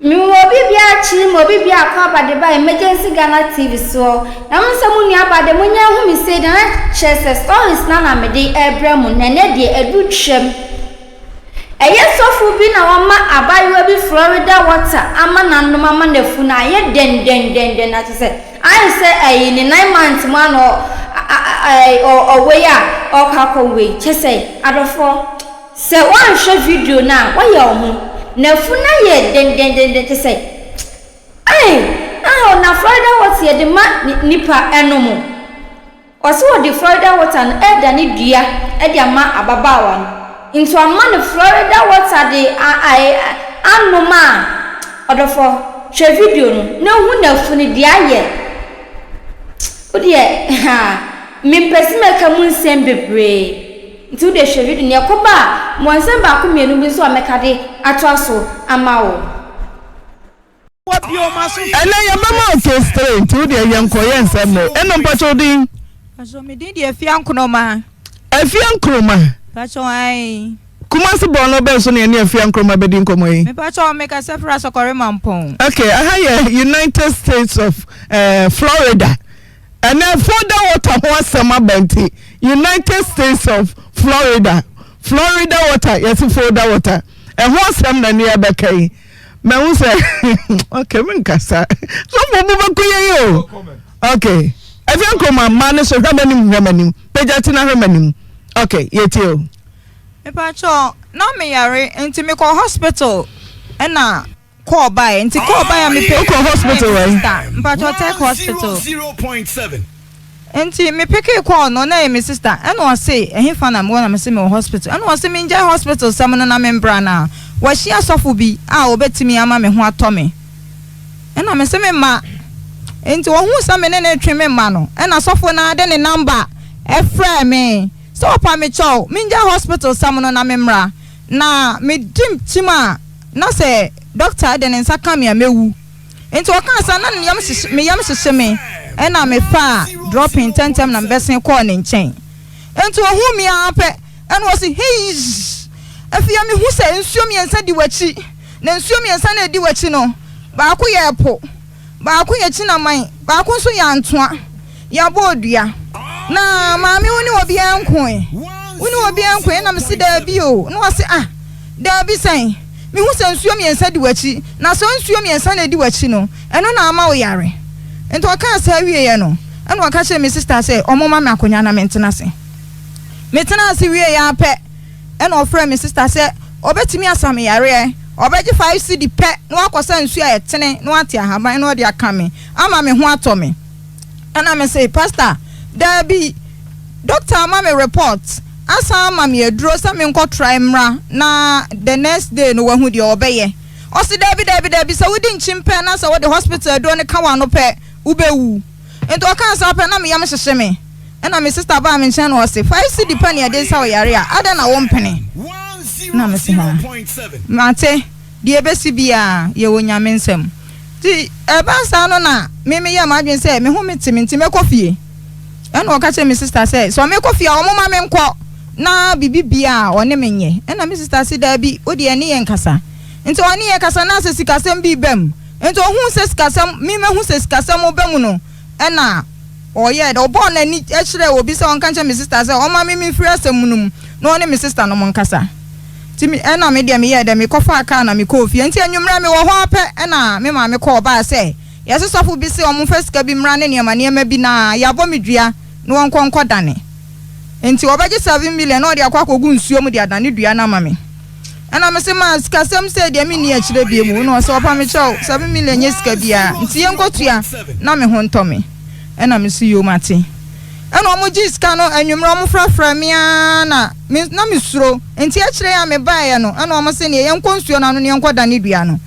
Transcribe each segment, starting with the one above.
Me will be a chim or be a car by the emergency Ghana TV so. Now some near by the moon whom is said that chest stories nana me de Abraham and a good shem. A yes of who been our ma abai be Florida water, a man and no mamma the funa yet den I said. I say in 9 months man or way or kako way. Just say out of 4. Say one short video now. Why you na funa ye den to say ai na Florida what ye de ma nipa enomo oso the Florida what an eda ni dua e de ma ababawa into a man Florida what are the anoma odofo share video no hu na funi dia ye odi ha me pesime ka mun sem bebre into the share video ne koba mo nsem ba ko mienu bi so amekade atwaso amawo ele ya mama Destr0y3d into the yankoye nsem no eno mpacho din pacho me din de afiankroma pacho ai kuma se bono be so ne afiankroma be din komo yi me pacho me ka sefra sokore mampon okay aha ye United States of Florida and then further water ho asema benti United States of Florida water, yes, Florida water. And what's some na near Becky? Me say, okay, Minkasa. So, okay. I think come on, man, so Remanim, Pejatina Remanim. Okay, yet you. Me pacho, no me yare, into me call hospital. And now, call by, and to call by me pay hospital, right? Pacho take hospital. 0.7. Enti me peke call no na me sister and I say ehim fa na me wona me say me hospital and I say me nja hospital sam no na membra na wa hia sofo bi a obetimi ama me ho atome and I me say me ma enti wo hu sam ne na twe me ma no and sofo na de ne number e frɛ me so pa me chow me nja hospital sam no na membra na me dim tima na say doctor de ne nsa ka me amewu enti wo kan sa na ne yam hye me ena me fa dropping 10 time na besin call ne nchen ento ohu mi ape ena wo si hey afia me hu se nsuo mi ensa di wachi na nsuo mi ensa na di wachi no ba ko ye po ba ko ye chi na man ba ko so ya ntoa ya bodua na ma me woni obi ankon woni obi ankon na me si da bi o na wo si da bi san me hu se nsuo mi ensa di wachi na so nsuo mi ensa na di wachi no eno na ama wo yare ento aka sa wie ye no eno aka che me sister say omoma me akonya na mentena se wie ya pe eno ofre me sister say obetimi asame yare obeji 5 cd pe no akosa nsu a etene no ate ahaba no de aka me ama me ho ato me ena me say pastor there be doctor ama me report asa ama me aduro sa me nko try mra na the next day no wahu de obeye o si David so we din chimpe na so we the hospital do ne ka wa no pe ubewu ento aka sa pe na me yam hyehye me na me sister ba me nchen no say 5 cd pe na de sa yare a ada na wo mpene na me se ha mate de ebesi bia ye wonya me nsem ti e ba sa no na me yam adwen say me hu metimi ntime kofie eno aka che me sister say so me kofie a wo ma me nko na bibibia one menye na me sister say da bi odi ene ye nkasa enti oni ye kasa na se sikasem bi bem enti ohun se sikasem mi me hu se sikasem obem no na oye do born na ni ekire obi se on kanche me sister say o ma me free asemunum no ne me sister no mon kasa ti mi na me de me ye de me kofa aka na me kofi enti anwumra me wo ho ape na me ma me ko ba say yesi sofo bi se o mo fasika bi mra ne ne bi na ya bo me dua no won konko dane enti obaje 7 million no de akwa kogu nsuo mu de adane dua na ma me ana me se ma sikasem se de me ni akire bi mu no so opa me chow 7 million yesika bia nti yenkotua na me ho ntome ana me se yo mate ana omo jiska no anwumra omo frafra me na me suro enti akire ya me bae no ana omo se ne yenko nsuo na no ne yenko dane dua no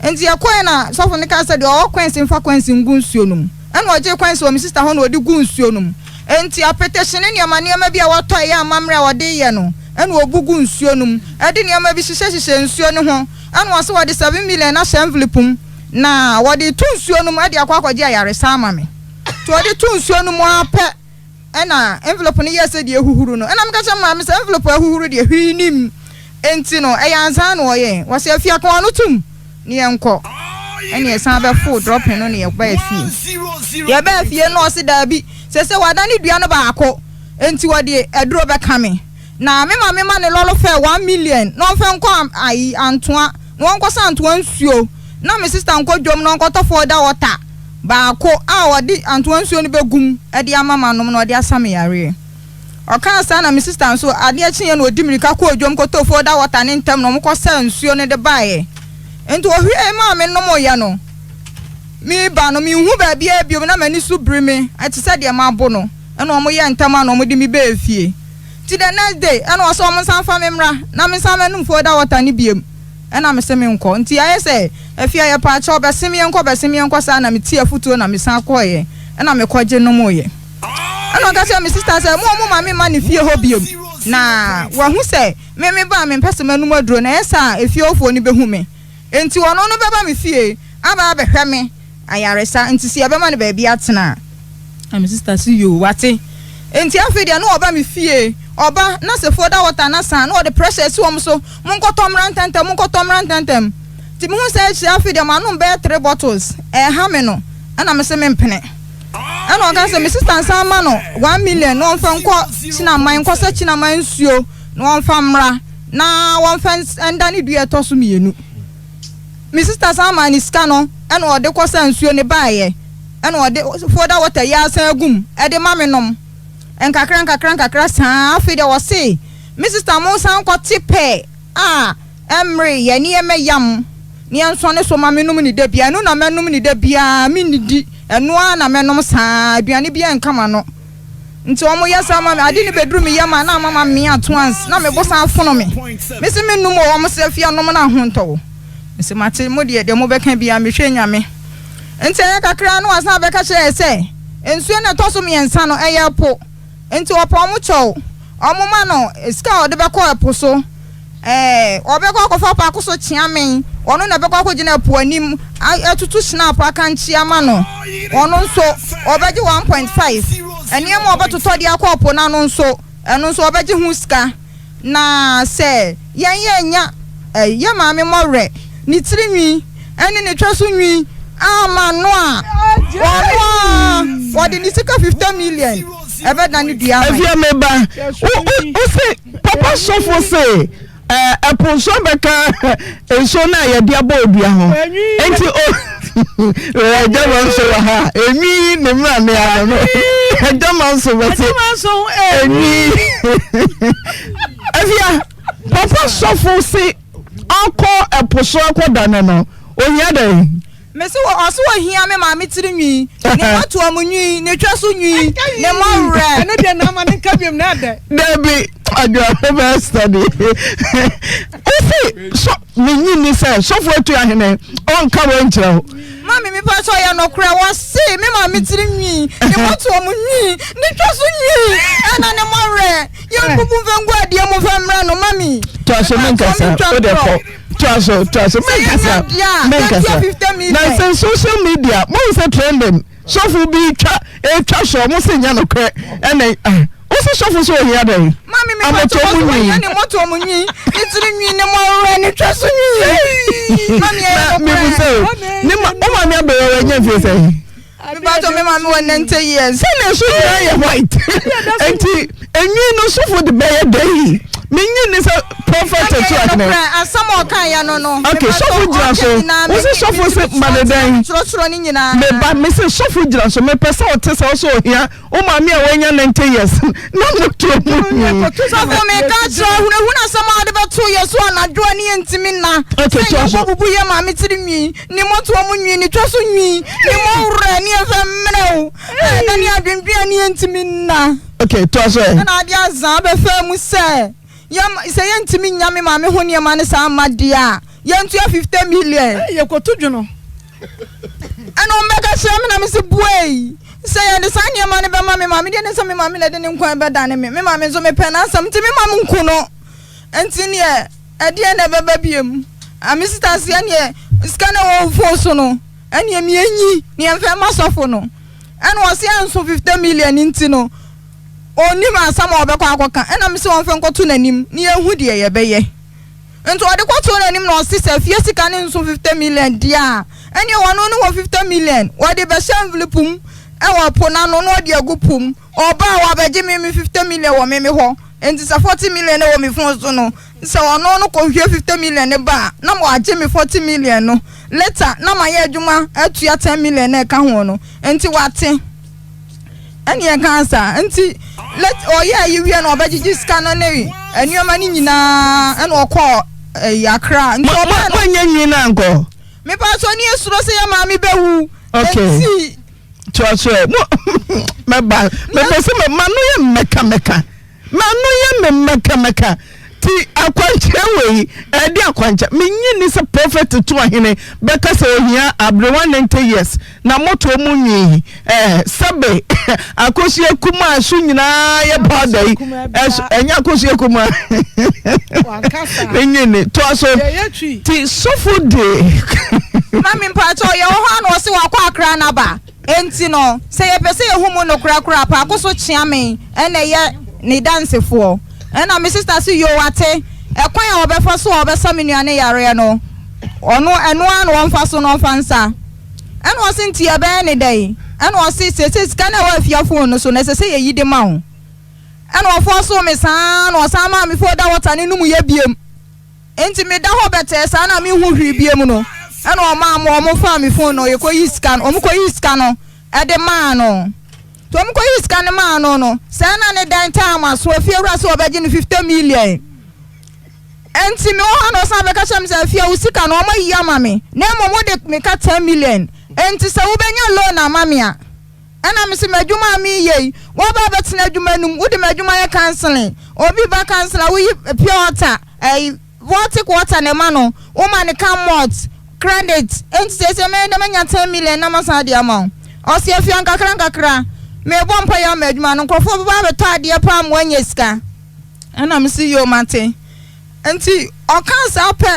enti yakoe na sofo ne ka se de o kwensi mfa kwensi ngu nsuo no ana oje kwensi o me sister ho na odi gu nsuo no enti apetehye ne ma bia wotoy ya amamre wode ye no ena obugu nsuo num edi ne ma bi hyehyehye nsuo ne ho ena wose wode 7 million na envelope na wode tu nsuo num ade akwakwagye ayaresa amame to wode tu nsuo num ape ena envelope ne yese de ehuhuru no ena mka chama me se envelope ehuhuru de hwinim enti no eyansa na oye wose afia kwa no tum ni enko ene esan be full dropping no ne ye ba fie ye ba fie no se da bi se wada ni dua no ba akọ enti wode eduro be kame na me ma ne lolo fe 1 million no fe nko ai antoa no nko sa antoa nsuo na me sister nko dwom no nko to for da water ba akọ a wode antoa nsuo ni begum e de amama no no de asame yare o kan sa na me sister nso ade achiye no odimirika ko dwom ko to for da water ne ntem no mko sa nsuo ne de bae enti o hwie ma me no mo ya no mi ba no mi hu ba bia biom na mani su brime ati se de ma bo no eno mo ye ntama no mo de mi ba efie ti the next day eno so mo san fa memra na me san manum for da water ni biem ena me se me nko nti aye se afia ye pa cha obesem ye nko sa na me ti afutuo na me san koye ena me kwaje no mo ye eno ka se me sister se mo ma me ma ne fie ho biem na wa hu se me ba me pese manum aduro na esa efie ofo ni behu me enti wono no beba me fie aba behwe me ayaresa enti si abema ne ba bia atena am sister si yo wate enti afedia no oba me fie oba na se foda water na san no the pressure si wom so monkotom rantentem ti me hu se chi afedia ma no be 3 bottles ha me no ana me se me mpene ana oga se me sister san ma no 1 million no mfa nko chinaman nko se chinaman nsuo no mfa mra na wonfa endani dua to so mienu me sister san ma ni ska no ena ode kosa nsuo ne baaye ena ode foda water ya san agum e de mame nom enkakra san afi de wo se me sister mo san ko tipe emre ye ni eme yam ni anso ne so mame nom ni de bia no na menom ni de bia mi ni di eno na menom san aduane bia nkama no nti omo ya san mame ade ni bedru mi yama na mama me atwans na me bo san fono me se me num o mo se fia nom na honto nse mate mo de mo beka bia me hwe nyame enti ya kakra no asan beka che se ensuo na to so me ensa no eye po enti opo mo chow omo ma no eska ode beka opo so obeka kofa pa akoso chiamen ono na beka ko gina po anim atutu snap aka nchia ma no ono nso obeji 1.5 eni mo obetuto de akopo na no nso eno nso obeji hu ska na se yen ya ma me more ni tirinwi eni ni twaso nwi ama no a wodi ni sika 50 million ebe na ni dia afia meba o se papa sofo se eponso beka enso na ye dia bo odua ho enti o ejama nso wa ha emi ne mra ne ya no ejama nso bese emi afia papa sofo se anko eponso akoda no ohia dai mesi oso ohia me ma metiri nwi ne mato amunwi ne twaso nwi ne mawre no de na ma ne kabiem na de Debbie adwa study ofi so ni say so for to ahene on ka wo nkyira ho mami mi pa so ya no kra wo se me ma metiri nwi ne mato amunwi ne twaso nwi ana ne mawre ye kubu vengu ade mo famra no mami to so men kasa o de ko to so men kasa na social media mo say trending so for be twa so mo se nya no kra ene osi sofo so here dey mami me pato ya ni moto omunyi itiri nwi ne mo ne twaso nwi mami me say ni o mami abewe nya fi say me pato me mami won 90 years say na so ya white enti enwi no sofo de be dey me nyi ni say prophet to akne asamo kan ya no okay sofo jira so osi sofo say manedan churo ni nyina me ba me say sofo jira so me pesa o tesa so here o mami a wanya 90 years na mo to mu sofo me ka churo huna sama de be 2 years so na do ani entimi na okay to so bubu ye mami tiri nwi ni moto mu nwi ni twaso nwi ni mo wura ni efa mmerew na ni adwendwe ni entimi na okay to so na ade azan be fa mu se se yentimi nyame ma me ho niema ne sa amade a yentu 50 million ye kotu no ana ombeka shame na me se buei se ye de sa niema ne be ma me ma me de ne se me ma me le de ne nkwan be da ne me ma me zo me pe na asam ti me ma me nku no enti ne e de ne be ba biem ami sister se ne scanner wo fo so no ene mi enyi ne emfe masofo no ana wo se anso 50 million enti no oni ma sama obekwa akoka ena me se won fe nkoto nanim ni ehu de ye beye nti ode kwato na nim na osisa fie sika ne nso 50 million dia ene wono no 50 million wode be envelope e wo pona no no de agupum oba wa beje me 50 million wo me ho enti sa 40 million e wo me fon so no se wono no ko hwie 50 million ne ba na mo age me 40 million no later na ma ye adwuma atua 10 million na ka ho no enti wate ene ye cancer enti let oya yiwie na obagigi sika no ne enioma ni nyina ene okọ yakra nti oba manya nyina nko me pa so ni esuro se ya ma me bewu okay Chocho meba pese manu ye meka ti akwanche wei di akwanche menyi ni se prophet to ahene beka se ohia abre 190 years na moto mu nyi sabe akosie kuma asu nyina ye bodai enya akosie kuma menyi ni to so ti sofu de mami mpacho ye ho na o se wakwa akra na ba enti no se ye pese ye humu no kura pa akoso chiame ene ye ni dancefo ena my sister si yo wate ekwan ya obefa so obesa menuane yare no ono eno an wonfa so no fansa ena o se ntia be ne dai ena o se sika na wa fiafo no so na se ye yide ma ho ena o fo so me san no san ma me fo da water ne num ye biem enti me da ho bete san na me hu hwi biem no ena o ma mo fa me phone no ye ko yi scan o mo ko yi scan no e de ma no to mo ko yi scan ma no san na ne dan time aso afie wura so obaji ni 50 million enti me ho no san be ka cham se afie wo sika no mo yi ama me na mo de me ka 10 million enti se wo benya loan ama me a ena me se madwuma mi ye wo ba betina adwuma num wo de madwuma ye canceling obi ba cancel wo yi pure water water ne ma no wo ma ne come out credit enti se me de menya 10 million na masa de ama o se afie nkakra me bompa ya madwuma no nkofo ba beto ade pa mo anya sika ena me se yo mate enti o cancer pe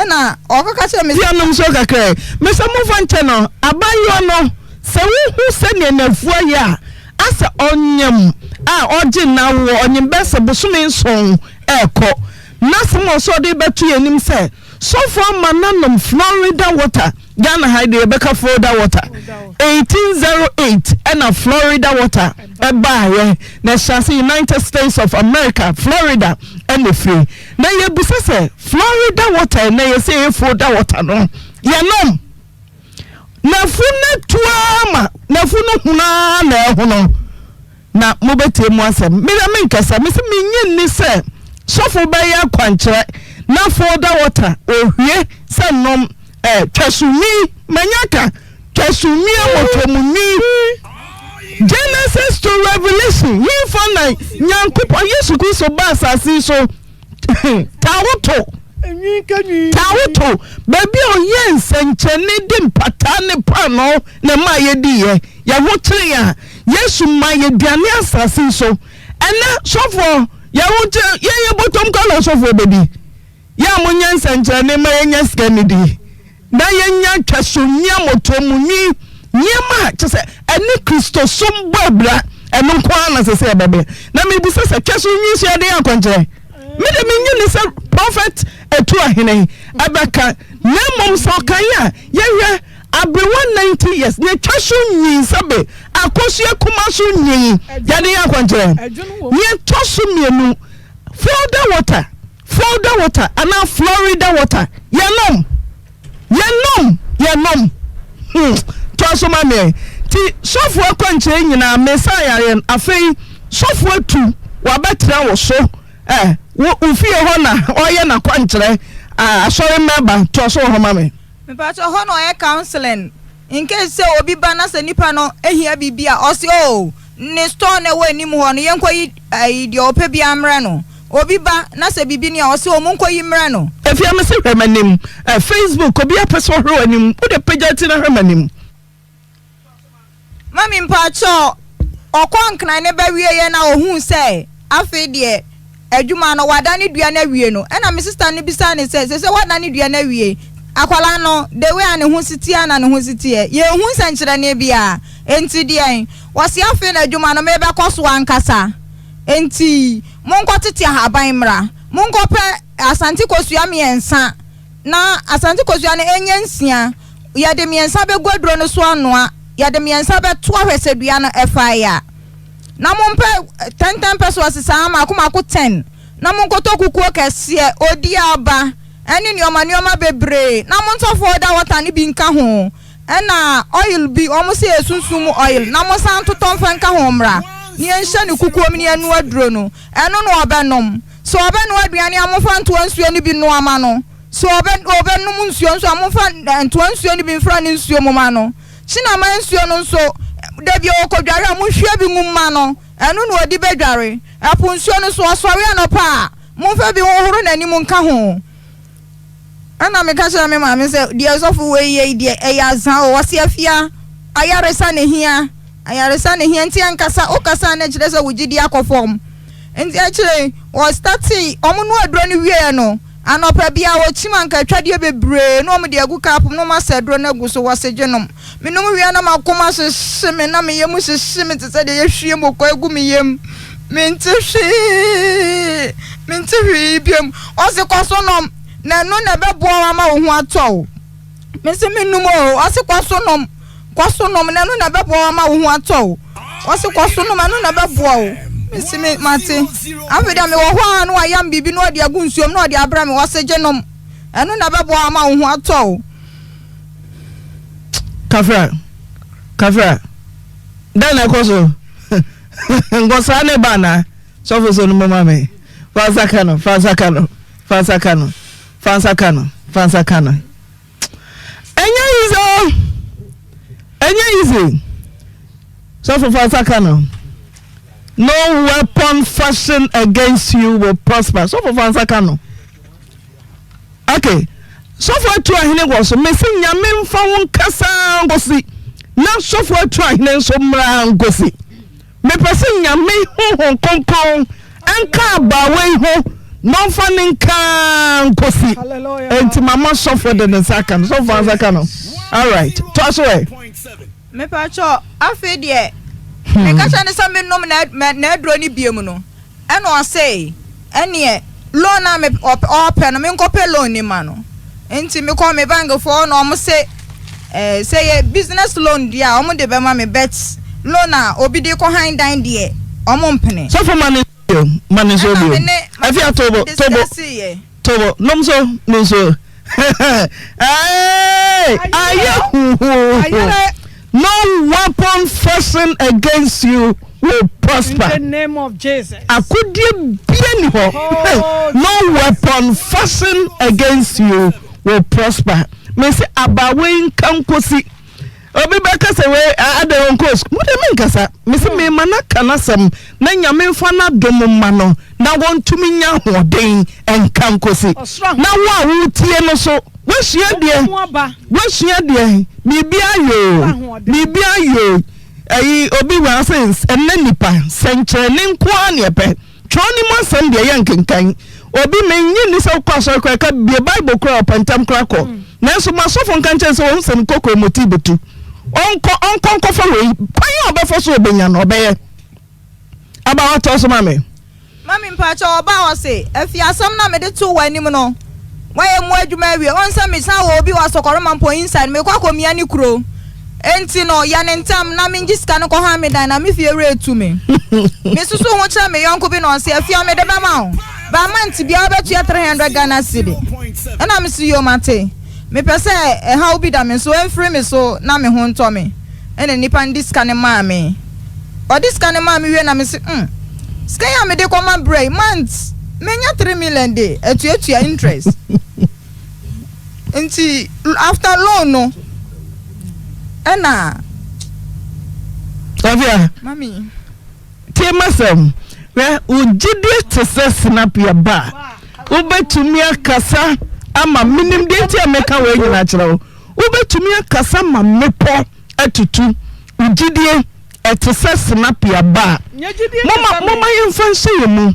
ena o ka che me ya no so kakra me se mo fanche no abayo no se wu se ne nafua ya asa onyam a oje na wo onyem bese bosome nson eko na se so de betu yanim se so for mananom Florida water Ghana hide Rebecca Florida water 1808 and a Florida water eba na shasi United States of America Florida and the free na ye busese Florida water na ye say Florida water no ye nom na fune tuama na funu huna na ehono na mobete mu asem me na menkasa me se menyi ni se sofo ba ya kwankyere na Florida water ohwie se nom twasumi manyaka twasumi amotomuni Genesis to Revelation he for na nyankopon Yesu Kristo ba asase so tawoto baby oye nsenchene di mpata ne pano ne ma ye di ye ho kire ya Yesu ma ye duane asase so ena sofo ye ho ye bottom kala sofo bebi ya munya nsenchene ma ye nya skani di na ye nya twasomia motomuni nyema chese ene Kristo sombabra eno kwa na sese bebe na me bi sese twasomia so ade akonje me de menyi ni se prophet etu ahene abaka na mom so kan ya ye abre 190 years ne twasho nyi sabe akosu akumaso nyi ya de akonje ye tosu mienu Florida water ana Florida water ye nom toso mame ti sofu akwanche nyina mesaya afei sofu atu wabetra wo so wo ufie ho na oye na kwankyere asori member toso ho mame me pa to ho no e counseling in case say obi ba na se nipa no ehia bibia o se o ne store na we nim ho no yenkoyi de ope bia mra no obi ba na se bibi ni o se o munkoyi mra no efi am se hwemanim Facebook obi apeso hwewanim wo de pagati na hwemanim mami mpacho okwankna ne ba wie ye na ohun se afi de adwuma no wada ne dua na wie no ena me sister ne bisa ne se wada ne dua na wie akwala no de we ane hu sitia na ne hu sitie ye hu sankyere ne bia enti de wasi afi na adwuma no me be koso ankasa enti monkotete ahaban mra monkope asante kosua miensa na asante kosua ne enyensia ya de miensa be godro no so anoa ya de miensa be to ahwesedua no efaya na mompe 10 peso asisa ma akoma ko 10 na monkoto kukuo kese odi aba eni nioma bebre na montofo da water ni bi nka ho ena oil bi omo se esunsum oil na mo san toton fa nka ho mra ni enhye ni kukuo mi ni anu aduro no eno no obenom so obenu aduane amofa nto ansuo ni bi no ama no so obenum nsuo nso amofa nto ansuo ni bi mfra ni nsuo mo ma no china ma nsuo no nso da bi okodware amohwe bi ngumma no eno no odi bedware apo nsuo no so osore anopa mofa bi wohoro nani mo nka ho ana me kacha me ma me se dia sofu we ye dia eyazan o wase afia ayaresa ne hia nti ankasa okasa na kire se wugidi akofom nti akire o starti omunu adro ne wie no anopa bia wo chima nka twade bebre no mo de agu kap no ma sedro na gu so wase gyenom menum wie na makoma so shime na me yemu shime te se de yehwie mokọ agu me yem mentehwi biem o se kosonom na no na be boa ma wo hu atọ me se menum o o se kwasonom na no na be boa ma wo hu atọ o se kwasonom na no na be boa o me se me mate afeda me wo ho anu ayam bibi no de agu nsuom no de abra me wo se genom eno na be boa ma wo hu atọ kafra dana koso ngosa ne bana so so no mama me fansa kano enya easy so for fansa kano no weapon fashioned against you will prosper so for fansa kano okay so for two ahine go so me sin nyame mfa won kasa ngosi na so for two ahine so mra ngosi me person nyame ho kompon anka ba we ho no fanning can kosi enti mama suffer the second so far second all right toss away me pacho afi de me ka chane some nom na adro ni biem no eno say ene loan na me open me nkope loan ni ma no enti me call me bank for no mo say business loan dia o mo de be ma me bet loan na obi de ko hand dan de o mo mpene so for money so bio afia tobo nomso hey no weapon fashioned against you will prosper in the name of Jesus akudie bieni ho no weapon fashioned against you will prosper me say abawe nkankosi obi beka se we adon kos mude men kasa me se me mana kanasem na nyame mfa na dom ma no na wontumi nya hoden enkankosi na wo tie no so wehia de bibia yo ayi obi wa sense enne nipa senche ne nkoa ne pe twoni mo asem de yankenkan obi menyi ni se kwaso kwaka bi bible kra opantam kra ko na so masofo nkanche se wo nsem kokko motibetu onko for we kwan obefo so obenya no obeye aba wato so mame mpacha oba wo se afiasam na me de to wanim no waye mu adwuma wie onsa me san wo obi wasokoro mampo inside me kwa komia ni kuro enti no ya ne ntam na me ngiska no ko ha me dan na me fie retu me me susu ho cha me yonko bi no se afia me de ba ma ho ba manti bia obetu 300 Ghana cedi na me si yo mate me pese ha obi da me so enfree me so na me ho nto me ene nipa ndiska ne ma me o diska ne ma me wie na me se ska ya me de ko ma bray months menya 3 million day etu interest enti after loan no ena Tavia mami temasem we ujide to snap ya ba ubetumi akasa ama minim de ti ameka we nyina kire ubetumi akasa ma mepo atutu ujide etese snap ya ba mama yemfa nse mu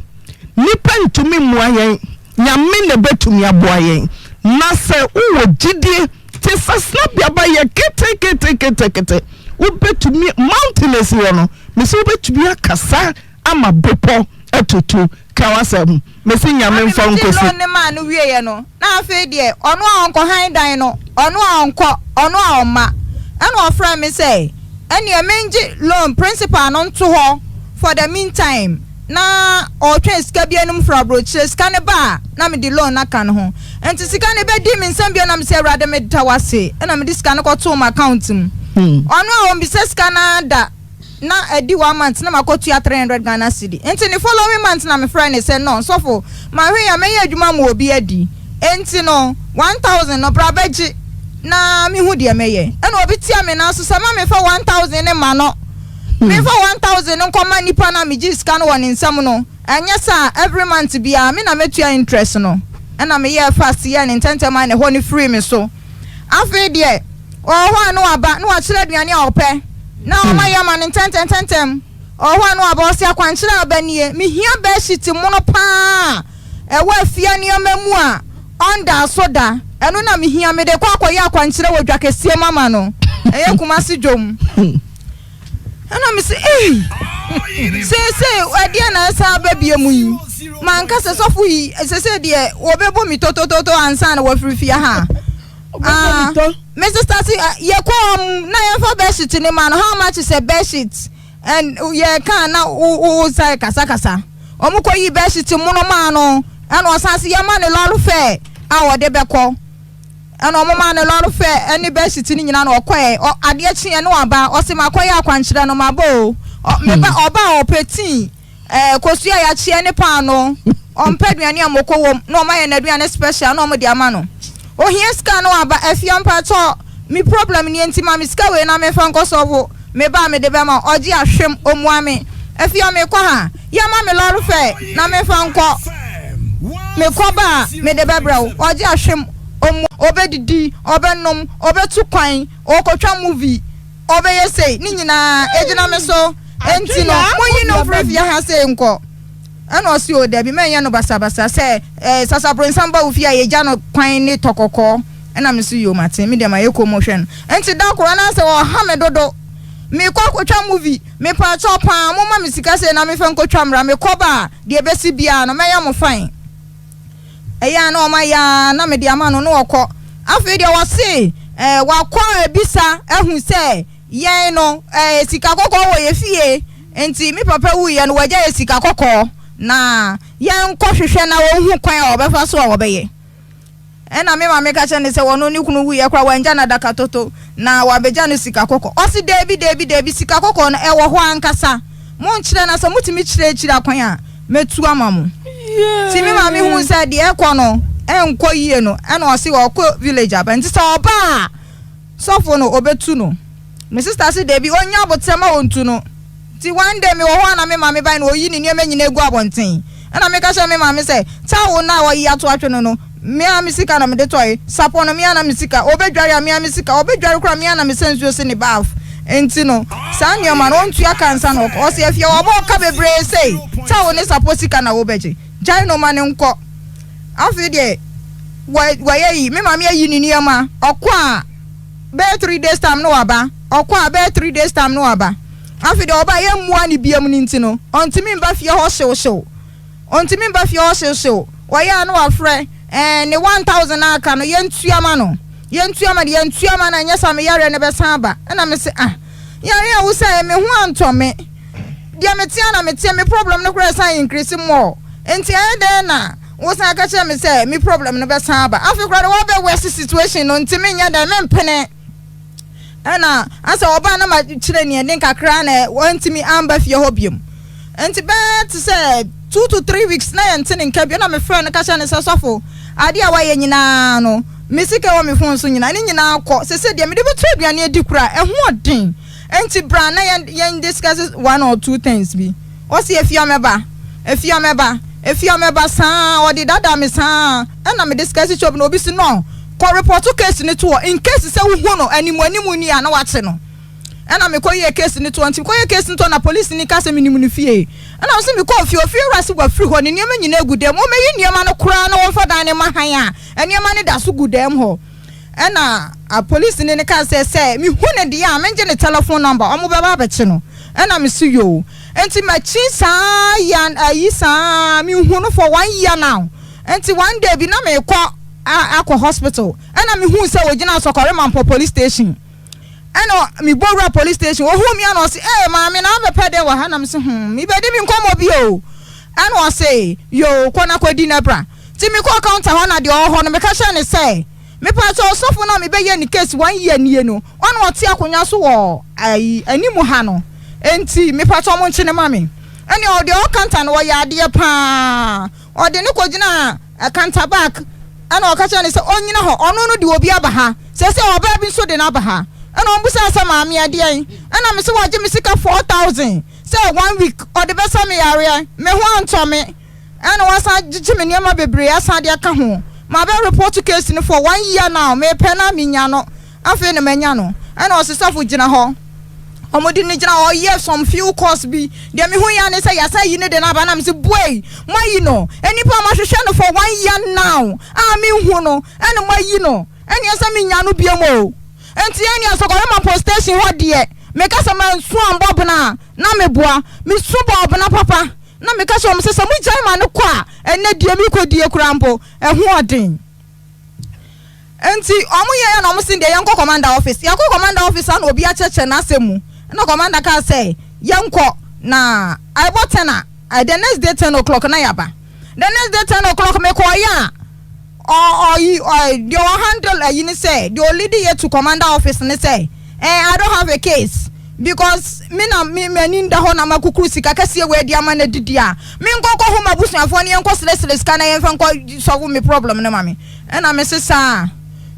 nipa ntumi muayen nyame ne betumi aboayen na se uwo jide te snap ya ba ye kete ubetumi mountainous yo no me se ubetumi akasa ama bepo atutu kawasem mesi nyame mfa nkosi no ne ma no wieye no na afi de ono a onko han dan no ono a onko ono a oma ana ofra me say ene emenji loan principal no nto ho for the meantime na o twen sika bia num fra broche sika ne ba na me di loan na kan ho enti sika ne be di me nsam bia na me say rade me tawase na me di sika ne ko to my account m ono a on bi sika na da na edi 1 month na makotu ya 300 Ghana cedi enti ni following month na me friend say no so for ma hwe ya me ya adwuma mo obi adi enti no 1000 no brabeji na mi hu de me ye ena obi tia me na so sama me fa 1000 ne ma no me fa 1000 nko ma nipa na me gi scan won nsam no anya sa every month bia me na metua interest no ena me ye fast ya ne ntentema ne ho ni free me so afi de o ho anu aba no a kire aduane a ope na o ma ya ma ne tentem o ho anu aba o se akwankyere abanie me hia be shiti mono pa e wa fia ne amamu a onda soda enu na me hia me de kwa akoya akwankyere wodwa kesie mama no eye kumasi dwom ana me se se adia na sa babie mu yi man ka se sofu yi se de obebo mi tototo ansa na wafrifia ha Mr. Stasi ye kom na ye for bedsheet ni man how much is a bedsheet and ye can na o say kasa omuko yi bedsheet mu no man no and o sanse ye man lolu fe a wo de beko and o man lolu fe any bedsheet ni nyina na okoye ade achi no aba o se makoye akwankyere no mabo me ba oba opeti kosua ya chi ene pa no on peduane amoko wom no ma ye na aduane special no mo de ama no o here scan no aba afiam pato mi problem ni entima mi ska we na me fa nkosovo me ba me de be ma oji ahwem omuame afiam me kwa ha ya ma me loro fe na me fa nko me kwa ba me de be bra oji ahwem omu obedidi obenom obetu kwan okotwa movie obeye sei ni nyina ejina me so enti no moyi no frefia ha sei nko ana osi o de bi menya no basabasa se sasa bronsamba ofia ye ja no kwan ni tokoko ana me su yo mate me de ma yeko mo hwen enti da ko na se o ha me dodo me kwa kwotwa movie me pa chopa mo ma me sika se na me fa nkotwa mra me koba de besi bia no meya mo fan eya na o ma ya na me de ama no no okọ afi de wo se wa kwa ebisa ehun se yen no sika kokko wo ye fie enti me papa wu ye no waja ye sika kokko na yan ko hwehwe na wo hu kwan a obefa so a obeye ena me ma me ka chene se wono ni kunu wu ye kwa wanja na dakatoto na wabeja no sika kokko osi debi sika kokko na ewo ho ankasa mo nkyere na so mutimi kyire akwan a metu amamu ti me ma me hu se de ekọ no enko yie no ena osi wo ko village aba nti se oba sofo no obetu no me sister se debi onya abotema ontu no ti one day me wo ho na me ma me ban no oyi ni niam nyina egu abonten ena me ka sha me ma me se tawo na wo yi ato atwe no no me am sika na me de toy sapo no me ana me sika obedware am me sika obedware kra me ana me sensuo se ni bath enti no sa niam na ontu aka nsa no o se afia wo ka bebre sei tawo ne sapo sika na wo beje jai no ma ne nko afi de wa yi me ma me yi ni niam a okwa be 3 days time no aba okwa be 3 days time no aba afi de oba ye mua ni biam ni ntino ontimi mba fie ho hyew ontimi mba fie ho hyew wa ya no afre ne 1000 aka no ye ntuama no ye ntuama na nyesa me yare ne besan aba na me se yare a wo say me ho antome dia metia na metia me problem no kura san increase more enti de na wo san aka che me say me problem no besan aba afi kura wo be worse situation no ntimi nya da me mpene ana asa oba na ma kire ne den kakra na wantimi amba fie hobium enti bet say 2 to 3 weeks na yente ne nkabia na me friend ka cha ne sasofo ade a waye nyina no mesika wo me fon so nyina ne nyina akọ sese de me de betu aduane adi kura eho odin enti bra na yen discuss 1 or 2 things bi o se efia meba sa o de dada me sa na me discuss job no obi si no ko report case ni to in case say wo no animu ni ana wache no ena me koye case ni to anti koye case ni to na police ni ka se minimu ni fie ena so me ko ofie rase wa free ho ni niam nyina gudem o me yi niam no kura na won fa dan ne mahan a niam ne da so gudem ho ena a police ni ka se me hu ne de a menje ne telephone number o mo baba be che no ena me su yo enti machi saa yan ayi saa me hu no for 1 year now enti one day bi na me kɔ akɔ hospital and me hu say ogina sokore man police station and me bora police station o hu me and o say ma me na be pede wa ha na me say me be di me nkomo bi o and o say yo kona kwadi na bra ti me call counter ho na de o ho no me ka sha ne say me pa so sofo na me be ye ni case 1 year nie no on o ti akonya so wo animu ha no enti me pa so mo nchi ne ma me ene o de o counter no ya ade pa o de ne kwagina counter back ana o ka sha ne say onyina ho ono no de obi aba ha say oba bi so de na aba ha ana o busa sa ma me ade an ana me so waje me sika 4,000 say 1 week o de be sa me yare me ho anto me ana wasa gigi me niam bebre asa de aka ho ma be report case ni for 1 year now me pe na me nya no afi ne manya no ana o sesafo gina ho omodi ni gina o yes some few course bi de me ho ya ne say yasa yi ne de na ba na me say boy mayi no enipa ma hwehwe no for 1 year now me hu no ana mayi no eni asa me nya no biamo enti eni asokore ma post station ho de me ka sama nsu ambob na me boa me su bob na papa na me ka so mo se samu jai ma ne kwa enne die mi ko die kurampo ehu odin enti omo ye na omo sin de yanko commander office yanko commander office na obi a cheche na asemu na commander ka say yanko na I bought na the next day 10 o'clock na yaba the next day 10 o'clock me ko ya the handle you say the lady here to commander office and say I don't have a case because me ninda ho na makukuru sika kase we dia ma na didia me nkoko ho mabusuafo ne enko selesele sika na yemfa nko solve me problem na mami and I say sir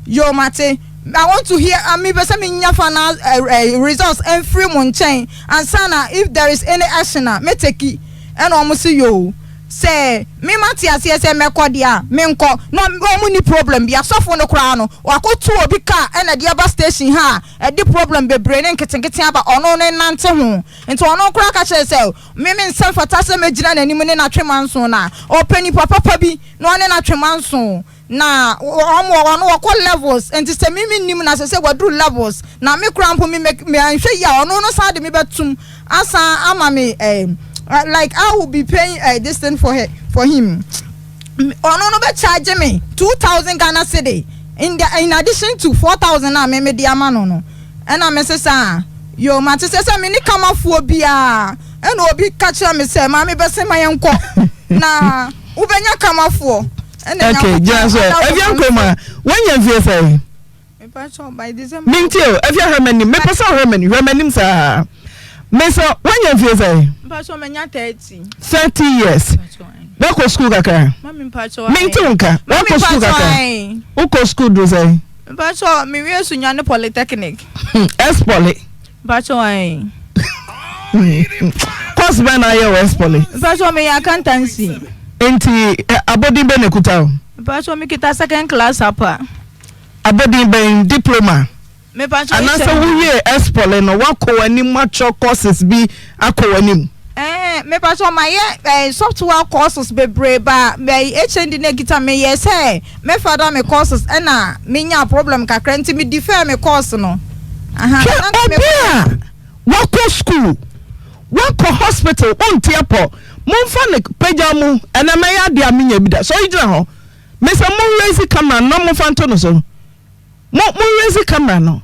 yo mate I want to hear me be say me nyafa na results and free mon chain and sana if there is any action me take it and almost yo say me mati ase say me kodia me nko no mo ni problem bia sofo no kra no wakotu obi ka na de aba station ha e de problem be brain nketenkete aba ono ne nante ho nti ono kra ka chere say me nsem fata se me gina nanim ne na twemanso na opani papa bi no ne na twemanso na ono wako levels nti se me nim na se wadu levels na me kra mpo me anhwe ya ono no sa de me betum asa ama me like I will be paying this thing for him. Oh no, be charge me 2,000 Ghana cedi in addition to 4,000 na me di amano no. And I say sir, yo mate say me ni kama fu bia. And obi catch me say ma me be say my yanko. Na ubenya kama fu. Okay, just evianko ma. When you feel say? Me patch by December. Mintio, if you have many, me person have many sir. Meso when you feel say? Mpacho menya 30 years. Wako school kaka? Mami mpacho. Minti unka. Wako school kaka? Uko school do say? Mpacho mi wie sunyane polytechnic. S-Poly. Mpacho ai. Course ban na ye S-Poly. Mpacho me accountancy. Enti abodi be ne kuta. Mpacho mi kita second class apa. Abodi be diploma. Anasa wuye S-Poly no wako wani mature courses bi ako wani. Me pacho my software courses be breba me HND ne gita me yes hey me father me courses na me nya problem kakra nti me defer me course no. Wako school. Wako hospital onti apo. Momfa ne pagya mu na me ya de amenya bi da. So yigina ho. Me say mo raise camera no mo fa nto no so. Mo raise camera no.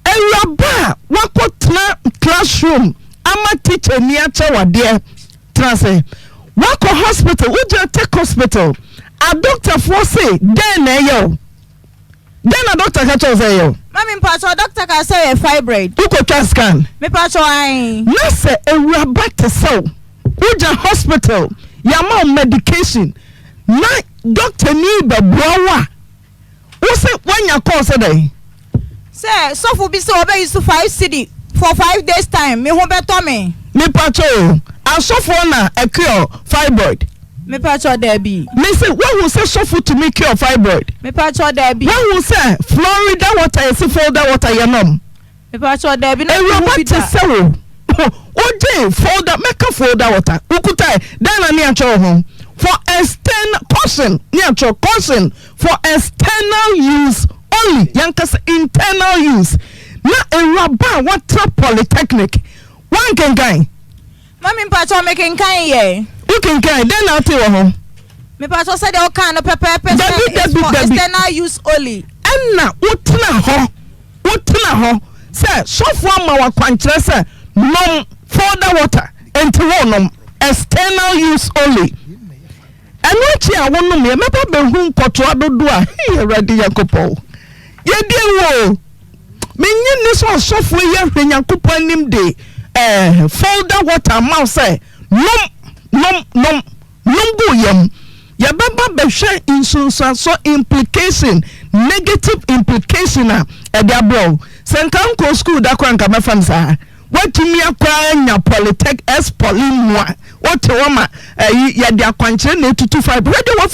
Ewaba wako classroom ama teacher ni acha wade trase wako hospital uja take hospital a doctor for say then a doctor ka cho say yo mami mpacho doctor ka say fibroid uko try scan me pacho ai na say ewaba te so uja hospital ya ma medication na doctor ni be boa wo say wanya call say dey say so for be so obey use 5 cedi for 5 days time me ho beto me pacho asofo na a cure fibroid me pacho there be me say when we say sofo to me cure fibroid me pacho there be when we say Florida water is folder water yanom me pacho there be na we be say o folder make a folder water ukutai then na acho ho for external caution for external use only yankas internal use na ewaba water polytechnic one can guy Mami mpacho making kind ye. You can kind then I'll tell you. Me mpacho said all kind of pepper external use only. Enna wotena ho. Say so for ma wakwankyere say nom further water enti wonom external use only. Eno chi a wonom ye meba behu nkoto adodo a Awurade Yakopo. Ye die wo. Menye ni so for ye hwenyakopo anim de further water ma say nom go yam. Ya baba behwe insunso implication negative implication a ediabro senkan ko school da kwa nka mefam sa watumi akwa nya polytech expolimwa wote woma ya de akwankyere na 225 ready wo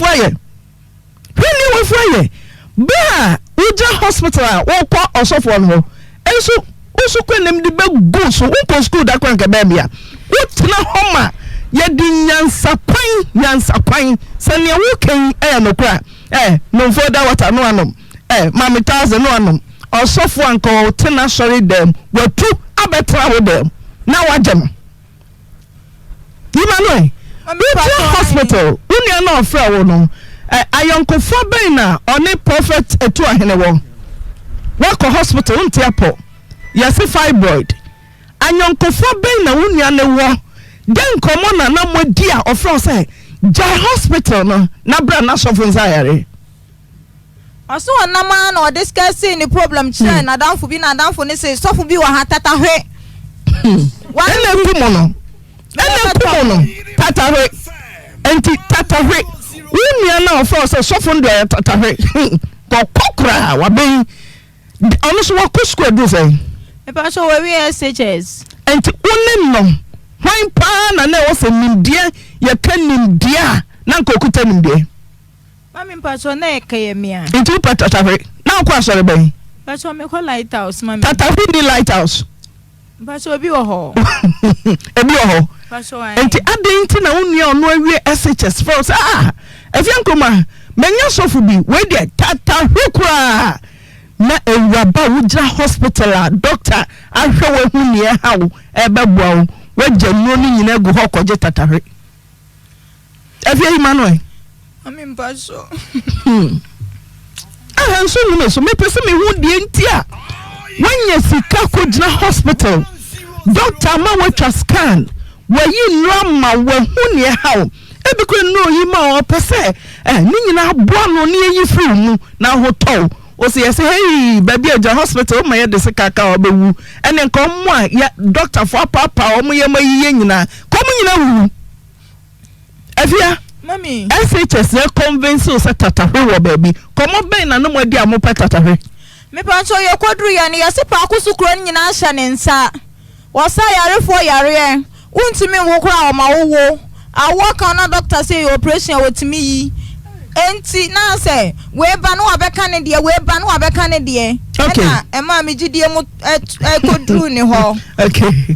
fire ba uja hospital a wo kwa osofo no enso usu kwenem de be go so wo ko school da kwa nka ba bia wotena homa ya di nyansapan sene wo kan no kra no further water no anom mama 1000 no anom osofo anko tena sorry dem watu abetra wo dem na wagem Emmanuel hospital unia na ofra wo no ayonkofo ben na oni prophet etu ahene wo wako hospital untiapo yesi fibroid ayonkofo ben na unia ne wo den komo na modi a ofra say ja hospital no na bra na sofo nzayare aso na ma na discussing the problem chere na danfo bi na danfo ne say sofo bi wa hatata hwe ene kumono tata hwe enti tata hwe unia na ofra say sofo ndo tata hwe kokokra wa ben ono so wa kusku do say e pa so we SHS enti unen no hwan pa na na wo se nimdie ye kan nimdie na nkokuta nimdie mami mpacho na ekayemia nti patatawe na kwa sore ben mpacho me ko lighthouse mami tatawe di lighthouse mpacho obi wo ho mpacho ai nti adenti na onua ono awie SHS for efiankoma menya sofu bi we de tatawe kwa na ewaba wuja hospital a doctor ahwe we hunie hawo ebeboa waje no ni nyina gu ho koje tatawe afia Emmanuel mami mpacho so no so me pese me hu die ntia wanya sika ko gina hospital doctor ma watch scan wayi nrama wa hunie hawo ebiko no yi ma o pese ni nyina aboa no ni yi free mu na hotel o se yesi hey baby aja hospital ma ye de sika ka obewu ene nko mo a ya doctor for papa o mo ye ma yiye nyina ko mo nyina wu afia mami SHS e convince o se tatahwe wo baby ko mo ben na no mo di amopa tatahwe me pa so ye kwadru ya ne yesi pa akusukuro nyina ahya ne nsa wo sa yarefo yare untimi wo kura o ma wo awo kan na doctor say operation wotimi yi enti na say we ba no abeka ne de na e ma me gidie mu kodru ni ho okay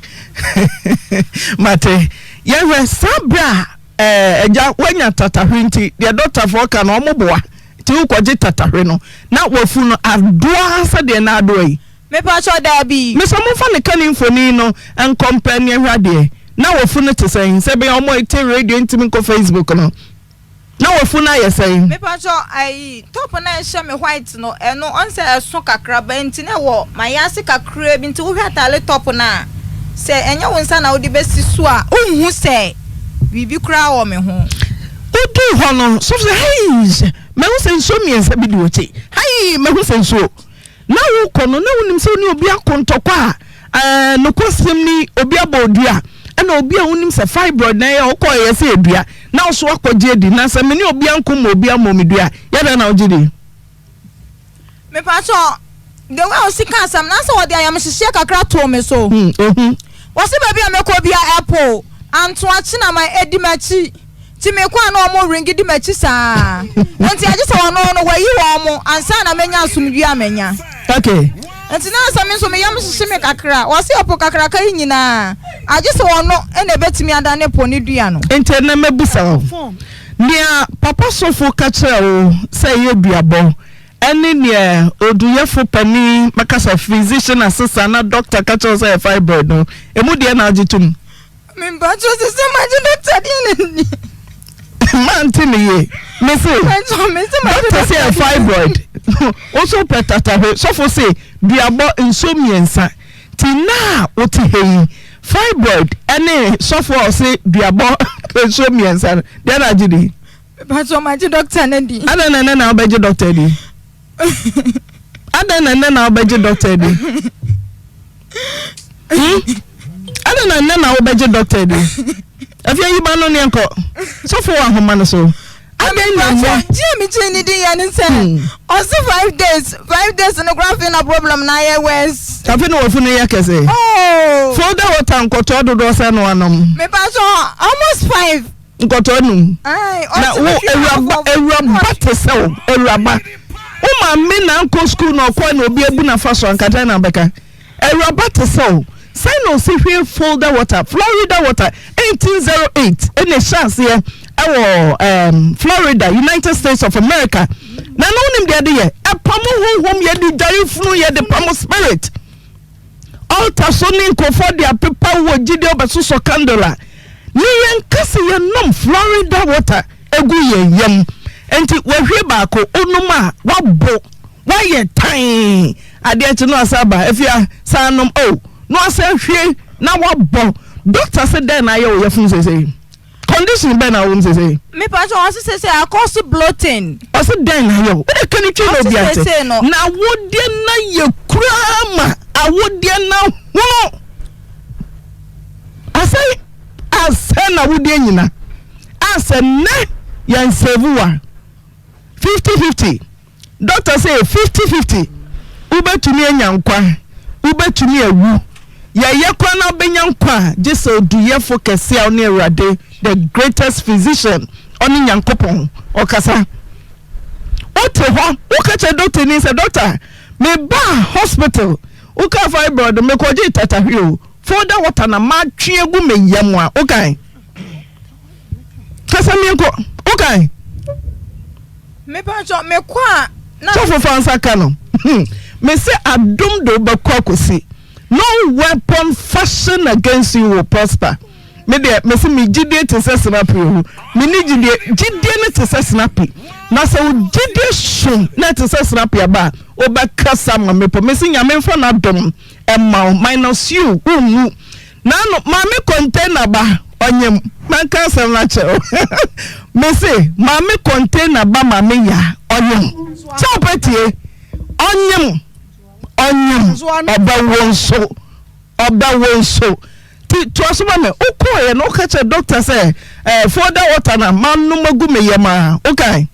mate yewe sabra eja wanya tatahwe nti the doctor for kan o moboa ti ukoje tatahwe no na wafu no adoa sa de na adoa yi me pa cho da bi me so mo fa ne kan infoni no en company hwade na wafu no te se be omo ite radio ntimi ko Facebook no na wafu na yesai me pa cho ai top na she me white no eno on se eso kakra ba nti na wo mayase kakra bi nti wo hwatale top na se enya wonsa na wo de besi so a unhu se bibi kra wo me ho odu ho no so say hey me wo se nso mi ensa bi di ochi hey me wo se nso na wo kono na wonim se oni obi akontokwa no kwasem ni obi abodua na obi a wonim se fibroid na ye okoye se edua na wo so akogye di na se me ni obi ankom obi amomedua ya da na ogidi me pa cho de wa osika asam na se wo de ayam hihye kakra to me so wo se baby ameko bia apple anto achi na my edimachi ti me kwa na omo ringi di machi saa enti aje se wono no wayi wo mo ansa na menya asumdua amenya okay enti na asam so me yam hihye me kakra wo se opo kakra kai nyina aje se wono ene betimi adane poni dua no enti na mebusa nia papa sofo kachira o say ye duabo ene nia oduyefo pani makasa physician assistant na doctor kachira say fibroid no emu de na agitum Me but just so much doctor Man tini me say doctor say fibroid also petata so for say biabo nsomiensa tina oti heyi fibroid ene so for say biabo nsomiensa then agidi but so much doctor nandi adana na obeje doctor di adana na obeje doctor di adana na obeje doctor di afia yiba no ne nko so for ahoma no so again Jimmy Chini di yan say also 5 days no graph na problem na ye west afi no wofu ne yakese for the water nkoto do say no anom me pa so almost 5 nkoto num ai na wo ewura tesew ewura uma me na nko school no kwa na obi ebu na faso ankata na beka ewura tesew say no see here folder water Florida water 1808 any chance here Florida United States of America na no nim de de ye epamo honhom ye di darifunu ye de pamo spirit altar so ni nkofo de apepa wo gide obesoso candle ni yen kase ye nom Florida water egu ye yem enti wehwe baako onuma wabo waye tan ade ati no asaba efia sanom no asahwe na wabo doctor said then aye wo yefun say condition ben na won say me pa so wan say I cause bloating o say then aye wo de kan twi no bia say na wodie na ye kurama awodie na ho asay na wodie nyina asay na yan sevuwa 50-50 doctor say 50-50 ubetumi enyankwa ubetumi ewu ye kwa na benyankwa jesu duye focus ya oni Awurade the greatest physician oni nyankopon okasa ote ho ukache doctor ni say doctor me ba hospital uka fibroid me koje tatahwe for that water na ma twe egu me yam a ukai kasa mi enko ukai me pa so me kwa na so for fansa kano me say adom do ba kwa kosi no weapon fashioned against you will prosper. Me de me say me gidie te say snappy o. Me ni gidie ne te say snappy. Na say o gidie shun na te say snappy aba. O ba kasa ma me po me say nyame fo na dom emma minus you unu. Na no ma me container ba onyem man kasa na che. Me say ma me container ba ma me ya onyem. Chopetie onyem oba wonso ti to asoma me ukoye no ka che doctor say for the water na manu magu me yema okay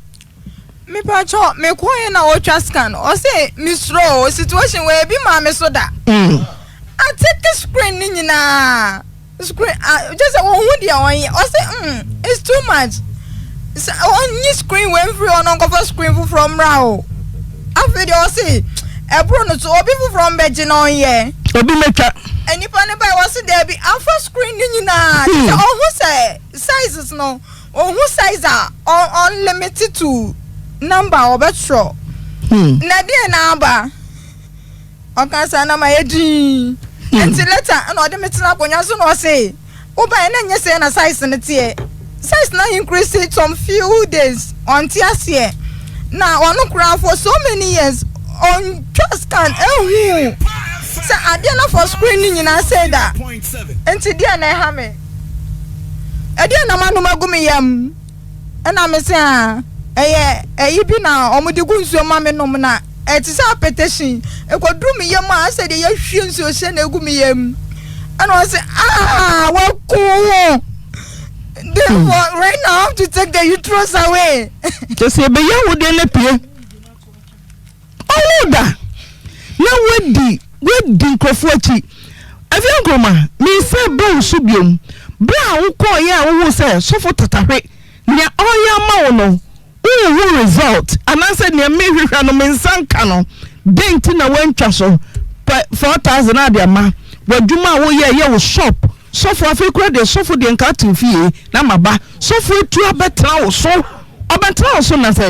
me pa cho me koye na ultra scan o say misro situation where bi ma me so da I take the screen ni nyina screen just won dia won o say it's too much on screen when free on go for screen from raw after o say ebro no to obi from beji no ye obi meka enipa ne ba was there be alpha screen ni nyina who say sizes no who size are unlimited to number obetro na dey na aba okansa na ma yedi enti later na ode metina konya so no say oba na nye say na size ne tie size na increase it some few days on tiasie na onu kura for so many years on just can say adena for screening nyina say that enti dia na ha me dia na manu magumi yam na me say eyi bi na omudi gunsuo ma me nom na eti say petition ekodru me yam a say de ya hwie nsuo hye na egu me yam and I say what cool therefore right now I have to take the uterus away just say be ya wo de na pie oda na wedi nkofo achi afia groma me say bo so biom bra wo ko ye a wo say sofo tatahwe ne oya ma wo no wo result ananse ne me hwehwa no me nsanka no denti na wantwa so 4000 ade ma wadwuma wo ye wo shop sofo afekura de sofo de nka tifie na maba sofo etu abetra wo so obetra wo so na say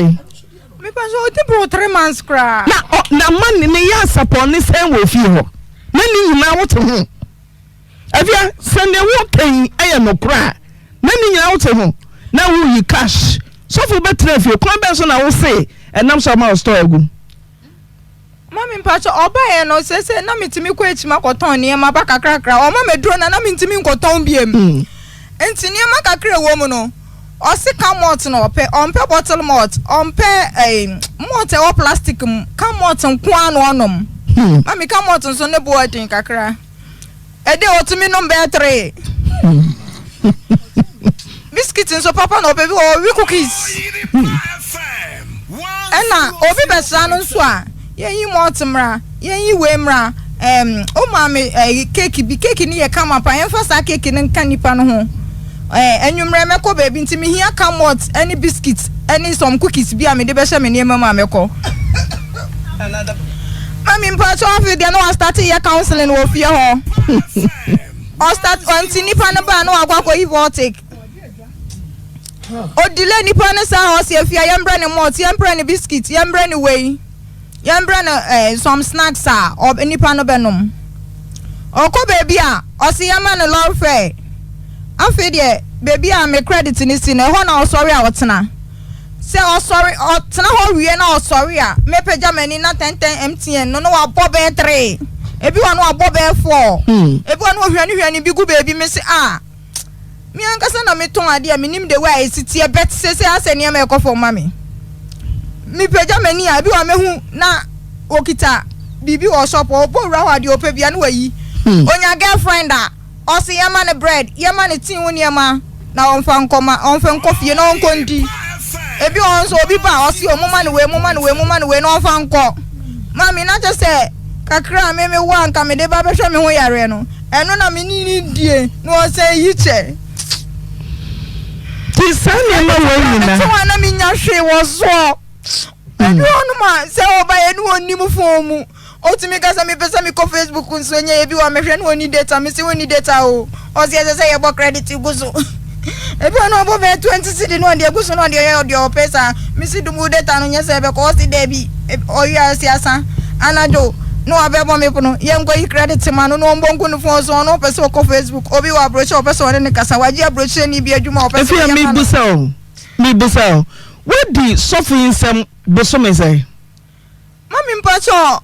me pa so ti bro 3 months kra na man ni ya support ni say wo fi ho na ni nyina wo to ho Avia send the walking I no cry. Nani out to home. Now will you cash? So for better if you come back on I will say and I'm some store go. Mami mpacho oba ye no se na mitimi kwa echima koton ne ma baka krakra o ma medro na mitimi koton biem enti ne ma kakra wo mu no o se kamot no ompe bottle malt ompe malt e plastic kamot nko anu onom mami kamot nso ne bo adin kakra e de otumi no be 3 biscuit nso papa no baby o we cookies ena obi besa no nso a yeyi motemra yeyi wemra o mame cake bi cake ni ye kama pa yenfa sa cake ni nka nipa no ho enwumre meko baby ntimi hia kamot any biscuits any some cookies bi am de be hye me ne mama meko mami mpa cho afi de no start ye counseling wo fie ho o start until nipa no ba no agwakọ evotic o delay nipa no sa o se afia yembre ne malt yembre ne biscuit yembre ne wei yembre ne some snacks or nipa no benom oko baby a o se yama ne love fair afi de baby a me credit ni si na ho na o sorry a wotena se o sorry o tena ho wie na o sorry a me pagya mani na 10 MTN no wa bobe 3 ebi wa no wa bobe 4 ebi wa no hwani bi gu baby me se mi ankasa na me ton ade a minim de way sitie bet se asene me ekofo mami mi pagya mani a bi wa mehu na okita bibi o shop o bo wura hwade o pebia na wayi onya girlfriend a o se yama ne bread yama ne tin woni yama na onfa nkofie na onkondi ebi on so obi ba o se o mama ne we na onfa nko mami na je se kakra me wa nka me de ba be hwe me ho yare no eno na me ni die no o se yiche ti sani ma wo ni na so na me nya hwe wo so eno no ma se oba ye no oni mu fomu o ti mi kasa mi pesa mi ko Facebook nso nya ebi wa me hwe no oni data mi se oni data o se ye bo credit guzo ebi no bo be 20 cedi no de guzo no de o pesa mi si dumu data no nya se be ko si debi o ya si asa anajo no abebo me pono ye ngwa credit man no mbonku no fon so no pesa ko Facebook obi wa broche o pesa one ne kasa waji broche ni bi adwuma o pesa ya mi busao what di suffering some bosome say mami mpacho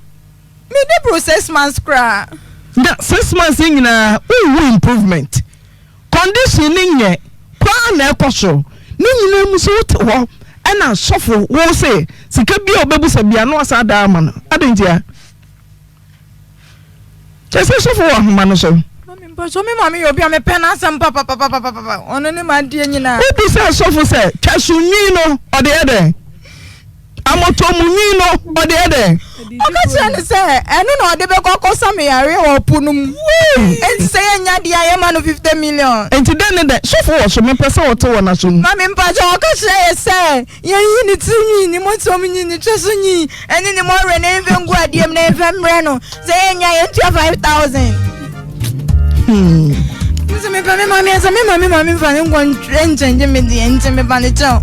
me dey process man scra na 6 months nyina we improvement condition nye kwa na ekoso ni nyina mu so to ho na suffer wo say sika bia obebusa bia no asa da ama no adentia Chese suffer wa homa no so mami mpacho me mami yo bia me pena asem papa ono ne ma die nyina obi say suffer say twasunyi no ode ede amotomunyi no ode ede okache ne se enu na ode be kokosa me yare wo punum enti se nya dia ye ma no 50 million enti den ne de suffer wo so me pese wo to wona so mami mpacho okache ye se ye yi ni tinyi ni motomunyi ni twasunyi eni ni mo re na enve ngu adiem na enve mre no se ye nya ye 5000 Nse me pa me mami mfa ne ngwa nje me di enti me ba ne chao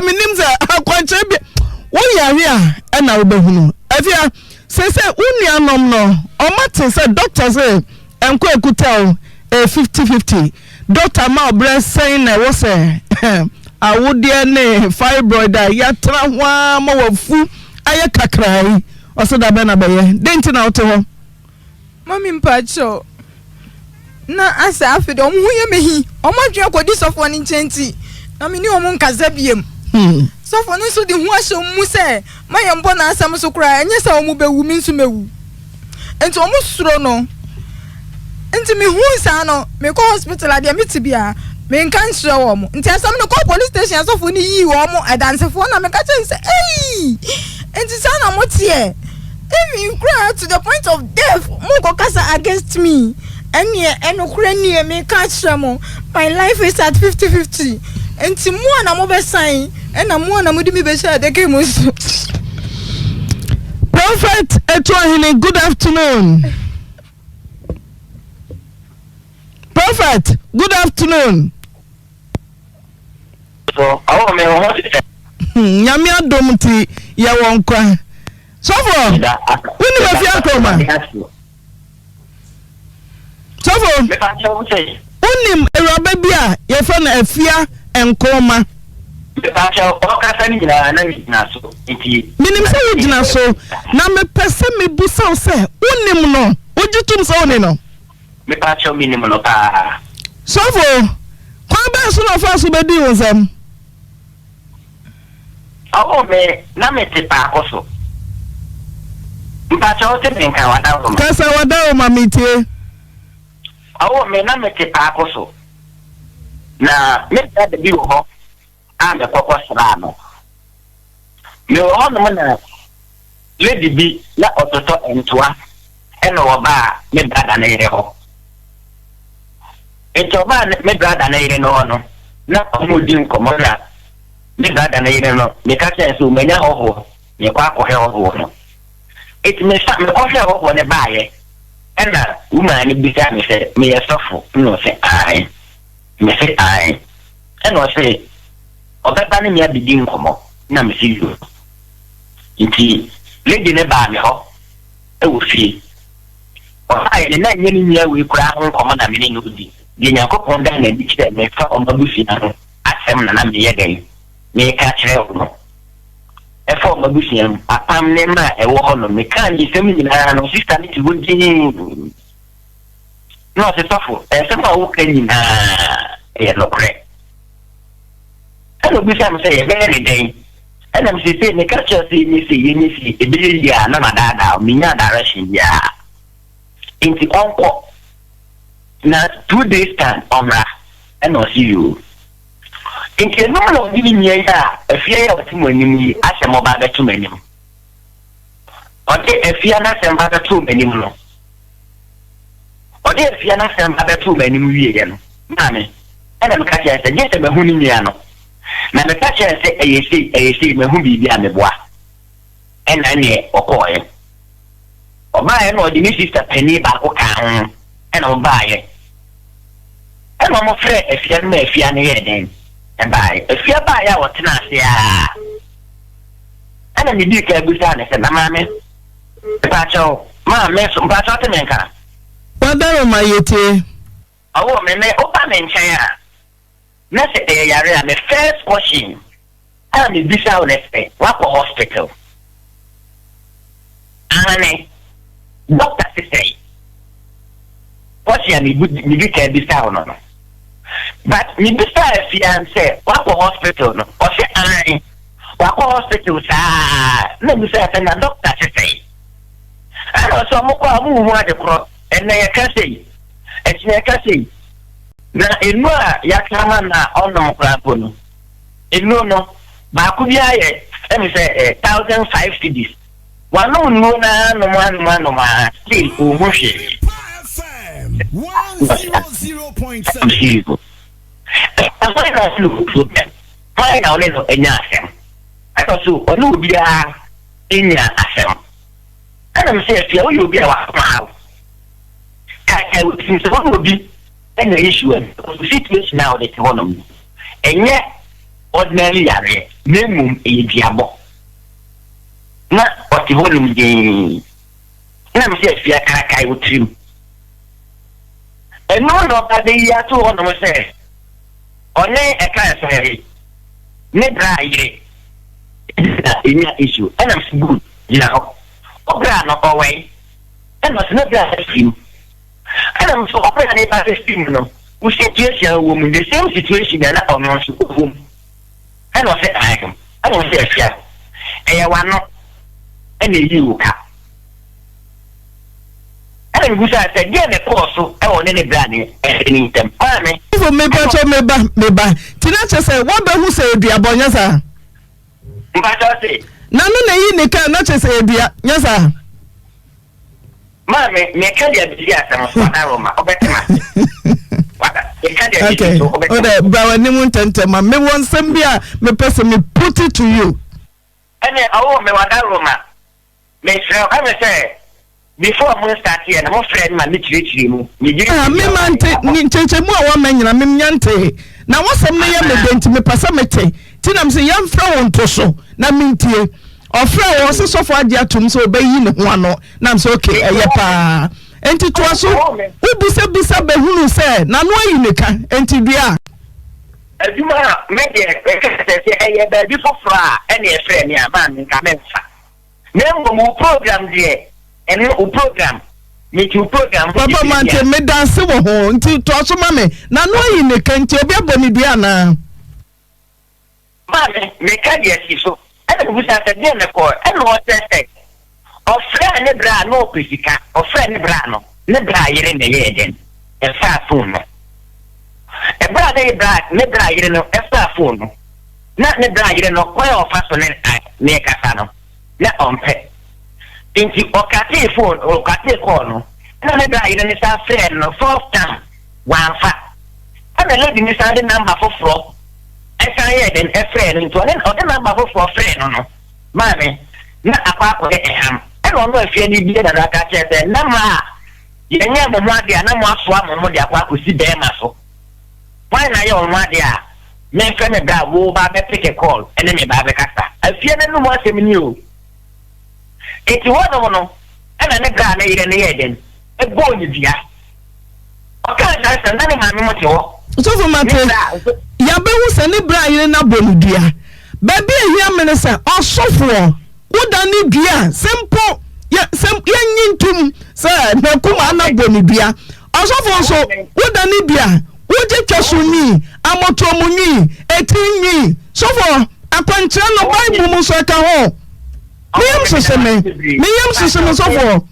minim za akwanche bi wo yare a na wo behunu afia se unianom no o mate se doctor say enko ekuta 50-50 doctor ma obre saying na wo say awode ne fibroid ya tra hwa ma wafu aye kakrai o so da be na be ye denti na wote ho mami mpacho na asa afide omu ye mehi omadwe akodi sofo ni nchenti na mini omu nkaza biem sofo no so di hu ahye omu se mayembo na asam so kura enye sa omu bewu mi nso mewu enti omu suro no enti mi hu sa no me ko hospital ade mi tibia me nkan hire wo mo enti asam no ko police station sofo ni yi wo mo adansefo na me ka chen se enti sa na mo tie you cry to the point of death mo go kasa against me eni me catch mo my life is at 50-50 enti mo na mo be sign na mo na mo di mi be share de ke mo Prophet Etohene, good afternoon. Prophet, good afternoon. So awo me ho nyame adom ti ye won kwa sofo woni ba fi akoma sofo me pa cho say unim eroba bia ye fa na afia enkoma me pa cho o ka sa ni na so nti minim se wogina so na me pese me busa o se unim no ojitum se oni no me pa cho minim no pa sofo kwa ba so no fa so be di wonsam awo me na me te pa akoso mpa cho te benka wada wo kasa wada o mamitie awo me na me te pa akoso na me da de bi ho a me kokko sra no me ho no na lady bi na ototo entoa eno wo ba me brada na ire ho ento ba me brada na ire no no na omudin komo na me brada na ire no me ka chen so menya ho me kwa ko he ho no it me sa me ko he ho ne baaye ena woman ni bi sa me se me yesofo no se ai me se ai eno se obeba ni me abidin komo na me si yo nti lady ne ba me ho e wo fie o ai ne na nyeni nya we kura ho komo na me ni no di de nyakopon da na di kire me fa o mabu fi na no asem na me ye den me ka kire o no e fa o mabu fi am apam ne ma e wo ho no me kan di sem nyina no sister ni ti wodi no se tofo e se ma wo kan nyina e no kre eno bi sam se ye be ni den ena mi se ne ka cho si ni si e bi ya na da mi nya direction ya inti onko na 2 days time omra eno see you inti no no bi ni ya afia ya otumo anim asem oba ga tumo anim ode afia na sem ba ga tumo anim no ode afia na sem ba ga tumo anim wie ye no mame ena mi ka cha se je se be hu ni ya no na me ka cha se eyesi me hu bi a me boa ena ne okoye oba no odi ni sister penny ba ko kan ena oba ye ena mo fre efia na efia ne ye den e ba ye efia ba ya wotena ase a ena ni di ka busa ne se na mame ba cho ma me so ba cho te menka wadaro mayete awo me opa me nchen a na se yare a me first question a me bisa o nefe wa ko hospital ane doctor say what ya me bi ka bisa o no but me bisa fiance wa ko hospital no o se ane wa ko hospital sa na bisa ta na doctor say ano so mo ko amu hu ade kro enne ya ka sei e ka sei na enu a yakama na ono mkrapo no enu no ba ku bia ye emi se 1500 cedis wano nu na no ma still o mo hwe FM 100.7 I na lu problem why na ole no enya asem I so onu bia enya asem ana me se fia o yo bia wa ma ka ka we so no bi and the issue of the situation now that one enye ordinary yare memum e diabo na oti honum de na me se fia kai utrim e no ba de ya to honum se one e ka se ne dra ire ina issue and I'm good you know obra no away and was not that him and I'm so opera ne ba system no we situation woman the same situation that I am so home and was say I don't say yeah e wa no and you ka and we say get the course e won ne bra ne any them me for me ba tina che say one be who say duabonya sa mbata say na no na yi ne ka na che say dua nya sa ma me ka dia bi asam so na Roma obetema okay oda ba wani mun tantama me won sam bia me person me put it to you ene awo me wada Roma me say before we start here na mo friend ma me chiri mu me mante ni cheche mu awa manyina me nyante na wasam na ye me denti me pasa mete tinam se yam fra won to so na mintie ofra wo se sofo ade atum so obayi ne ho ano na so okay eye pa enti to aso ubisa behunu se na no ayi ne ka enti dua aduma me de se eye ba bi fofra ene e frɛ me aba me ka me fa na mo program de ene o program me tu program papa mante me dance wo ho nti to aso ma me na no ayi ne ka enti obi aboni dua na ma me ka de si so ene busa se de ne ko ene o test ofra ne bra no pesika ofra ne bra no ne bra yire ne yeden e fa phone no e bra ne bra yire no e fa phone no na ne bra yire no ko e ofa so ne kasa no na ompe inti okate phone okate call no na ne bra yire ne sa friend no first time wan fa ana lady ne sa de number for fro e sa yeden e friend into ne o de number for friend no mame na akwa ko e ham no no afia ni bia na aka chete na ma yenye mo ade na mo aso mo de akwa ko si be ma so why na yo mo ade a me fe me da wo ba be pick a call ene me ba be kasa afia na no mo asem ni o eti wo no ena ne ga na ire ne yeden e go ni bia o ka sa na ne ma me mo te wo so for mate ya be hu se ne bra ire na bonudua ba bi ehia menesa osofo udani dua simple yanyintum se na kuma na bonudua osofo so udani dua uje twasuni amotomunyi etinyi sofo akwankyere no bible mu so ka ho miyam seseme sofo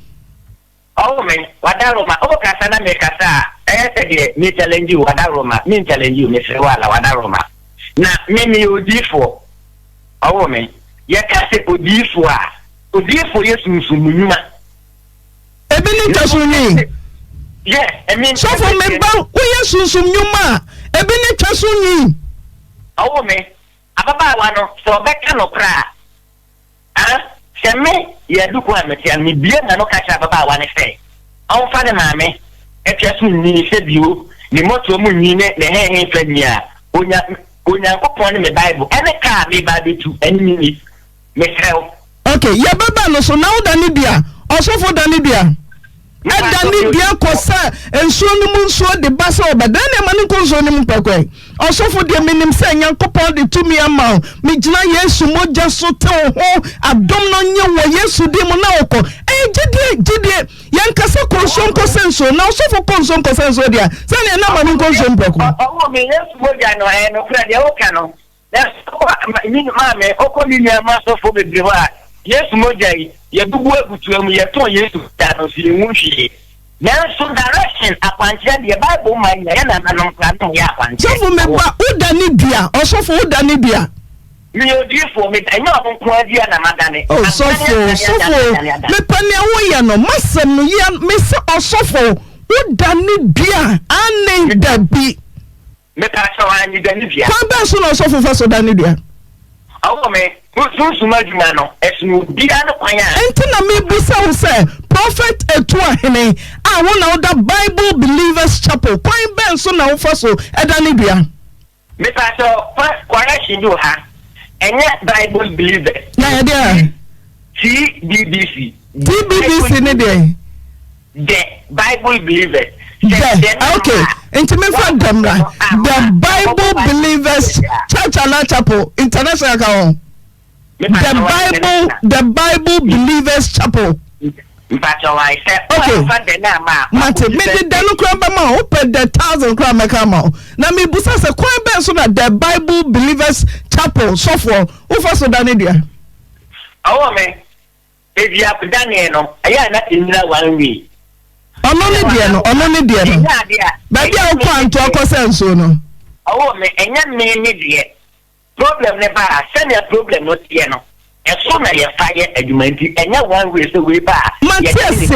me wadaroma oka sana me kasa se de me challenge you wadaroma me challenge you me se wala wadaroma na me odifo me ye ka se odifo a odifo yesunsumunuma ebi ni twasuni yes I mean so for me ba wo yesunsumunuma ebi ni twasuni me ababa wa no so beka no kra se me ye duko ameti an mi bie na no ka cha ababa wa ne se on fa ne maame e twasuni se bio ni moto mu nyi ne he fa ni a onya kopon ne me bible ene ka me ba betu eni me sel okay ya baba no so na udani bia osofo dani bia adani bia ko sa ensuo no mu nsuo de basa obadan ne mani ko nsuo ne mu pekwe osofo de menim se nyankopon de tumi ama me gina yesu moja so te ho adom no nye wo yesu de mu na okọ gidie yankasa konsonko senso na osofo konsonko senso dia se ne na mani ko nsuo mpekwe me yesu moja no no kra de o kano ni mame okoni ni ama sofo bebewa yesu moja ye bubu ebutu ye ton yesu ta no si nwuhwie na so direction akwankyere de bible man ya na nanom plan ya akwankyere sofo me ba udani bia osofo udani bia mi odifo me anya onko adia na madane sofo me pane wo ya no masem no ya me se osofo udani bia ane dabi me ka so anyi dani bia kwa ba so no osofo fa so dani bia me so majuma no esnu bia no kwanya enti na me bisa wo se prophet etu ahene a wo na wo da Bible Believers Chapel kwan ben so na wo fa so edani bia Me paso correction do ha. Enya Bible believers. Na dia. TBBC. TBBC ne dey. The Bible believers. Okay. Into me for them the Bible Believers Church and Chapel International account. The Bible Believers Chapel. Okay. Mate, me did the look ma open the 1,000 crown me come out. Na me busa se kwan ben so na the Bible Believers Chapel so for who for so dane dia. Oh me. If you have done no, aya na tinna one way. Ono ne die no. Baby a wo kwanto akosa nso no. Oh me enya me ne die. Problem ne ba, send your problem no tie no. Eso na ye fire adwumanti enya one way so we ba. Yes,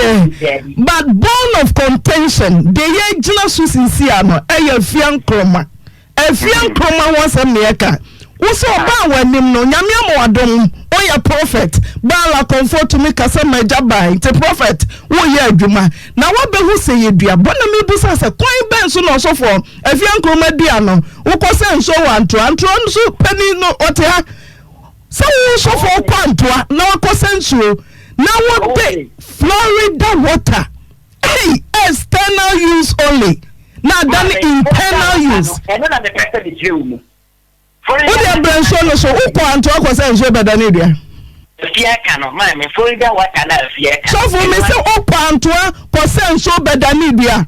but bone of contention, the ye jina so sincere no, eye fian kroma. E fian kroma won se meka. Wo so ba wanim no, nyame amadom, o ye prophet, ba la comfort to me kasa maja bai, te prophet, wo ye adwuma. Na wo be hu se ye dua, bona me busa se kwan ben so no so for, e fian kroma dia no, wo ko se nso wanto, antro nso pani no ote ha. So so for kwanto na wo ko se nso. Now what day? Florida water. Hey, external use only. Now done internal use. And then the person is you. What the brand so who can talk was so better than you? Fear cannot, man. Florida water na fear. So for me say who can talk was so better than you?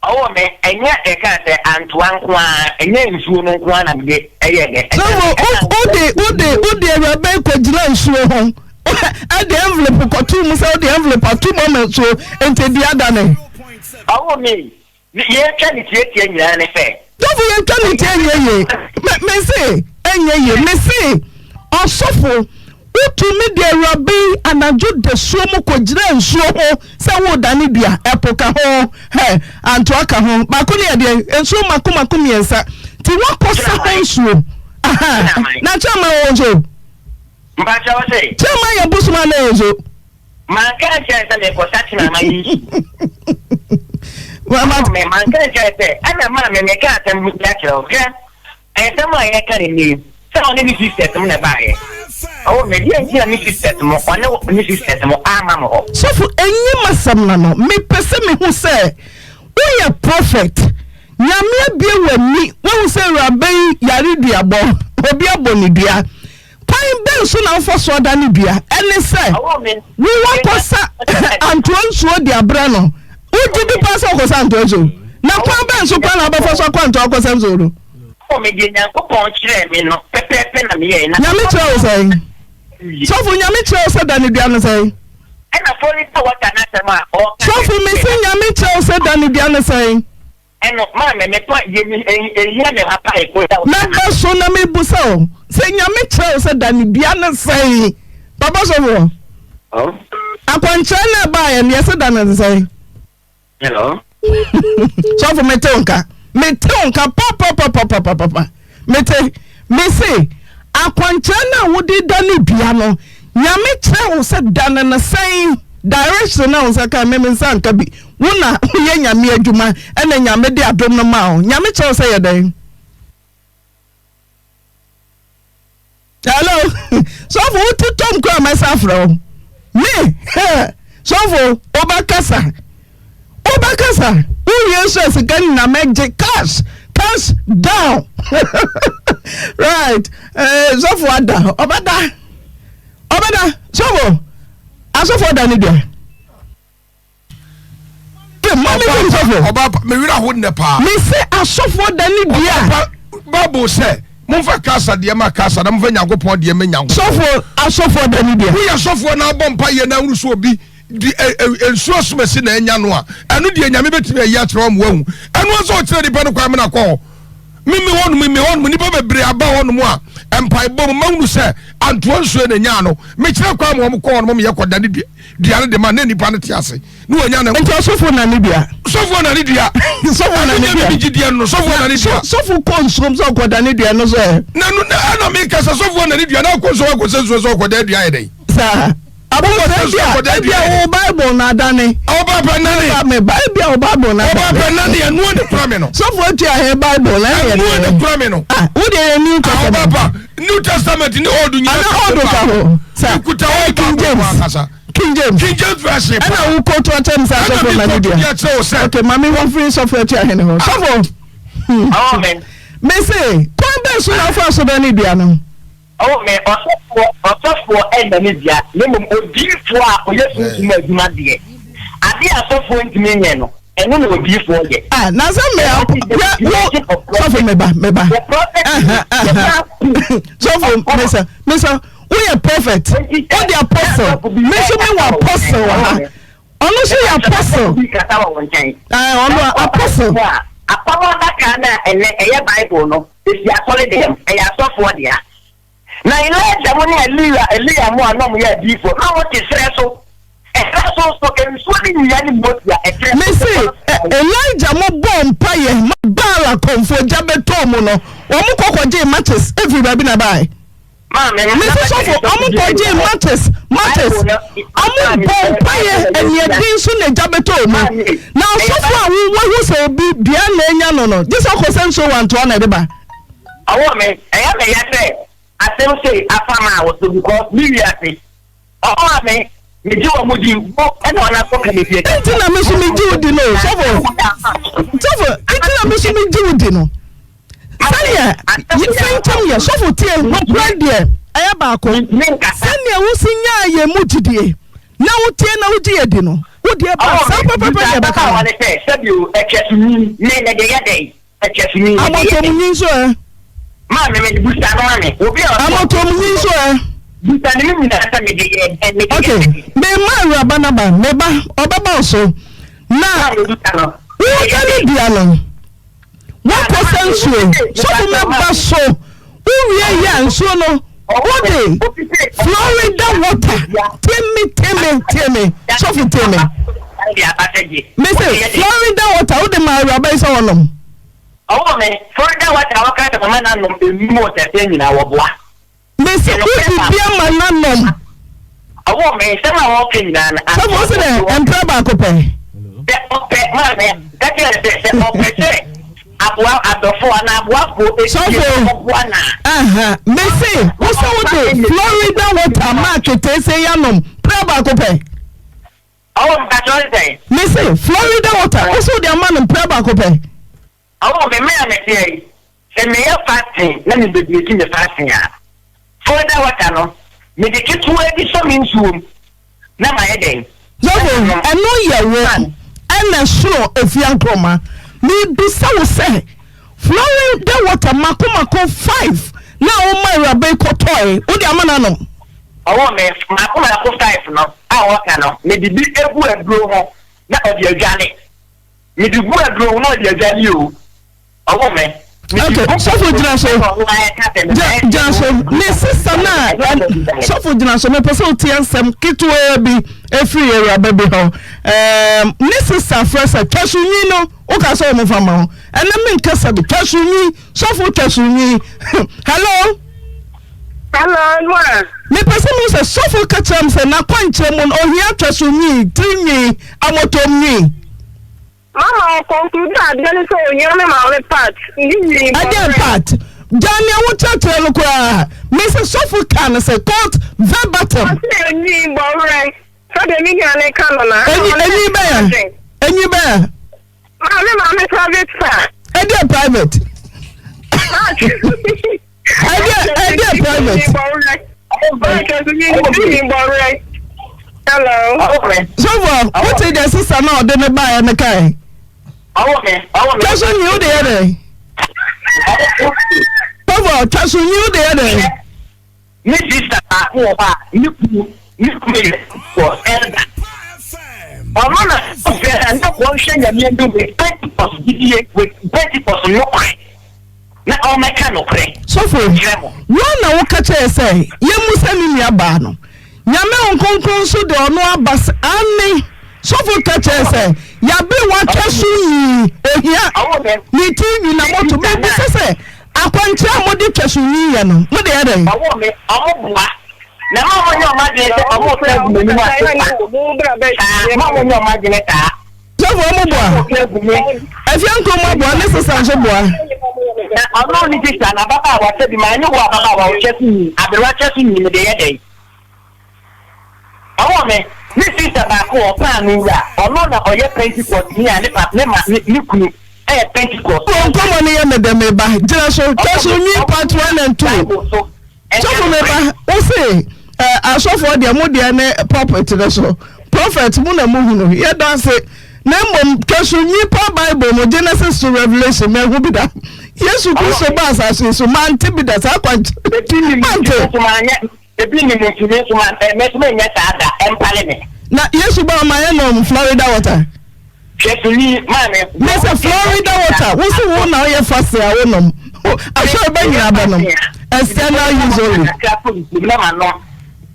Oh me, enya e ka say Antoine kwa, enya nsuo no kwa na me eye. So who dey rabbi ko jira nsuo ho. And the envelope got 2 months out the envelope at 2 moments so into the other name. Oh me, ye can it yet ye fair. Don't you tell me me say, me say, or suffer. Who to me the rabbi and I do the sumo kojira and so say what Danibia, epoca ho, hey, and to aka home, Maconia and so Macuma Cumiensa. Tiwa Costa so. Aha, Nachama also. Mpacha wo say tell my abusuma na ezo man kan che say me ko satina ma yi wa man kan che say ana ma me ka tem ya che o ke e se mo ye kan ni se on ni system na ba ye o me dia ntia ni system mo ona ni system mo ama mo so for enyi masam na no me pese me hu say we are prophet nyame bia wani wo say rabbi yare duabo obi abonidua Pine Ben so now for so than Libya. And they say, we want to Antoine so their brano. Who did the pass of Santoso? Now, Pine Ben so can have a first account of Sanzoro. Oh, me, no, Pepe, Yamicho saying. So for Yamicho said than Libya say. And I fall into what another. So for me, Yamicho said than Libya saying. And mamma, me point you Member so na me busa. Say nyame tell said that Biana say. Papa so. Oh. Akwanche na ba ya ne said that say. Hello. So for me tonka papa. Me say akwanche na wodi dani bia no. Nyame tell said that na say. Direction now say ka me nsa nka bi wona ye nyame adwuma ena nyame de adom no ma o nyame che say yeden hello so for to tom kwa myself from me so for obakasa who yes again na make cash down right so for ada obada so for aso for Danibia. Oba me wira ho ne pa. Me say aso for Danibia. Bible say Mumfa kasa de ma kasa na mfa Nyankopon de ma Nyankopon. So for Danibia. We so for na bompa ye na wuru so obi di ensuo somasi na enya no a. Anu de nyame betimi ayi akyerɛ mo ahu. Anu so kyerɛ di pa no kwa me na kɔ. Mimi wonu ni ba bebre aba wonu mo a. Empire bom mawunu se Antoine so na nya no. Me kyerɛ kwa mo kɔ no mo ye kɔda ne duane de ma na nipa no te ase. No nya na. Nti so for na Libya. So for na Libya. So for na Libya. So for na Libya. So for konsom so kɔda ne duane so. Na no na me kasa so for na Libya na konsom akɔsɛ so kɔda duane dai. Sa Abia Bible na dane. Papa nani. Me Bible Bible na. Papa nani anu de kura me no. So for to hear Bible na here. Anu de kura me no. Who dey New Testament? Papa New Testament ni old nya. Ana old ka ho. Sir. Kuta o King James. King James version. Ana wo ko to atem sa so for media. Okay, mami won free software to here no. So for. Amen. Me say, kwanda so na fa so da ni bia no. Oh me osofo media nemum odifo a oyesu kuma aduma de ade asofo ntimi nye no eno na odifo ye na so me sofo me ba sofo mesa we are prophet we the apostle me so me wa apostle ono so ya apostle ono apostle apawa da kana eye bible no esi akole dem eye asofo de na Elijah mo ni Elia mo anom ya difo na wo ti sreso so kenso ni ya ni motia me say Elijah mo bom paye ma bala konfo jabeto mo no wo mo kokoje matches every baby na buy ma me say so for am kokoje matches am bom paye enye din so na jabeto mo na so for wo say bi bia na enya no this akosenso wan to na de ba awo me eya me ya say I say afama was because me say oh me do omudi and on a pocket if you na me so me do no so na me so me do no sanya you think tell me so for tie no brand there aya ba ko sanya wo sinya ye mutidie na wo tie na wo die di no wo die ba sa papa ya ba ka wale say sabu ekesuni ne ne de yade ekesuni amoto munyin so ma me busta no ane obi amoto munyin so busta ni mi na ta me de okay me ma raba na ba me ba obaba so na wo tani dia no wo ko sensuo so me ba so wo wie ya nsuo no wo de Florida water teme so fi teme me say Florida water wo de ma raba so wonom oh me Florida water wo ka ta ma na no emu o te nyina wo boa me say wo bia ma na nom oh me se ma wo ke nyina na so wo se na empra ba ko pe ma me that is se o pe se abua adofo na abua ko e so na me say wo se wo de Florida water market say ya nom pra ba ko pe oh that is me say Florida water wo se de man pra ba ko pe oh me say se me ya fasting na me be me fasting ya Florida water no me de kitu e bi so me nsuom na ma eden so eno ye wo ana sure efia kroma me bisa wo say Florida water mako 5 na wo ma rabe kotoy wo de amana no oh me mako 5 no a wo ka no me de bi egu aduro ho na odi adwane me de gu aduro no odi adwane o oh me okay so for Janso me sister na so for Janso me person tiansem kitwe bi efri area baby ho me sister first twasunyi no o ka so mo fama ho ena me nkasa bi twasunyi so for twasunyi hello me person no say so for kacham say na kwanche mo ohia twasunyi trinyi amotomni Mama, computer, then so you know my part. I part. Johnny, I want to tell you, Mrs. Sofu can say, quote, verbatim. So the media and Canada. Any bear. I'm a private fan. I did private. Hello. So, what is the sister now? Then buy and the car. Just on you the other. Papa, just on you the other. Miss Sister, you for elder. I'm not going to share your do with 20% with 20% no cry. Now, all my kind of pray. So, for one hour catch a say, you must send me a barno. Nyame onkonkon so de ono abas ani so for catch say ya be wa twaso yi ohia ni tv na moto be bi se akwanche amode twaso yi ye no mo de yade awo me amoboa Na mama nyo imagine say omo fẹ́ gùn mi ma. Mama nyo imagine ta. Sọ́fọ̀ ọmọ bọ̀ ẹ̀fí ẹ̀ńkọ́ ọmọ bọ̀ ní sísan ṣe bọ̀ ọ̀nà ní ti sàn àbábà wà sẹ́bi máa ní wọ àbábà wà ọ̀ṣẹ́ sí mi àbẹ̀wò ọ̀ṣẹ́ sí mi ní dẹ̀yẹ́ dẹ̀yẹ́. Ọwọ́ mi ní sísan baako ọ̀pá mi wà ọ̀nà náà ọ̀yẹ́ pentikọ́t ní à ní kunu ẹ̀yẹ pentikọ́t. Ọ̀nkọ́ mọ̀ ní yẹ mẹ̀dẹ̀mẹ̀ bá jẹ́ so tẹ́sán ní part 1 and 2. Sọ́fọ̀ mi bá ó sì asọ́fọ̀ díẹ̀ mú díẹ̀ ní property rẹ̀ so prophet mú nà mú hùn yẹ dán sí. Na mbom kesu nyipa Bible mo Genesis to Revelation me hu bi da Yesu Kristo ba asase so man ti bi da sa kwant ebi ni mutumi so man me nya ta da empale me na Yesu ba ma ye no Florida water kesu ni mame me say Florida water wo so wo na ye fast ya wo nom a sure ba nyina ba nom external usually no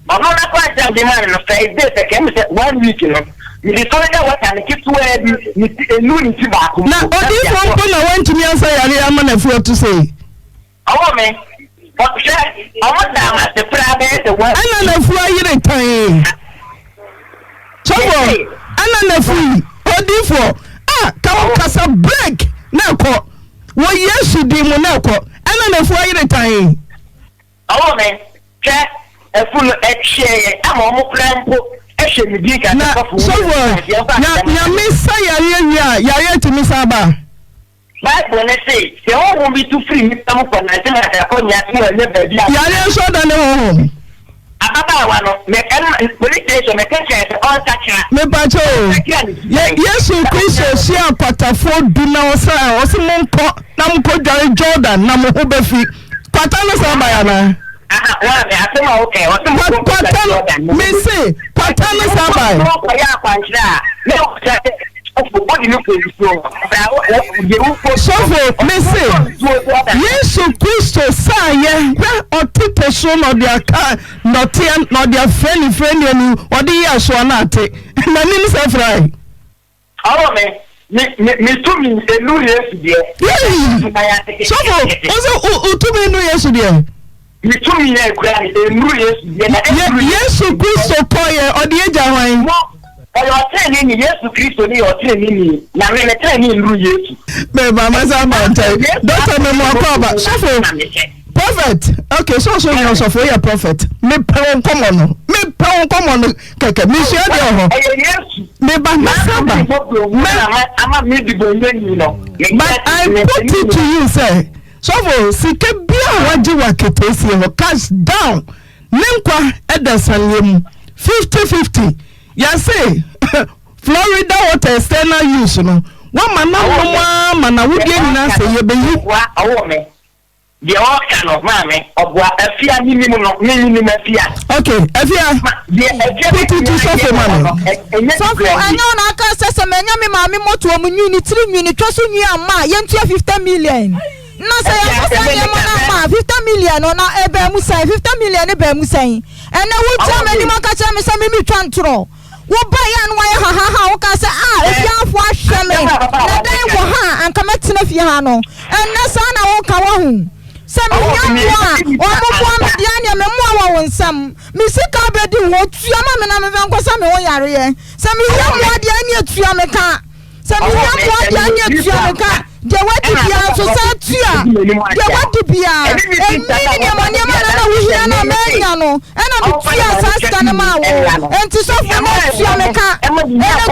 na kwa jam de man no say dey say kem say 1 week no mi Florida water ne kitwa bi ni enu ni ti ba ko na odi fo ko na want me answer yare ama na fu to say awo me but say awo da ma se pra be the one ana na fu ayire tan chobo ana na fu odi fo ka kasa break na ko wo Yesu di mu na ko ana na fu ayire tan awo me che efu share ama mo plan po na so na misa yare to misa ba Bible ne say se o won bi tu free mi tamu ko na se na ka ko nya ti o le ba bia yare so da ne ho ababa wa no me kan police station me kan say on touch me ba cho Yesu Kristo si apatafo du na o se mo nko na mo ko dware Jordan na mo ho be fi pata no sa ba ya na Yesu Kristo sa ye otite so no dia ka no dia friend enu odi ya so na ate na nim se fry awo me to me enu Yesu die so utumi enu Yesu die mitumi ye kura enu Yesu Kristo koye odi eja hwan oyo tene ni Yesu Kristo ni otene ni na me tene ni enu Yesu me ba masa mante doctor me mo akwa sofo prophet okay so you sofo ya prophet me pawon komo no keke mi share de ho me ba masa ba ama me di bonye ni no but I put it to you say sofo sike bia waji waketesi ho cash down nenkwa edasanlem 50-50 ya say Florida water external use no wa mana wudie nyina say ye beyi wa awo me de o kan of mame obwa afia ni mu no ni afia okay afia put it to sofo man sofo anyo na aka sese menya me mame moto o munyu ni 3 minute twaso nwi ama ye ntua 50 million na say ya say ye mo na ma 50 million no na ebe mu sai 50 million ebe mu sai ene wo tia me ni mo ka cha me say me twa ntro wo ba ya no ya ha wo ka say efi afo ahwe me na dai wo ha anka metena fie ha no enne sa na wo ka wo hu Sami yamwa wa mo dianya me mo wa wonsam mi sika bedi wo tuama me na me venko sami wo yare ye sami yamwa dianya tuama ka sami yamwa dianya tuama ka de wadi bia so sa tua de wadi bia enni ni amanya na wo hia na menya no ena bi tua sa sta na ma wo enti so fo mo tuama ka ena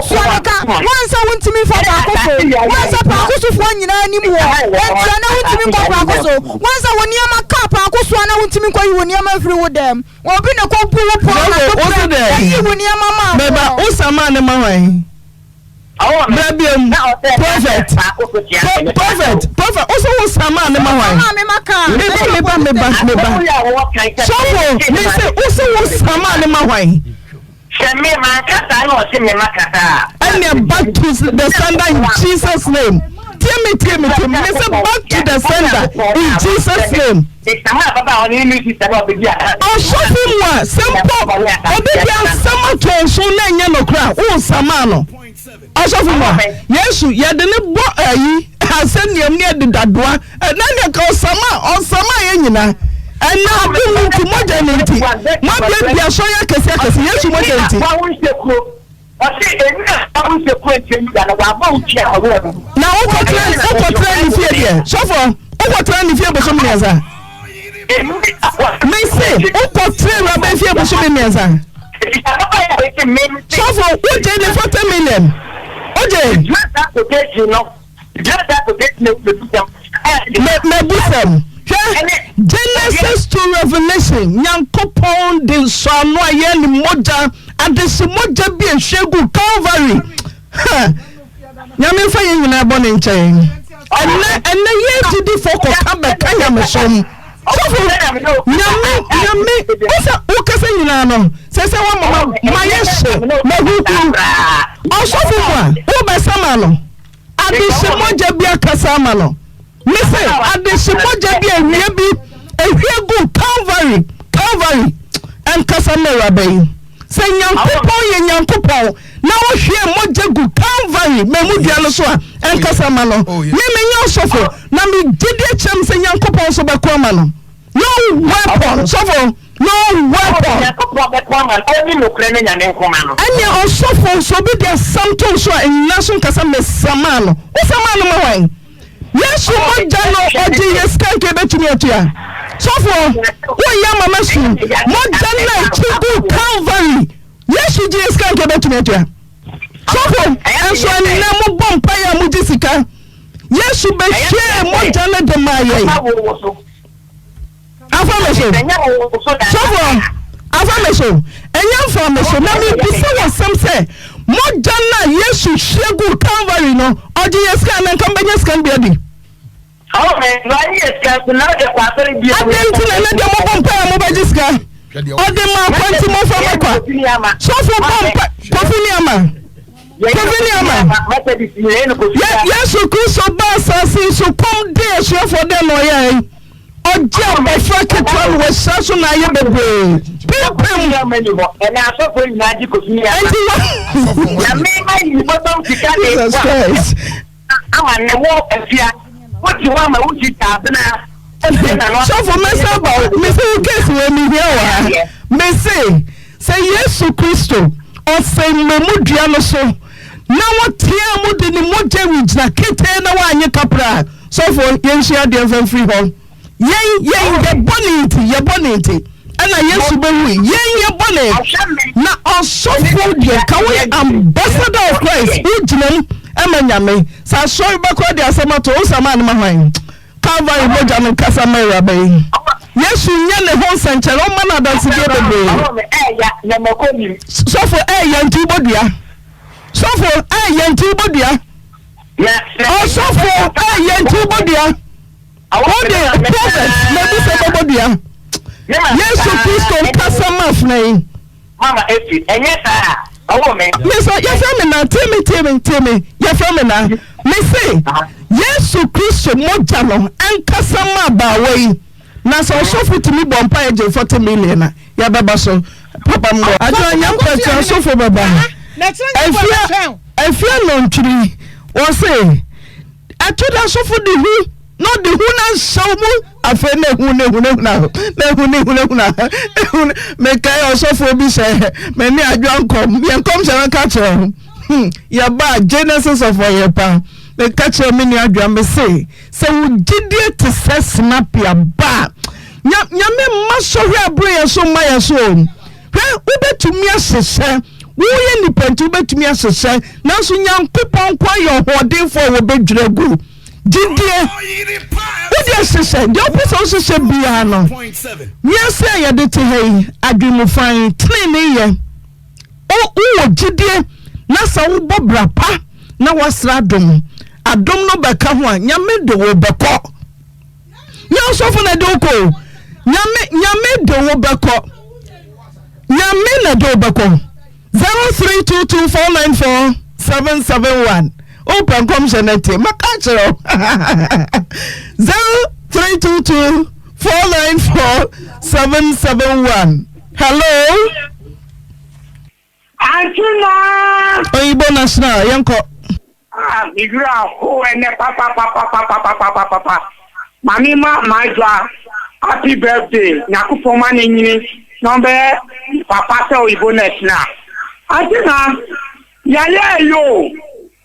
tuama ka wansa wontimi fa ba ko so wansa pa ko so fo nyina anim wo enti na wontimi ko pa ko so wansa woni ama ka pa ko so na wontimi ko yi woni ama firi wo dem obi na ko bu wo po na ko yi woni ama ma beba usama ne ma hwan prophet also sama ne ma hwan meba so me say also sama ne ma hwan Shame man kata no se me makata and back to the sender in Jesus name tell me say back to the sender in Jesus name oh shopping one simple obibia sama to so na nya no kra o sama no shopping one yesu ye de ne bo ayi aseniam ne de dadoa na ne ka o sama ye nyina And now do to mojanity. My baby, I saw you kasi yes, mojanity. Now, what train if you so far, what train if you have some years? May say, what train if you have some years? So far, what did the 40 million? Okay, just that to get you know, just that to get me. Genesis to Revelation, Yankopon de Sanoa Yen Moja, and the Simoja be a Shegu Calvary. Yamin Faying in a bonnet chain. And the year to the folk of Cabot, I am a son. Yami, Ucasanano, says I want my yes, also for one, who by Samano, and the Simoja be a Casamano. Listen, and the Simoja be a real good Calvary, and Casamera Bay. Say, young people, now here, Moja good Calvary, Memudianoswa, and Casamano. Mimi Yosofo, Nami Didia Chams and young couple so Bacomano. No weapon, Sofo, no weapon. And you also so be there something so in National Casame Samano. What's a man away? Yes, you want Jano or Jesus can't give it to me. So for what Yama Masu, more than to Calvary. Yes, you Jesus can't give it to me. So for and so I never bomb Paya Mujisica. Yes, you be share more than the Maya. Affirmation. So for affirmation. And young formation, now me before some say. Modana Yesu Shegu Calvary no or Jesus can and companies can be ready. Oh man, yes, can now the pastor be. I didn't let them compare Mobajiska. Or the man pointing more from Aqua. So for Pofiniama. Yes, you could so basa so come there so for them or yeah. Or jam by Frankie Tron was Sasso Naya Baby. And I saw for magic of me. Jesus Christ. I walk a fear. What you want my Uchi Tabana? So for myself, Mr. Case, when me here, may say yes to Christo, or say Memudiano so. Now what here would the Moja with the Kitten and your capra. So for Yensia, dear free home. Yay, your bonnet. And I used to be your bonnet. Now, also for the ambassador of Christ, Ujman, Emanyame. So I saw you back where there are some to Osaman Mahine. Calvary Bojan and Casamera Bay. Yes, you know the whole century. Oh, man, that's the other. So for a young Tibodia. So for a young Tibodia. Also for a young Tibodia. All the prophets, maybe somebody. Yes, Christo Casamafne. Mama, and yes, a woman. Yes, tell me, your family. Me say, yes, Christo Mojano and Casama Baway. Now, so for to me, Bompage 40 million. Yababaso, Papa Mo. I don't young person, so for Baba. I fear non tree. Or say, I told us so for the who. Not the Huna Somu, a friend make I also for be say, many are drunk come, young comes and catch her. Your bad Genesis of Oyerepa, the catcher mini drum say, so we did it to say snap your bar. Yame must show her brain so my soul. Ube to me as a say, we any pen to bet me as a say, now so young people quiet or day for a bed drago. Jindia, what you say? The opposite also said Biano. Yes, I did to hey, I dream of fine, clean. Oh, Jindia, Nasa Bobra Pa, now was Radom. I don't know back one, Yamedo Bako. Now, for the Doko, Yamedo Bako, Yamina Dobako 0322494771. Open comes and Macachero 0322494771. Hello, AUNTIE NAA. Oyibo National, Yanko. Papa. Mamima, my job. happy birthday nyakufoma nyini nombe papa se oyibonet na atina yale yo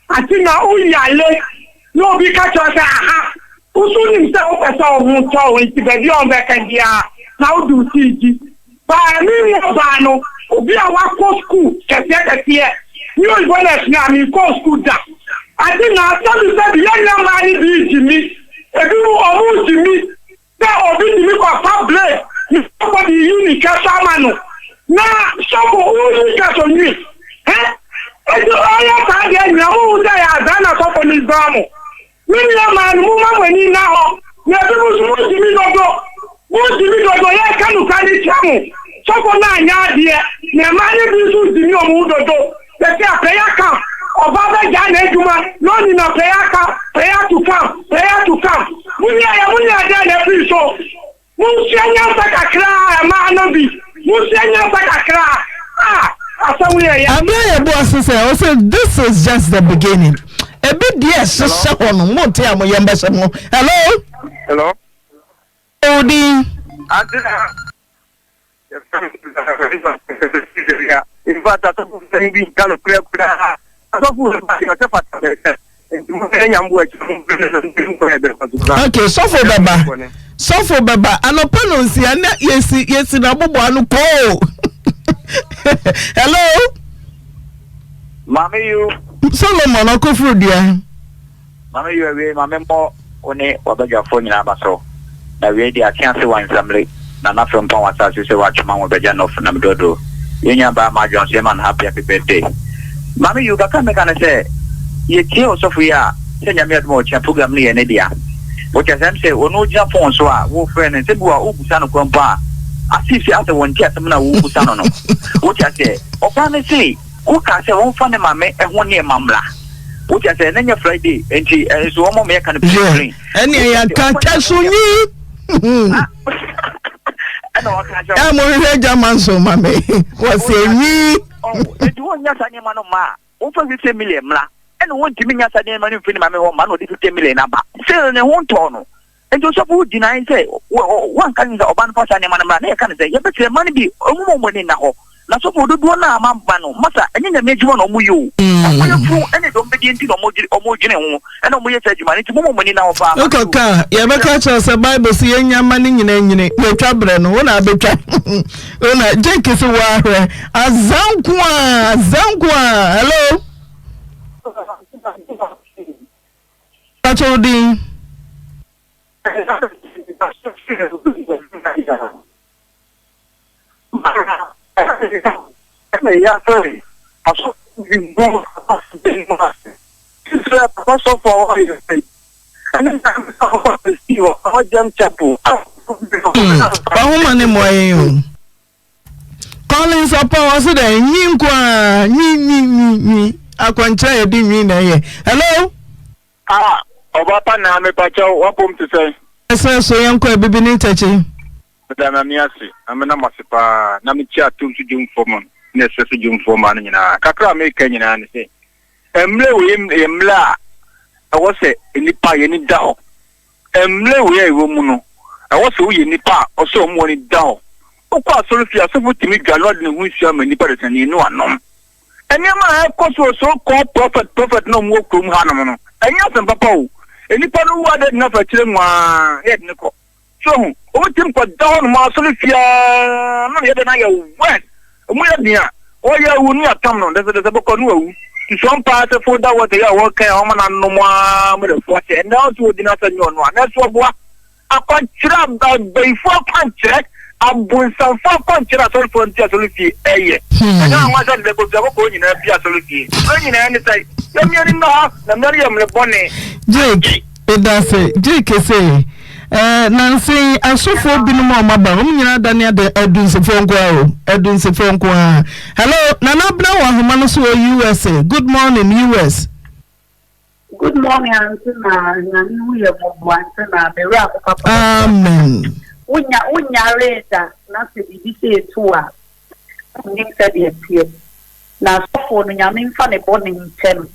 atina o yale no bi ka cho sa aha usu ni se o pese ohun to o ti be bi on be kan dia na o du siji ba mi ba no obi a wa ko school kese ni oyibonet na mi ko school da atina so mi se bi yan ma ni bi jimi ebi o mu jimi that obi ni ko public nobody unique samanu na sobo unique so ni edo aya ka de nya o da ya da na sobo ni zamu ni ya man mu ma weni na ho na bi mu jimi dodo ya kanu ka ni chamu sobo na nya de na ma ni bi su jimi o mu dodo te se apeya kan oba be ja na ejuma no ni na prayer to come munya de na bi so munya sakakra ma no bi munya sakakra asawu ya Abia boss say also this is just the beginning. A bit yes so no mo te am yemba se mo. Hello Odi in fact I don't think we can clear okay, so for baba anopono nsi ana yesi na bobo anu ko. Hello Mama you Solomon okofru dia. Mama you we mama mo one obaja phone na baso na we dia can't say one family na na from power sa say wa chuma mo beja no na mdodo yenya ba ma John say man happy birthday. Mama you ka me kana say ye tie osofia se nyame admo cha program ni ene dia wo cha sam se ono jina phone so a wo friend se bua wo busa no kwampa asisi ate won tia sem na wo busa no wo cha se opa me se wo ka se won fa ne mame ehwo ne mamla wo cha se nanya Friday enti so wo mo me ka ne play ene ya ka sunyi ana wa ka ja mo re jaman so mame wo se ni enti wo nya sa ne ma no ma wo fa 50 million mla and one to me, yes, I didn't manage my home, man, or 50 million number. Still in a one tono. And Joseph would deny, say, one can the Oban Post and man, can say, yeah, but the money be a woman in the hole. Now, so would do one mano, Massa, and in the major one of you. And it don't begin to homogeneous, and only said you money to woman in our farm. Look, you ever catch us a Bible seeing your money in any trouble and one I betray. Jake is a war. Zankwa, hello. Patodi Collins upon so the ni akwancha e di nwi na ye. Hello Obapa na me pacho wapom to say so yanko bibi ni tachi da na miasi amena masipa na mi chia tum su jum fomon ne se su jum foman nyina kakra me ka nyina ne se emle we emla awo se nipa ye ni da ho emle we e wo mu no awo se wo ye nipa o se o mu ni da ho o kwa so fi aso timi galod ne hu sia ma nipa de tani no anom enyama e koso so ko prophet no mu okrum ha no no enya sem papa o enipa no wa de na fa kire nwa head ne ko so o tim ko down ma so fia no ye de na ye wet o mu ye dia o ye wu ni atam no de boko no wu some part of that what they are working on and no more with the and now to the national no that's what a contract before contract abun some for contract so for solution eh and now what the go go in a solution when you say you know na Miriam le bonne Jake that's it Jake say Nancy asofo binom amaba nyina dane de edunse fonko hello nana bra wa homa no so USA good morning US good morning Auntie Na we are Auntie Na be ra papa amen unya reda na se bibi se toa nim se de pie na sofo no nyame mfa ne bone ntem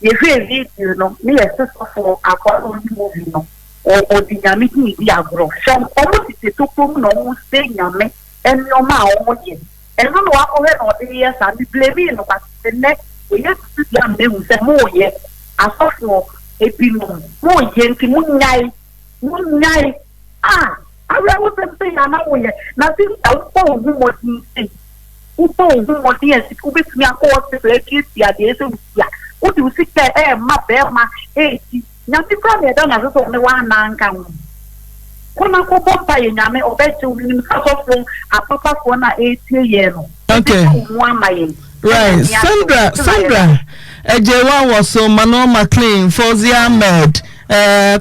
ye hwe video no me ye sofo akwa oni movie no or the Yamiki Diagro. Some almost is to come no say Yame and no ma yen. And no one or the years and the blaming of the next we have to sit down there with more yet. I saw for a pinno, more yen to moon night. Ah, I was saying, I'm not yet. Nothing else for whom was in who told whom was yes, it could be me a course to let you see a day. What do you sit there, my bear, my 80? Nothing probably done as only one man can. Come on, go by Yame or bet you in the a papa for 80 years. Okay. Right. Sandra. Ejewa was so Manuel McLean, Fozia Ahmed,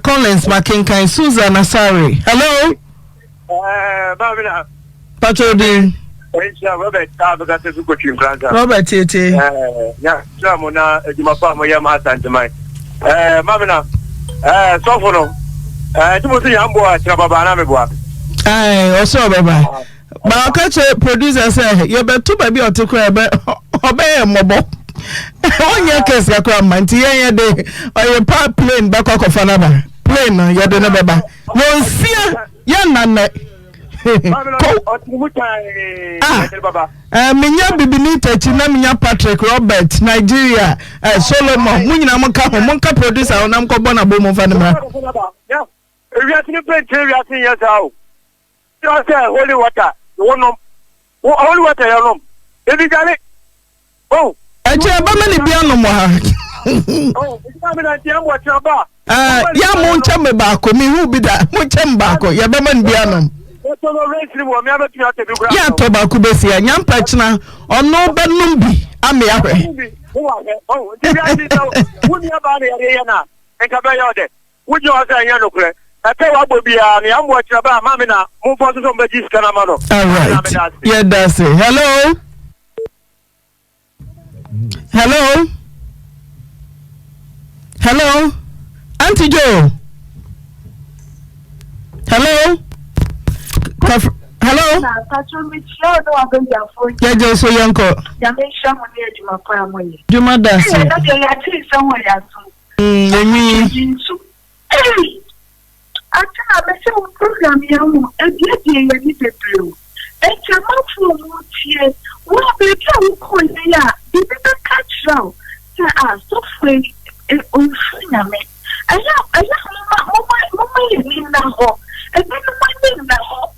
Collins McKinkai, Susan Asari. Hello? Babina. Patrodi. Robert Tete. Yeah, Jamona, Jumapa, Moyama, Santamai. Babina. Sofono. Timothy Amboa, Trababana Meboa. Aye, also, Baba. But I'll catch a producer say, you're better to be to cry, but obey a mobile. On your case, I come, my tea day, or your part plane back off of another plane, you're the number. No, see, you're not. Minya Bibinita, Chinaminya Patrick, Robert, Nigeria, Solomon, Munka producer, and I'm Cobona Boom of Anima. Yeah, we are to play 3 years out. Just holy water, holy water, you know. If you got it, oh. I tell you, many piano. Oh, it's coming at you, what's your bar? Munchambako, me who be that? Munchambako, Yabaman Bianum. Ya tobacco besia, Yam Pachna, or no Benumbi, Amiape. Oh, would you have a and Cabayode? Would you have a yellow crack? I tell you what will be I'm watching about Mamina, move on to somebody's Canamano. All right. Yeah, that's it. Hello. Hello. Hello. Auntie Joe. Hello. Hello. Yeah, just so young. Juma Dasi. I can't make program you and get the blue. And your mouth will tear. What they can call ya? Did not catch now. There are so free and unfriendly. I have Mamma in the hall. And then my in the hall.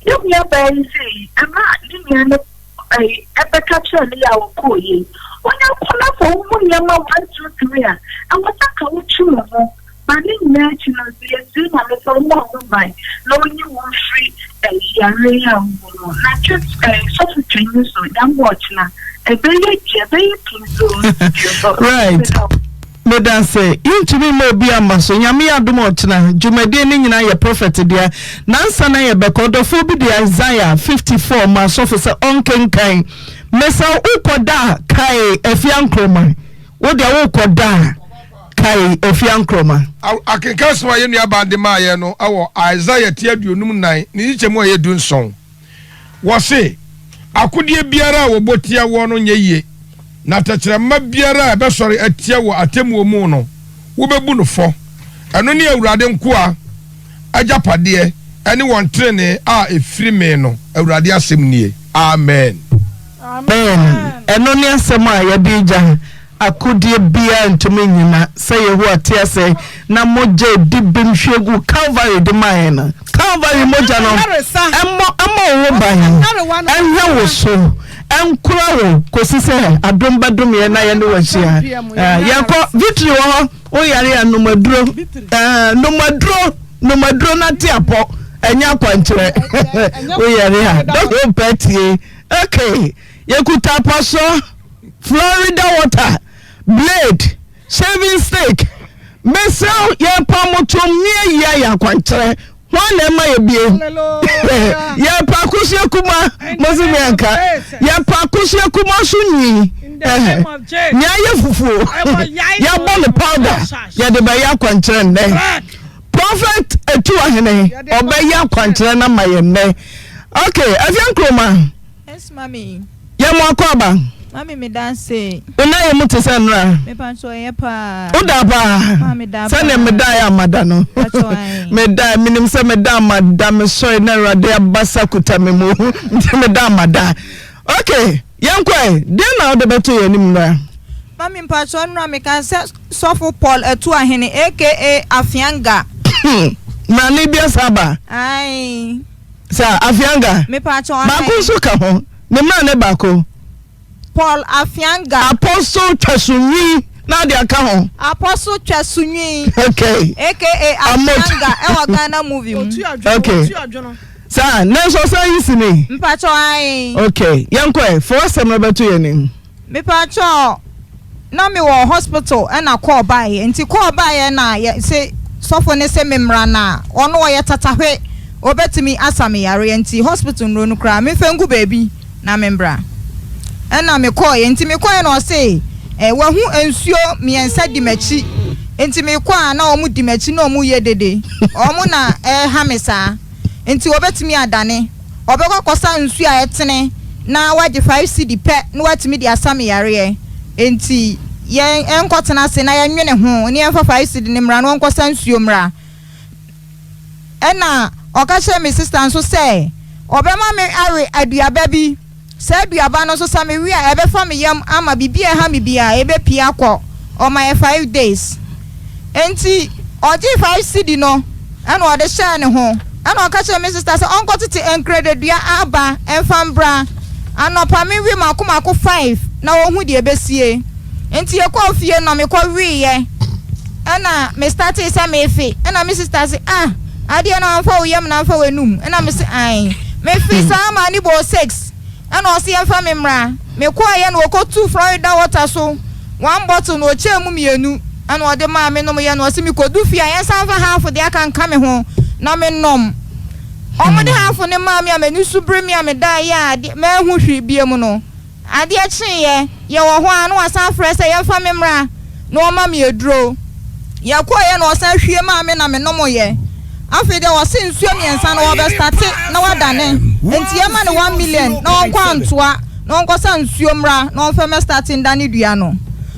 You hear by say, I'm not living at the capture of our coy. When I pull up for woman, your mom wants to career. And what I call true. But in national, they are doing a little more by knowing you won't free a area. Not just such a change, so I'm watching a very right. But I say, you to me more be a mason, Yamia Dumotna, Jumadini in your prophet, dear. Nansana Yabeko, the phobia Isaiah 54, my officer on Kenkai. Mesa Ukoda, Kai, Efian Kroma. What the Ukoda? Kai Efian Kroma. I can cast my any about the Mayano, our Isaiah Tiadu Numnai, Nichemo Yedun song. Was say, I could ye biara or botia one on ye. Natachra Mabiara, Bessory at Tiawa, Atemu Mono, Ubebuno for. And only a radem qua, a japa dear, anyone train a free meno, a radia simni. Amen. Amen. And only a Samaya bija. Akudie bia ntumi nyina say ye ho atia say na moje dibim hwegu Calvary de mayena Calvary moja no emmo wo ban enhwe wo so enkura wo kosi say adombadom ye na ye ne wahia ye ko victory wo oyare anomaduro nomaduro na tiapo enya kwankyere oyare ha don't petie okay ye kutapa so Florida water blade shaving stick mesel ye pamotom nie ya kwankyere one ema ye bie ye pakusia kuma mozimianka ye pakusia kuma sunyi nya ye fufu ye bone powder ye de ba ya kwankyere nne prophet etu ahene obey ya kwankyere na maye nne okay afian kroma yes mami ye mo akwaba Mami me dance. Una ye muti senra. Me pancho yepa. Uda ba. Mami da. Sane me da ya madano. Me da minim se me da madam so na rade abasa kuta me mu. Me da mada. Okay, yankwe, dey na de beto ye nim na. Mami pancho nra me kan se sofo Paul etu ahene aka Afianga. Na ni bia saba. Ai. Sa Afianga. Me pancho ba ko so ka ho. Ne ma ne ba ko. Paul Afianga. Apostle Chasunyi na de aka ho. Apostle Chasunyi. Okay. AKA Afianga e wa Ghana movie. Okay. Sa nenso sa yisini. Mpacho ai. Okay. Yankwe, for some na beto ye nim. Me pacho na me wo hospital e na call by enti call by na ye say sofo ne se memra na ono wo ye tatahwe obetimi asame yare enti hospital no kra me fengu baby na membra e na me call enti me call no say wa hu ensuo miensa di machi enti me call na omu di machi na omu ye dede omu na ha me sa enti obetimi adane obekwakosa nsuo a etene na waje 5 cd pe na watimi di asame yare enti yen enkotena se na yenwene ho ne yenfa 5 cd ne mra no nkosa nsuo mra ena okache me sister nso say obema me are aduaba bi se aduaba no so sa me wi a ebe fa me yam ama bibia ha me bia ebe pia akọ o my 5 days enti oji 5 cd no ena ode share ne ho ena okache me sister say onkotete enkrededua aba enfambra anopa me wi makomako 5 na wohu de ebesie enti ekọ fie no me kọ wi ye ena me start say me fi ena me sister say ade na amfa oyam na amfa wenum ena me say ai me fi sa ma ni bo 6 ena o se amfa me mra me kọ ye na okọ 2 Florida water so 1 bottle no chemu mienu ena o de ma me no ye na o se mi ko du fi ayen sa amfa half de aka nka me ho na me nom omo de half ne ma me amenu subre me ameda ya me hu hwi biem no ade achi ye wo ho anu asan frɛ sɛ yɛmfa me mra na o ma me eduro ye kɔ ye na o san hwie ma me na me nom ye afi de o se nsuo miensa na o be start na wadane enti ye ma ne 1 million na on kwa ntoa na on kosa nsuo mra na on fa me starting dane dua no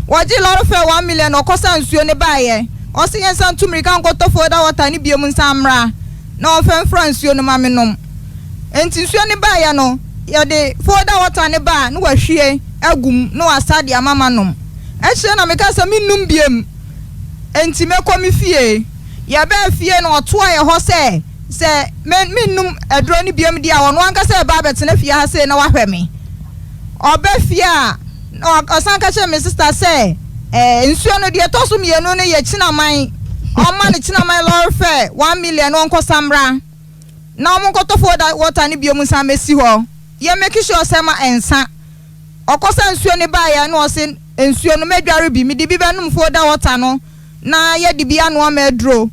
woji loro fe 1 million o kosa nsuo ne ba ye o se yensa ntumri kan koto foda water ne biem nsa mra na on fa mfra nsuo no ma me nom enti nsuo ne ba ye no ye de foda water ne ba na wahwie agum na wasade amama nom ehye na meka sa minum biem enti mekomi fie ya ba fie na oto aye ho se minum edro ni biem dia wono anka se ba betena fie ha se na wahwe me oba fie a osan ka che me sister se nsuo no de toso mienu ne ye chinaman o ma ne chinaman lord fair 1 million won ko samra na o mo ko to foda water ni biem sa mesi ho ye make sure se ma ensa okosa nsuo ne ba ya na o se nsuo no medware bi mi di bi benum foda water no na ye di bia no amedro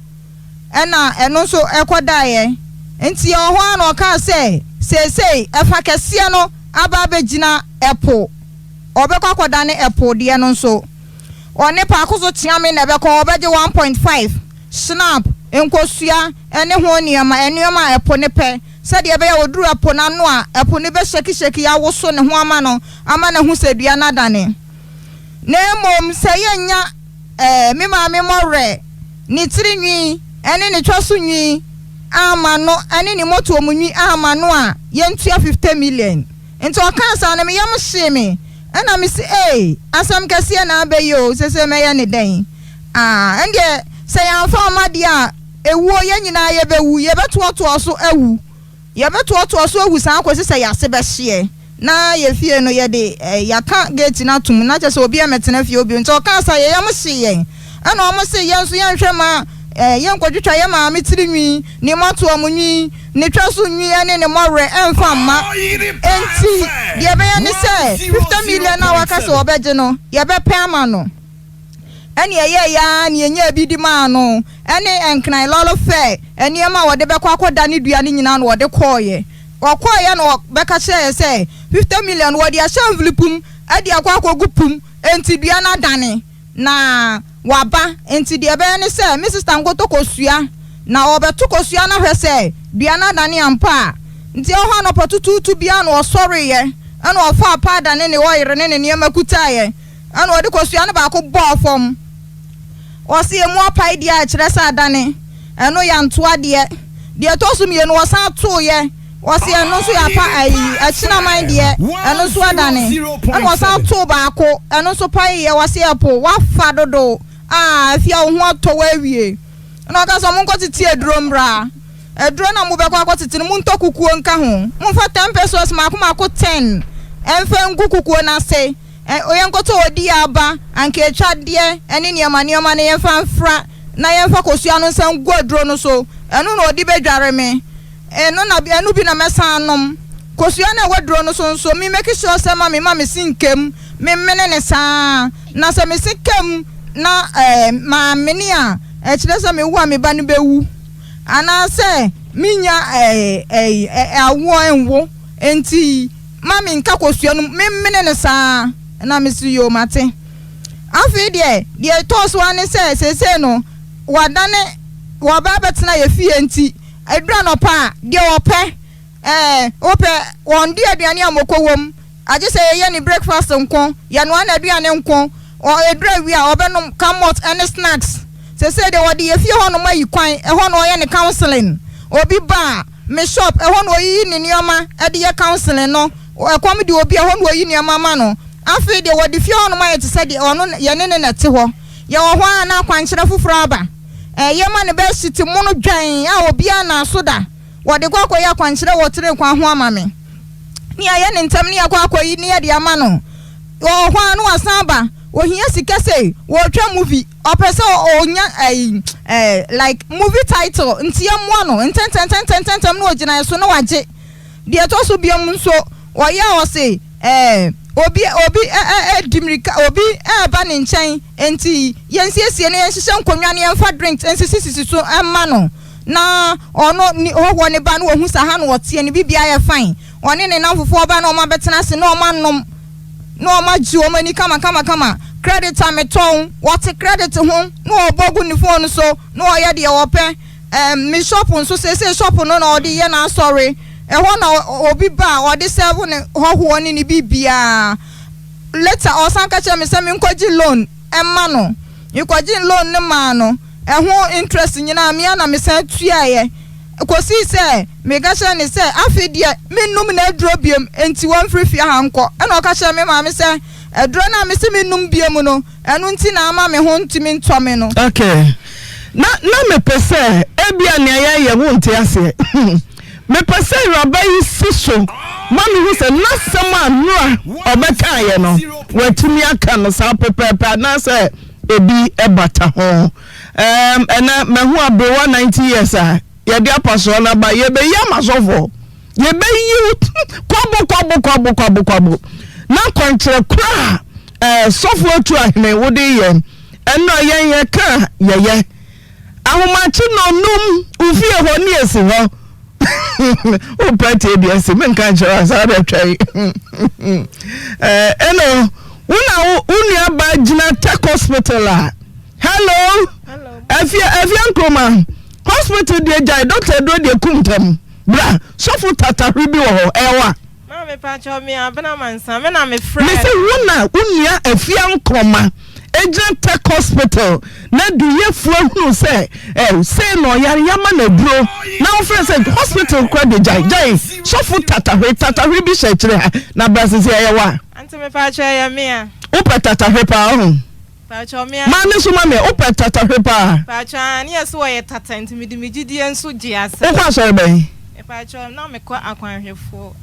ena eno so ekoda ye enti ye ho an o ka se efa kese no aba begina epo obekọ akoda ne epo de no so one pa akoso tiame na bekọ obeje 1.5 snap enkosua ene ho niama epo ne pe se de be ya oduru epo na no a epo ne be sheki ya woso ne ho ama ne ho sedua na dane na mom se yenya me ma me more ni tirinwi ene ne twaso nwi ama no ene ne moto omunwi ama no a yentua 50 million enti o kan sa na me yam hye me ena me se asam kase na abeyo se me ya ne den ende se ya fa amade a ewuo ye nyina ye bewu ye beto so ewu ye beto so ewu san kwese se ya se be hye na ye fie no ye de ya ka gate na tum na che se obi emetena fie obi enti o kan sa ye yam hye ye ena o mo se ye nso ye nhwe ma yen kodwetwa ye ma metirinwi ni moto omunwi ni twaso nwi ene ne more emfa ma enti de be ye ne se 50 million na waka se obeje no ye be pe ama no ene ye ya ne enya bi di ma no ene enkran lolo fe ene ma wode be kwakoda ne dua ne nyina no wode koye okoye no be ka che se 50 million wode a shamvlipum ade akwakogupum enti dua na dane na waba enti de be ne se me sister ngoto kosua na obeto kosua na hwese dua na dane ampa nti o ha no potutu bia no osori ye ana ofa pada ne ne oyere ne ne niam akutaye ana odi kosua ne ba ko bo fom o se emu apai dia akire sa adane eno ya ntoa de to so mienu o san to ye o se eno so ya pa ayi akina man de eno so adane eno o san to ba ko eno so pai ye o se epo wa fa dodo afia ho to wa wie eno ka so mon ko titi eduro mbra eduro na mo be ko titi mo nto kukuo nka ho mo fa 10 pesos mako 10 enfe ngukukuo na se oyenkoto odi aba anke twade ene niama ne yemfa mfra na yemfa kosua no nsan godro no so eno na odi bedware me eno na enu bi na mesanom kosua na godro no so nso mi make sure say ma me sinkem me mene ne saa na se me sinkem na ma meni a kire say me wu a me ba ne bewu ana se minya awo enwo enti mami nka kosua no me mene ne saa na misi yo mate afi de toso ane se no wadane wababa tena ye fie enti edura no pa de ope won de aduane amokowom age se ye ni breakfast nko ya no ana aduane nko o edura wi a obenom camot and snacks se de wodi ye fie ho no mayi kwan ho no ye ni counseling obi ba me shop ho no yi ni nioma e de ye counseling no ekwam de obi ho no yi nioma ma no afi de wodi fie ono ma yete sede ono ye ne na te ho ye wo ho ana kwankyere fufuro aba ye ma ne be siti mu no dwan a obi ana soda wodi kwakọ ya kwankyere wotere kwa ho ama me ni aye ne ntam ne yakọ yi ne ye de ama no wo ho anu asan ba wo hia sikese wo twa movie opese onya like movie title ntie mo no enten no ogina so no waje de to so biam nso wo ya wo se obi dimrika obi ba ne nchen enti yensiesie ne yenhye nkonwa ne yemfa drinks ensisi so amma no na ono ni ho ne ba no hu sa ha no wote ne bibia ye fine one ne namfofo ba no ma betena se no ma nom no ma ji o mani kama credit ameton what credit ho no obogu ni phone so no oye de wope mi shop nso se shop no na odi ye na sorry ho na obi ba odi 7 ho ni bibia later osanka che me se me nkoji loan emma no ikoji loan ne ma no ho interest nyina me na me se tuaye kosi se me ga che ne se afidie me num na aduro biem enti won free ha nko e na o ka che me ma me se aduro na me se me num biem no enu nti na ama me ho ntimi ntome no okay na me pese ebia ne ye wo nti ase me pese rabai siso mami hu se na sama nura obeka ye no watumi aka no sa pepepe na se ebi ebata ho ena me hu abewa 90 years a ye de apaso na ba ye be yamasofo ye be yi kwabo na kwankyere kra sofo otu ahene wode ye eno ye ka ye ahomachi no num ufie ho ni esi ho o party bi esi men kan chara sa da twai eno una ba gina tech hospital. Hello afia nkroma hospital de jai doctor do de kumtam bra sofu tatahwe bi wo ho ewa ma me pa cho me abena mansa me na me friend me say unia afia nkroma agent tech hospital na duye flo say say no yare yama na bro now friend say hospital kwa de jai sofu tatahwe bi she kire ha na brasisi ewa anti me pa cho ya me a upa tatahwe pa ho pa cho me ma ne so ma me upa tatahwe pa pa cho ani eso wo ye tata nti me di megidi enso gi ase o kwa so be pa cho na me kwa akwanhwefo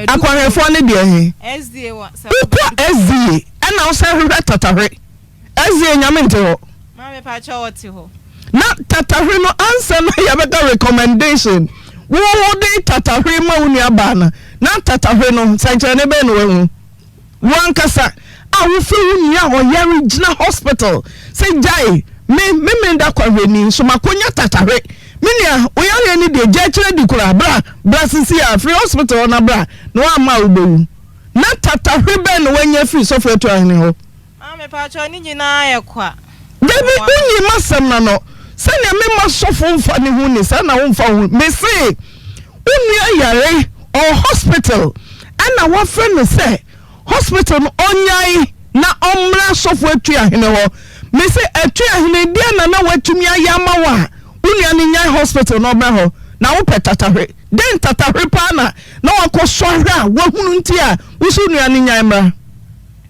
akwanhwefo ne de he SDA wa SDA ana o say hwe tatahwe SDA nyamente ho ma me pa cho woti ho na tatahwe no answer na ya better recommendation wo de tatahwe ma uni abana na tatahwe no sanche ne be no hu wankasa awu fe uni a oyare gina hospital say jai me da kwahwe ni so makonya tatahwe minia oyare ni de jekire dikura bra sisi a free hospital na bra no ama ubewu na tatahwe be no wanya free software to ahne ho me pa cho ni nyina ye kwa debi unyi masem na no se ne me masofo mfa ne hu ni se na wo mfa hu me se unu ayare or hospital ana wa friend no say hospital no onyai na omra sofo atua hene ho me say atua hene dia na watumi ayama wa unia ni nyai hospital no obra ho na wo petatahwe den tatahwe pa na wakosɔhwe a wahunu nti a wusu nua ni nyai mra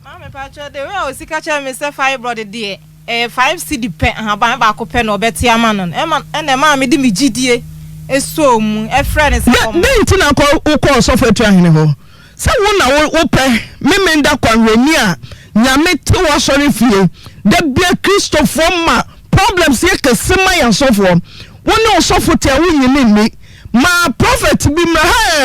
mama pacho de we o sika cha me say fibroid de 5 cd pe haban ba ko pe no obeti ama no e ma me di me gidie eso mu e friend say o den ti na ko sofo atua hene ho se wo na wo pe memenda kwanwani a nyame te wo sori fie da bia Christopher ma problems ye kesema ya sofo wo ne sofo te wo nyine ni ma prophet bi ma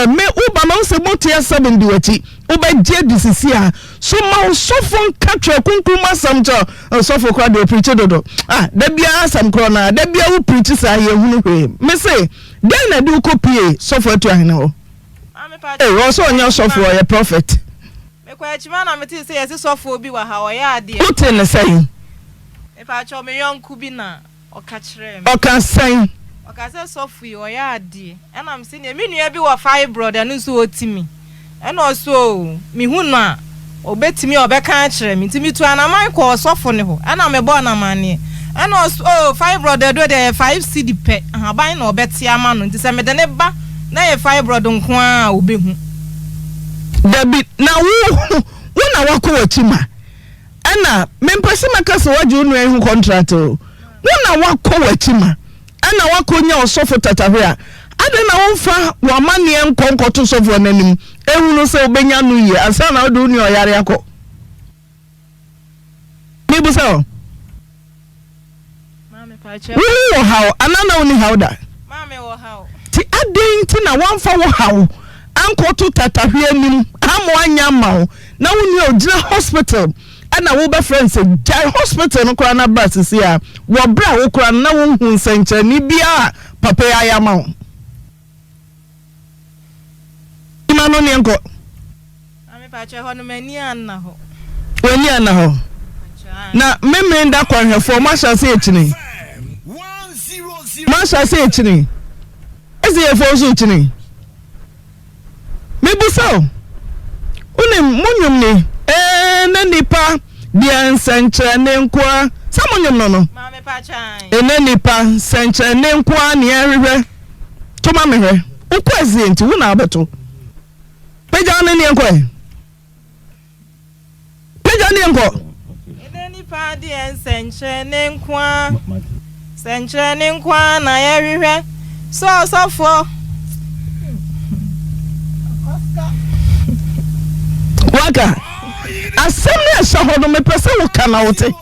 me uba ma se motie 7 diwachi uba je disisi a so ma sofo nka kunkruma samjo sofo kwa de preach dodo da bia asam kro na da bia wo preach sa ye hunu hwe me say den na du kopie sofo atu ahene ho wo so onya sofo ye prophet me kwa chima na meti say yes sofo bi wa ha o ya ade uti ne say e pa cho me yonku bi na o ka kire me o ka say okase sofu o ya ade ena am se ne me nua bi wo fibroid anu so otimi ena so mi hunu a obetimi obeka kire me ntimi tu anaman ko sofu ne ho ena me bo na mane ena so fibroid do de 5 cd pe haban na obeti ama no ntise me de ne ba na ye fibroid nko a obehu dabi na wo na wako wachima ena me mpese makase waje unu ehu contract wo na wako wachima ana wakonya osofo tatahwe a ade na wonfa wamane enkonkoto sofo nanim ehunu se obenya no ye asa na odo uni oyare akọ nibu so mama pache wo how anana uni how da mama wo how ti ade nti na wonfa wo how ankoto tatahwe anim amo anya mawo na uni ogira hospital ana wo be friends jai hospital no kura na brasisi a wo bra wo kura na wo hu nsanchani bia papa ya ma wo imano ne nko ami pa che ho no mani anna ho wani anna ho na memenda kwanhefo masha se echini masha se echini ezi efo so echini mebuso unim munyum ni na nipa dia nsanchane nkwa samonyom no mama pachan ene nipa nsanchane nkwa ne ehwe to ma mehwe ukwazi enti wo na abeto peja ne ne nkwa peja ne nkwa ene nipa dia nsanchane nkwa sanchane nkwa na ehwe so for waka assemble shahodo me pese wo kana wote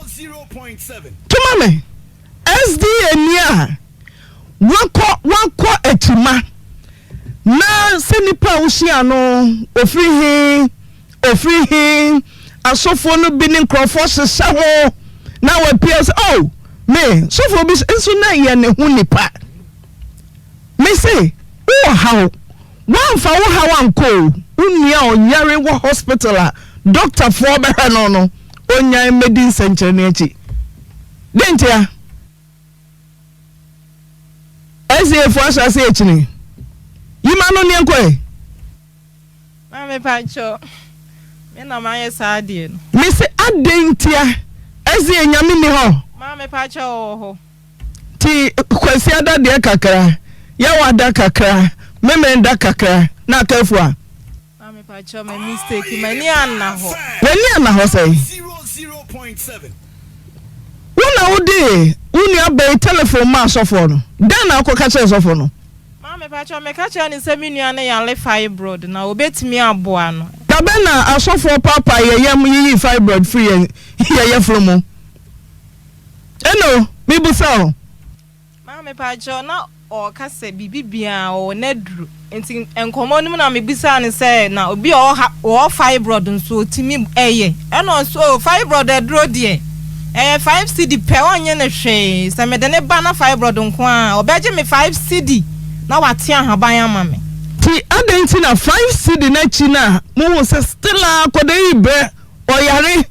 tuma me SDA nia wako etima na senipa ushia no ofrihi asofo no bi ni nkrofo sesa ho na we PS me sofo bi enso na ye ne hu nipa me say wo how wanfa wo how anko unia oyare wo hospital a doctor for be no onya medicine center na echi dentia eze for asase echi ni yima no ne enko mama pacho me na maye saade no me se adentia eze nyame ni ho mama pacho ho ti kwasi ada de kakra ya wada kakra memenda kakra na kafua mama pacho my mistake mani anna ho wani anna ho say 0.7 wona wode uni abey telephone ma sofo no den na akoka che sofo no mama pacho me ka che ni se minua na ya le fibroid na obetimi aboa no tabe na asofo papa yeyam yi fibroid free yeye from eno mi busa mama pacho na o ka se bibibia o nadru enti enkomo nim na me bisa ne se na obi o fibroid nso otimi eye eno so fibroid adro de 5 cd pe onye ne hwe se me de ne ba na fibroid nko a obeje me 5 cd na wate ahaban ama me ti adenti na 5 cd na chi na mo se still akode ibe oyare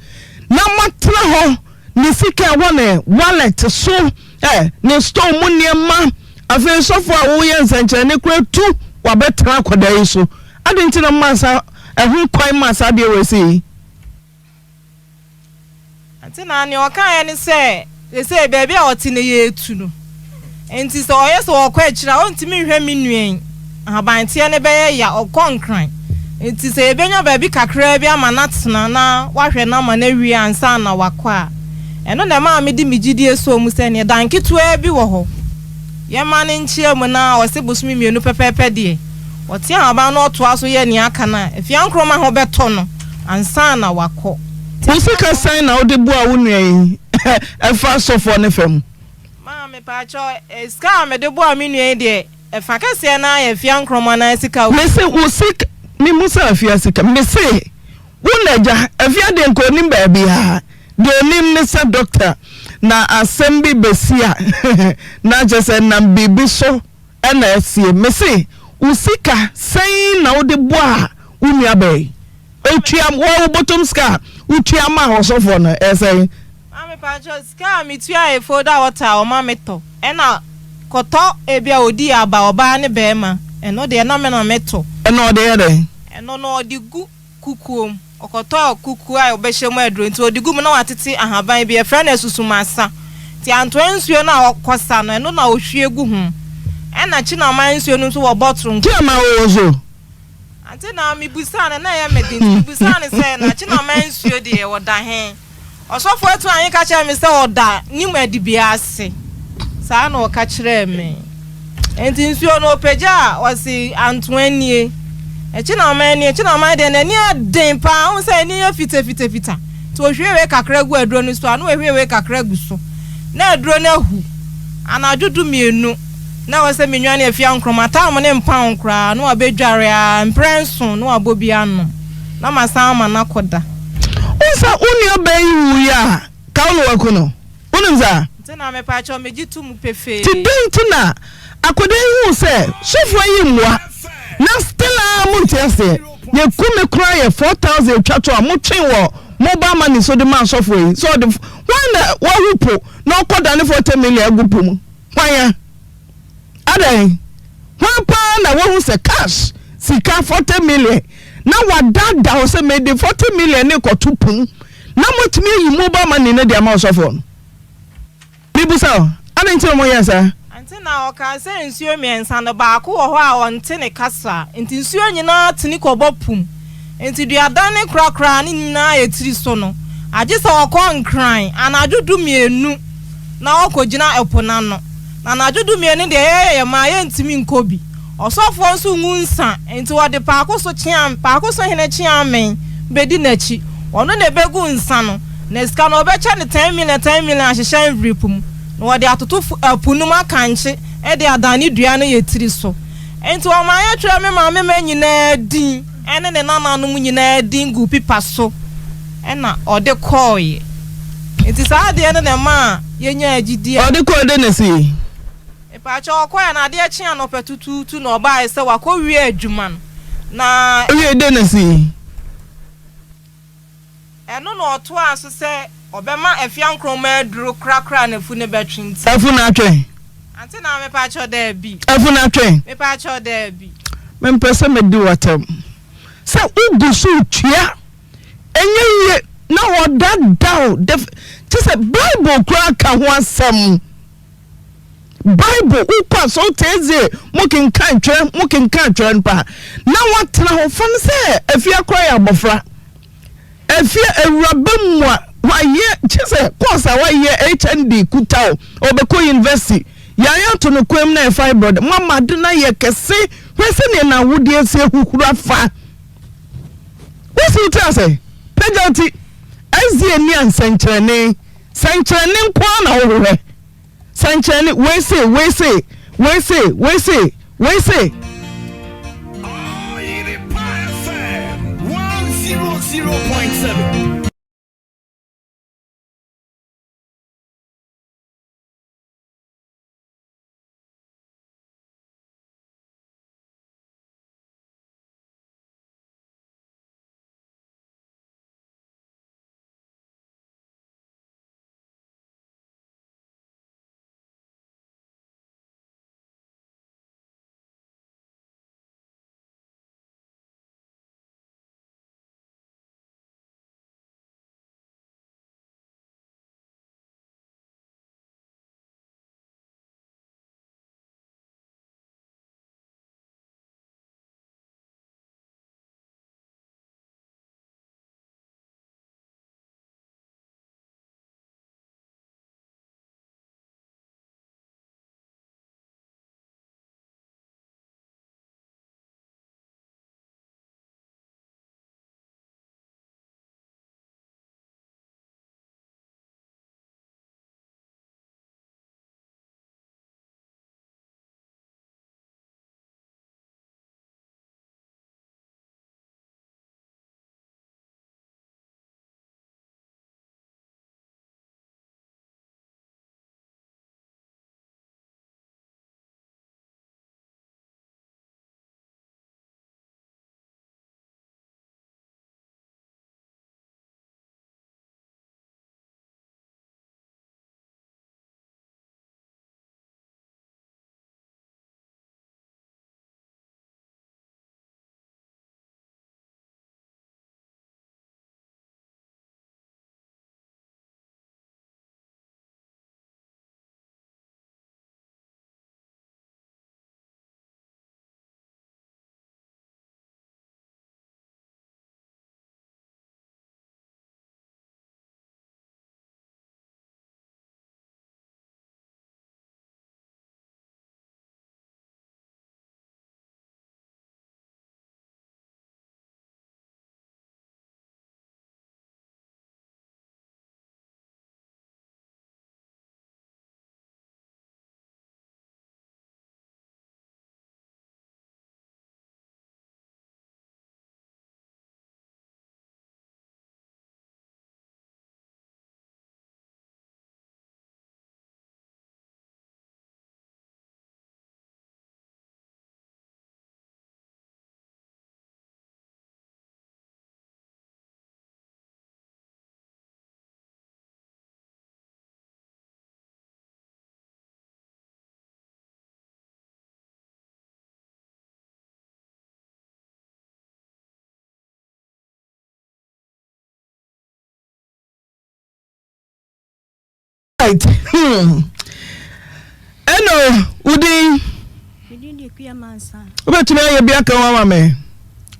na matra ho ni sika wona wallet so ni store mu niema afi sofo a wo ye nsanche ne kura tu wabetra akode so adenti na masa Ehu kwan ma sa de we see. Ati na ni o kan ni say baby a oti ne ye etu no. Enti so oye so okwa akira o ntimi hwe mi nuen. Ahaban tie ne be ya okonkran. Enti se ebenya baby kakra bi ama natena na wahwe na ama na wi ansa na wakwa. Eno na ma me di migidi eso mu se ne danketo bi wo ho. Ye ma ne nchie mu na o se bosumi mienu pepepe de. Oti ahaban no to aso ye ni aka na afia nkroma ho beto no ansa na wakọ. Usika sign na ode bu a wonua efa sofo ne fam. Ma me pa cho ska me de bu a me nua de efa kase na ya afia nkroma na sika. Me se usika ni musa afia sika. Me se wonaja afia de nkonim ba bia. De onim ne sa doctor na assembly besia na jese na bibi so na esie. Me se usika sign na ode bu a wonua ba. Otuam wo bottom ska utuam a hosofo no esay ame pacho ska mi tua e foda water o ma meto e na koto ebia odi aba oba ne bema e no de na me na meto e no de ede e no odi gu kukuom okoto kuku a obehye adro nti odi gu mu na watete ahaban bi e fra na susumasa ti anto ensuo na okosa no e no na ohwie gu hu e na chi na man ensuo no so wo bottle ti ama wo zo ante na mi busane na ya medin busane se na chi na man ensuo de e woda hen osofo etu anyi ka kire mi se oda ni mu adibia ase saa na o ka kire me enti nsuo no peja wasi antoanie e chi na man de na ni aden pa on se ni fita to hwewe kakra gu aduro no so anu hwewe kakra gu so na aduro na hu anadudu mienu na wase menwane afia nkromata mo ne mpa nkra no abedware a mprenso no abobi ano na masama na koda Osa uni obeyu ya kaulu wakuno unimza tena mepacho mejitu mupefe tidintina akode hu se sofo yimwa na stella muntiase ye kume kra ye 4000 twato a mutwen wo mobile money so de man sofo yi so de wanda wa hupo na koda ne 40 million agupo mu wanya adai wapa na wo se cash sika 40 million na wadada ho se me de 40 million ne kotupum na motumi yi mobile money ne de amount sofo bibusa anenti mo yesa anti na oka se nsuo miensa no ba ko ho a wonte ne kasa enti nsuo nyina tini ko bopum enti duada ne krakra ne nyina etiri so no age se okọ nkran anadudu mienu na okogina epona no na anadudu mienu de ye ma ye ntimi nkobi osofo nso ngunsa enti wode paako so hene chiamen bedi nachi ono ne begu nsa no na ska no obecha ne 10 million ahyehyan vripum no wode atoto apunum akanche e de adani dua no yetiri so enti o ma ya twa me ma me nyina din ene ne nananum nyina din gu pipa so ena ode koye enti saa de ene ne ma yenya agidi ode ko de ne si pacho okoya na de chi anopetutu na oba ese wakowie adwuma na wie de na si eno no oto aso se obema afia nkroma aduro krakra na fu ne betwinti afu na atwen ante na me pacho da bi afu na atwen me pacho da bi me mpese me di watam se ugusu tua enye na woda down ti se bible kra ka ho asem Bible upa so teze mukin kan twa npa na watena ho fan se afia kwaya abofra afia ewurabam wa ye chese course wa ye HND kutao obeko university ya to no kwem na fibroid mama de na ye kese hwese ne na wodi ase hukura fa wesi utase penalty azie ni ansenkyerene kwa na wohwe Sanchani, we say. Oyerepa FM 100.7. right. Eno udi obetumi aye bia kan wa me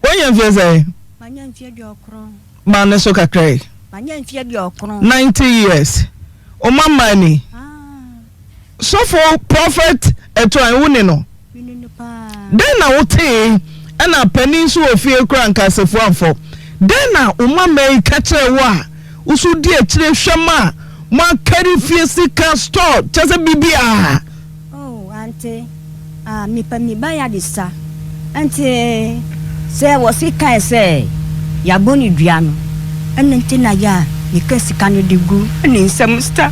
wonya mfie say manya mfie de okron ma ne so kakrai manya mfie de okron 90 years o mama ni so for prophet eto an woni no den na wote ana panin so ofie kura nkasefo amfo den na o mama yi ka kire wo a usu di akire hwema ma carry physical store chese bibia oh auntie mi pa mi ba ya disa auntie se wo si kan se ya boni dua no ennti na ya mi ka sika no de gu eni nsam star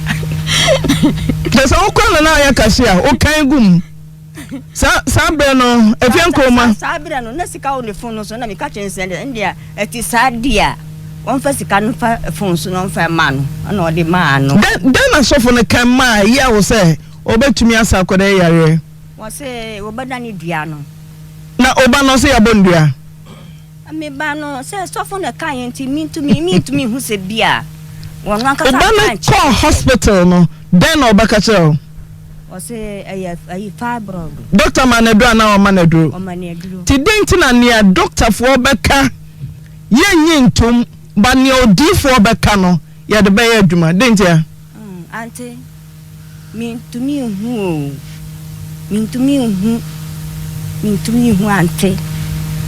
chese o kwa na ya kasia o kan gum sa bre no efian koma sa bre no na sika o ne phone so na mi ka chense ndia eti sa dia won fa sika no fa phone so no fa ma no na o de ma no den na so phone kan ma ya wo se obetumi asa akoda yare wo se obada ni dua no na oba no se ya bondua me ba no se so phone kan enti mi to me hu se bia won wan ka oba na call hospital no den oba ka che o se ayi fibroid doctor manedro na o manedro ti denti na nia doctor fo beka yenyi ntum ba ne odi fo beka no ya de be ya adwuma denti a auntie mi to me hu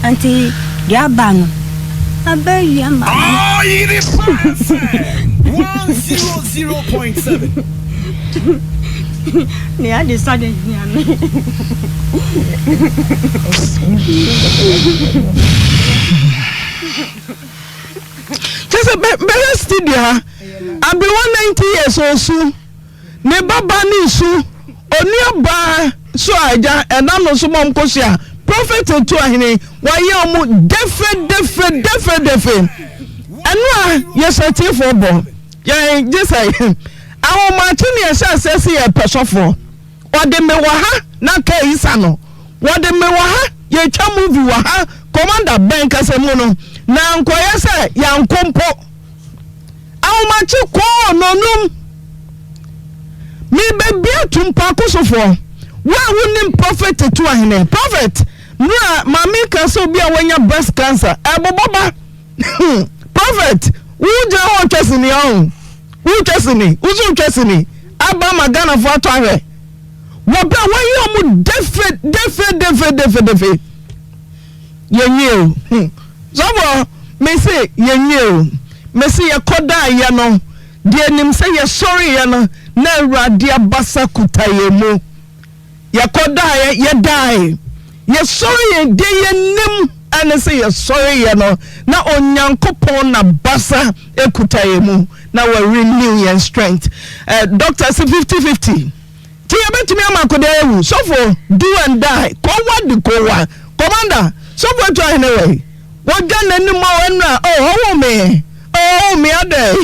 auntie dia ba no abayi ama Oyerepa FM 100.7 ne a de sade hiame just be studio abi 190 years osu ne baba ni su oni oba so aja enam no so mom kosia prophet to ahine waye omu defe anu yesati for bo ya just say awo ma tuni yesa sesi e pesofo ode me wa ha na ka isa no wode me wa ha ye twa movie wa ha commander ben kasemu no na nkoye se ya nkompo awo ma chi ko nonum mi be tumpa kusofo wa wonim prophet to ahine prophet mra mami ka so bia wanya breast cancer eboboba prophet wuje ho twesini on uzu twesini aba magana fo ato ahwe wo bra wa yomu defe yenye zobo me say yenye me say yakoda ya no de nim say ye sorry ya no na awurade abasa kutayemu yakoda ya ye die ye sorry ye de ye nim ane say ye sorry ya no na onyankopon na basa ekutayemu na we renew your strength doctor say 50-50 ti ye betumi amakoda ewu so for do and die ko wadi ko wa commander so for to anyway what gan any more enra me ade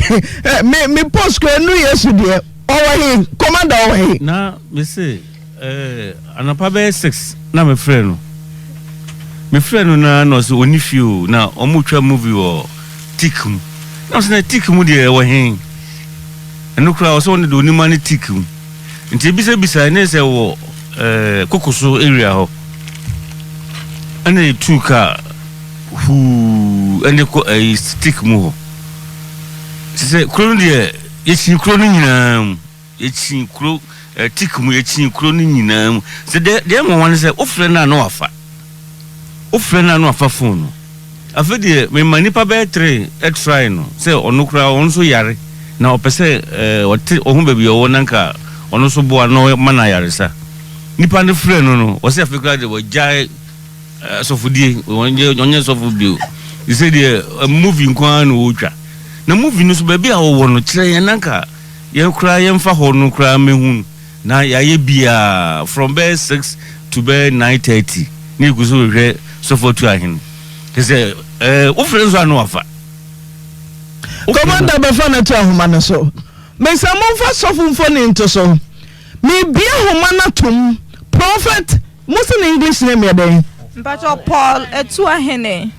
me post ko enu yesu de owo commander owo na me say anapa be 6 na me friend na no so oni fio na omutwa movie o tikum na so na tikum de wo hen enu kura so ne do ni mani tikum nti bisa ne se wo kokoso area ho ane tuka hu ane ko stick mu ho se kro de yechi kro ni nyina yechi kro tikum yechi kro ni nyina se de mo wan se ofre na no afa phone afa de me manipa be 3 try no se onukra on so yare na opese ohun baby o nanka ono so bo no mana yare sa nipa ne frɛ no o se afekra de wo jai sofudie onye sofubio you say the movie nkwan no wotwa na movie no so baby a wo no kire ye nanka ye kra ye mfa ho no kra mehun na yaye bia from bed 6 to bed 9:30 ni guso hwe sofotu ahin kese o frɛ so anu afa commander be fa na to ahoma no so me say mo fa sofumfo ni nto so me bia homa na tom prophet musin english name ya den Mpacho Paul etu ahene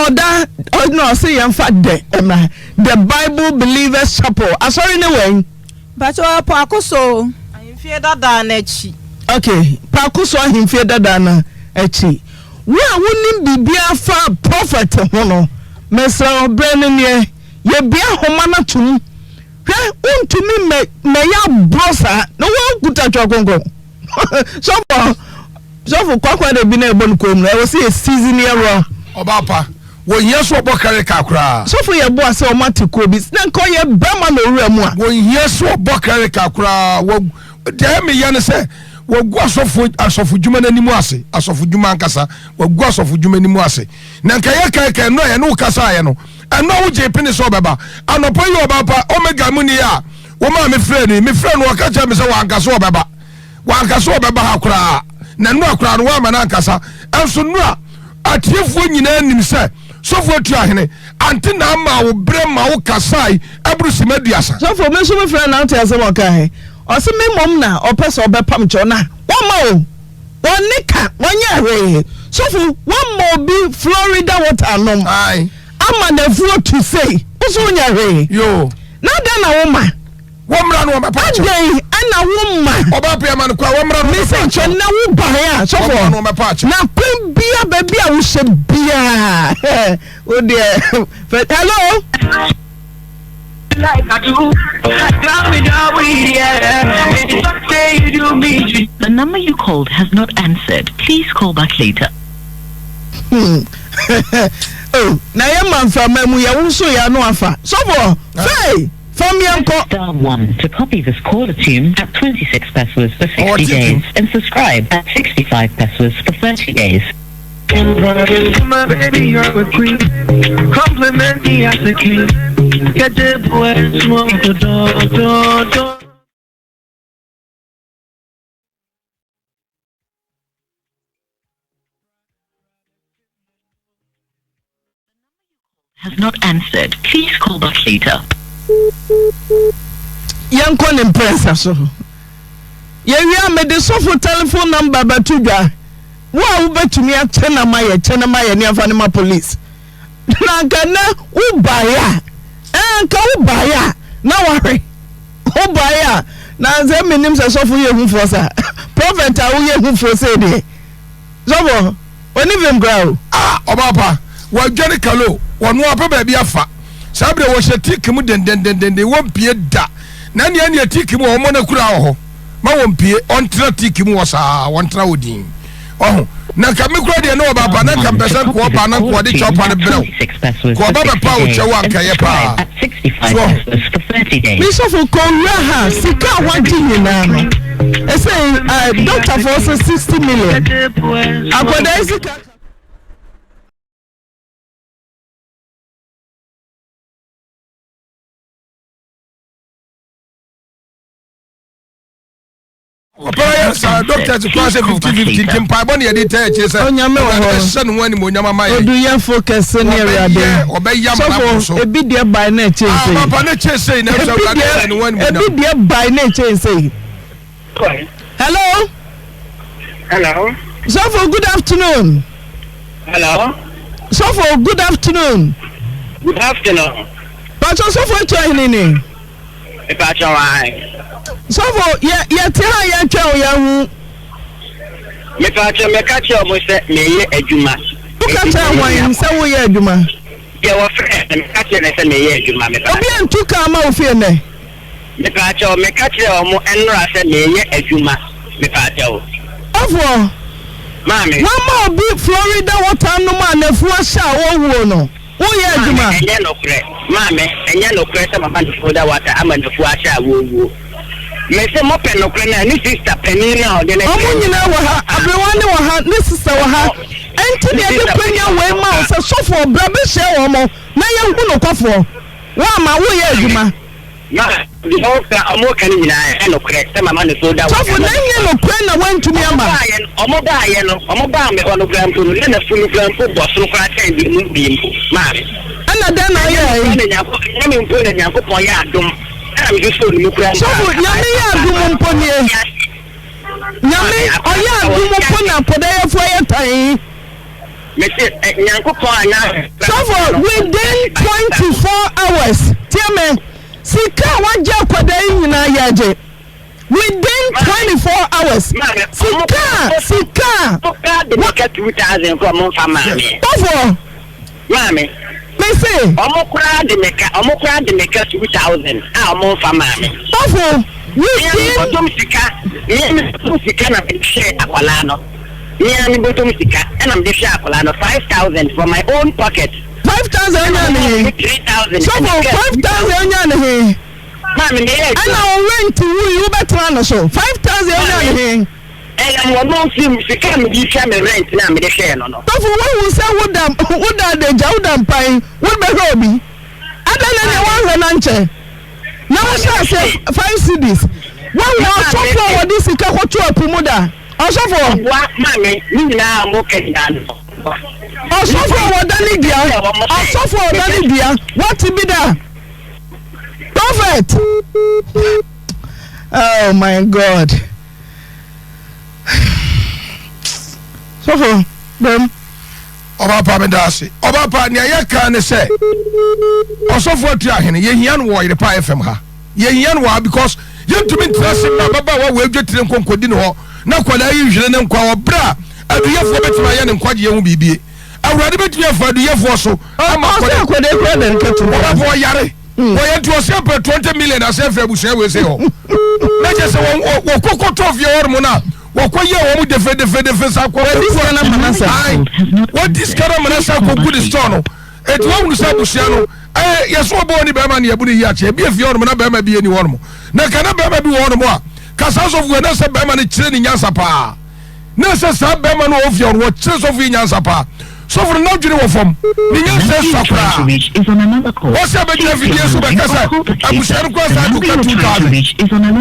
oda no say yan fa de the Bible Believers Chapel sorry ne wen Pacho Pakoso. I'm fear dada na echi. Okay, Pakoso ahimfie dada na echi. Wa wonim bibia fa prophet hono. Mesa obrene ne ye bia homa na tum. Hwe untumi me ya brosa no wa kuta twakongo. So kwakwa de bi na ebon kom na e was a season year Obapa. Won yeso obokare kakura. So for your boss o matiko bi na nko ye bema no wura mu a. Won yeso obokare kakura. Wo de me ye ne se wogu asofu djuma na nimu ase. Asofu djuma ankasa. Wogu asofu djuma nimu ase. Na nka ye kai no ye no kasa ye no. Eno wo je pini so beba. Anopo yi obapa omega mu ni ya. Wo ma me frɛ no waka cha me se wankasa obeba. Wankasa obeba hakura. Na no akura no wa ma na ankasa. Enso no a atiefo nyina nim se sofo tu ahene anti na ma wo bre ma wo kasai abrusi maduasa sofo me so me friend na tia se mo ka he o se me mom na o pese obepam cho na wo ma o wonika wonya hwe sofo one mo bi Florida water nom ai ama na fuo to say so wonya hwe yo na da na wo ma womra no obepa cho ana wo ma obepa ma no kwa womra no me se na wo ba ya sofo no obepa cho na pem bia baby a wo she bia oh dear hello like I do. Got me down with yeah. Say you do me. The number you called has not answered. Please call back later. Oh, na ye man fa mamu ya wo so ya no afa. So for hey, from yanko. Star 1 to copy this caller tune at 26 pesos for 60 days and subscribe at 65 pesos for 30 days. My baby, you're a queen. Compliment me as a king. Get the boy and smoke the door. Has not answered. Please call back later. Young con impressa so. Yeah, me the sofa telephone number batudwa. Wa ubetumi atena maye ni afanima police. Na kana ubaya. Nka ubaya. Na ware. Ubaya. Na ze minim se sofa ye hu for sa. Prophet a wo ye hu for say de. Zobo, oni vem grau. Ah, obapa. Wa dware kalo. Wonu apa ba bia fa. Sabre wo hyetik mu den wo mpie da. Na ne ne tik mu wo mo na kura ho. Ma wo mpie on tra tik mu wo sa, won tra odin. Oh, na ka me kura de no baba na ka pesa ko ba na ko de chopa ne brew. Ko baba pa o chewa ka ye pa. 65 pesos for 30 days. Me so for Korea sika wanti nyina no. E say doctor for 60 million. Akoda sika Doctor to cross 50 timpa boni e dey tell you say onyame wo ho se no wani mo nyama mai odu ye focus ni area obeyam na so ebi dey by na chase papa na chase na so ka no wani mo ebi dey by na chase hello so for good afternoon but so for training e pa chawai so for ye te ha ye twa ya hu me ka che mo se me ye adwuma u ka cha wan se wo ye adwuma ye wo frɛ me ka che ne se me ye adwuma me ka obi antu ka ma wo fie ne me ka che mo enra se me ye adwuma me ka che o ofo mami wa ma obi Florida water no ma na fu asha wo wo no wo ye adwuma enye no kre mami enye no kre se mama no Florida water ama na fu asha wo me se mo pe no kre na ni sister peniri a de na omo nyina wo ha abrewani wo ha ni sister wo ha enti de de kwanya we ma so sofo bra be she wo mo na ye hu no kofo wa ma wo ye adwuma na di ho ka omo kan nyina e no kre se mama no Florida water sofo na nye no kre na wantumi ama omo ba me ono gram to no na funu gram po bo so kwa ten di mu bi ma ana da na ye na me mpo na nyanko po ya adom sofo nyame ya adum mponie nyame oya adum mpo na podaya fo ya tan me se nyanko po ana sofo within 24 hours tiame sika waje podaya nyina ya charge within 24 hours. Sika. The market 2,000 from mon family. Bofo. Mami. Me say. Omokra the maker 2,000. Mon family. Bofo. Within bottom sika. Sika na share akwalano. Me bottom sika and I'm the share akwalano 5,000 from my own pocket. 5,000 and 3,000. So for 5,000 and Mami, and I'll rent to you better so 5,000 and and I'm not seeing if you can rent now, me the share no. So for what we say would the Jawdan pine would be hobby. I don't know one ranche. Now I say 5 cities. What we are so for this is what you are promoter. Also for what Mami, you now I'm okay now. Also for what Danidia. Also for Danidia. What to be there? Prophet. Oh my God. So for them. Oba pa me dase. Oba pa nya ye kan ne say. Osofo atu ahene ye hian wo Oyerepa FM ha. Ye hian wo because ye ntumi ntrase na baba wa we adwetire nkonkodi ne ho. Na kwala yi hwere ne nkwa wo bra. Aduyefo betima ye ne nkwaje ye hu bibie. Awurade betumi afa aduyefo so. Ama kwade kwade nketu. Oba bo yare. Woyɛ to ɔsɛ pɛ 20 million asɛ fɛ abusua we se hɔ na kyɛ sɛ wɔ kokotɔ fie hɔ mo na wɔkɔyɛ wɔ mu defe sa kɔ wɔdi sika na manasa kɔgu de store no ɛti wɔhunu sɛ abusua no yɛso wɔbɔ ne bɛrima ne yɛbu ne yi akyɛ bi afie hɔ nom na bɛrima bi ani hɔ nom na ka na bɛrima bi wɔ hɔ nom a kasa sɔfo na sɛ bɛrima no kyerɛ ne nyansa paa na sɛ saa bɛrima no wɔ fie hɔ no wɔkyerɛ sɔfo yi nyansa paa so for no dwene wɔ fam ne nyansa sɔkora wɔsɛ bɛgyina fidie so bɛka sɛ abusua no kɔ saa duka 2,000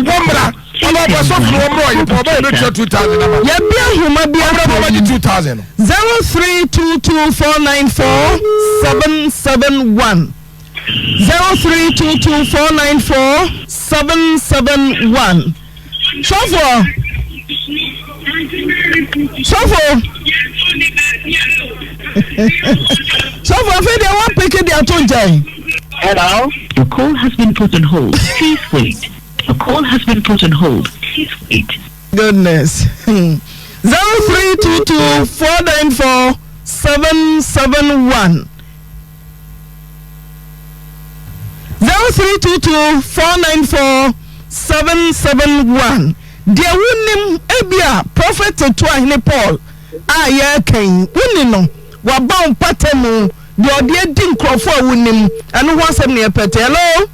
wɔmmra ɔbɛbɛ sɔfo no wɔmmra ɔyɛ ɔbɛyɛ bɛtua 2,000 nama yɛbia ahoma bia ɔbɛbɛ 2,000 0322494771 0322494771 Sofo after they want pick their tongue. Hello? Your call has been put on hold. Please wait. Your call has been put on hold. Please wait. Goodness. 0322494771 0322494771 Dear Winnim Ebia Prophet to Ahine Paul ya kan wuni no wa ba patemu de ode di nkrofo wunim anu ho asem ne pete. Hello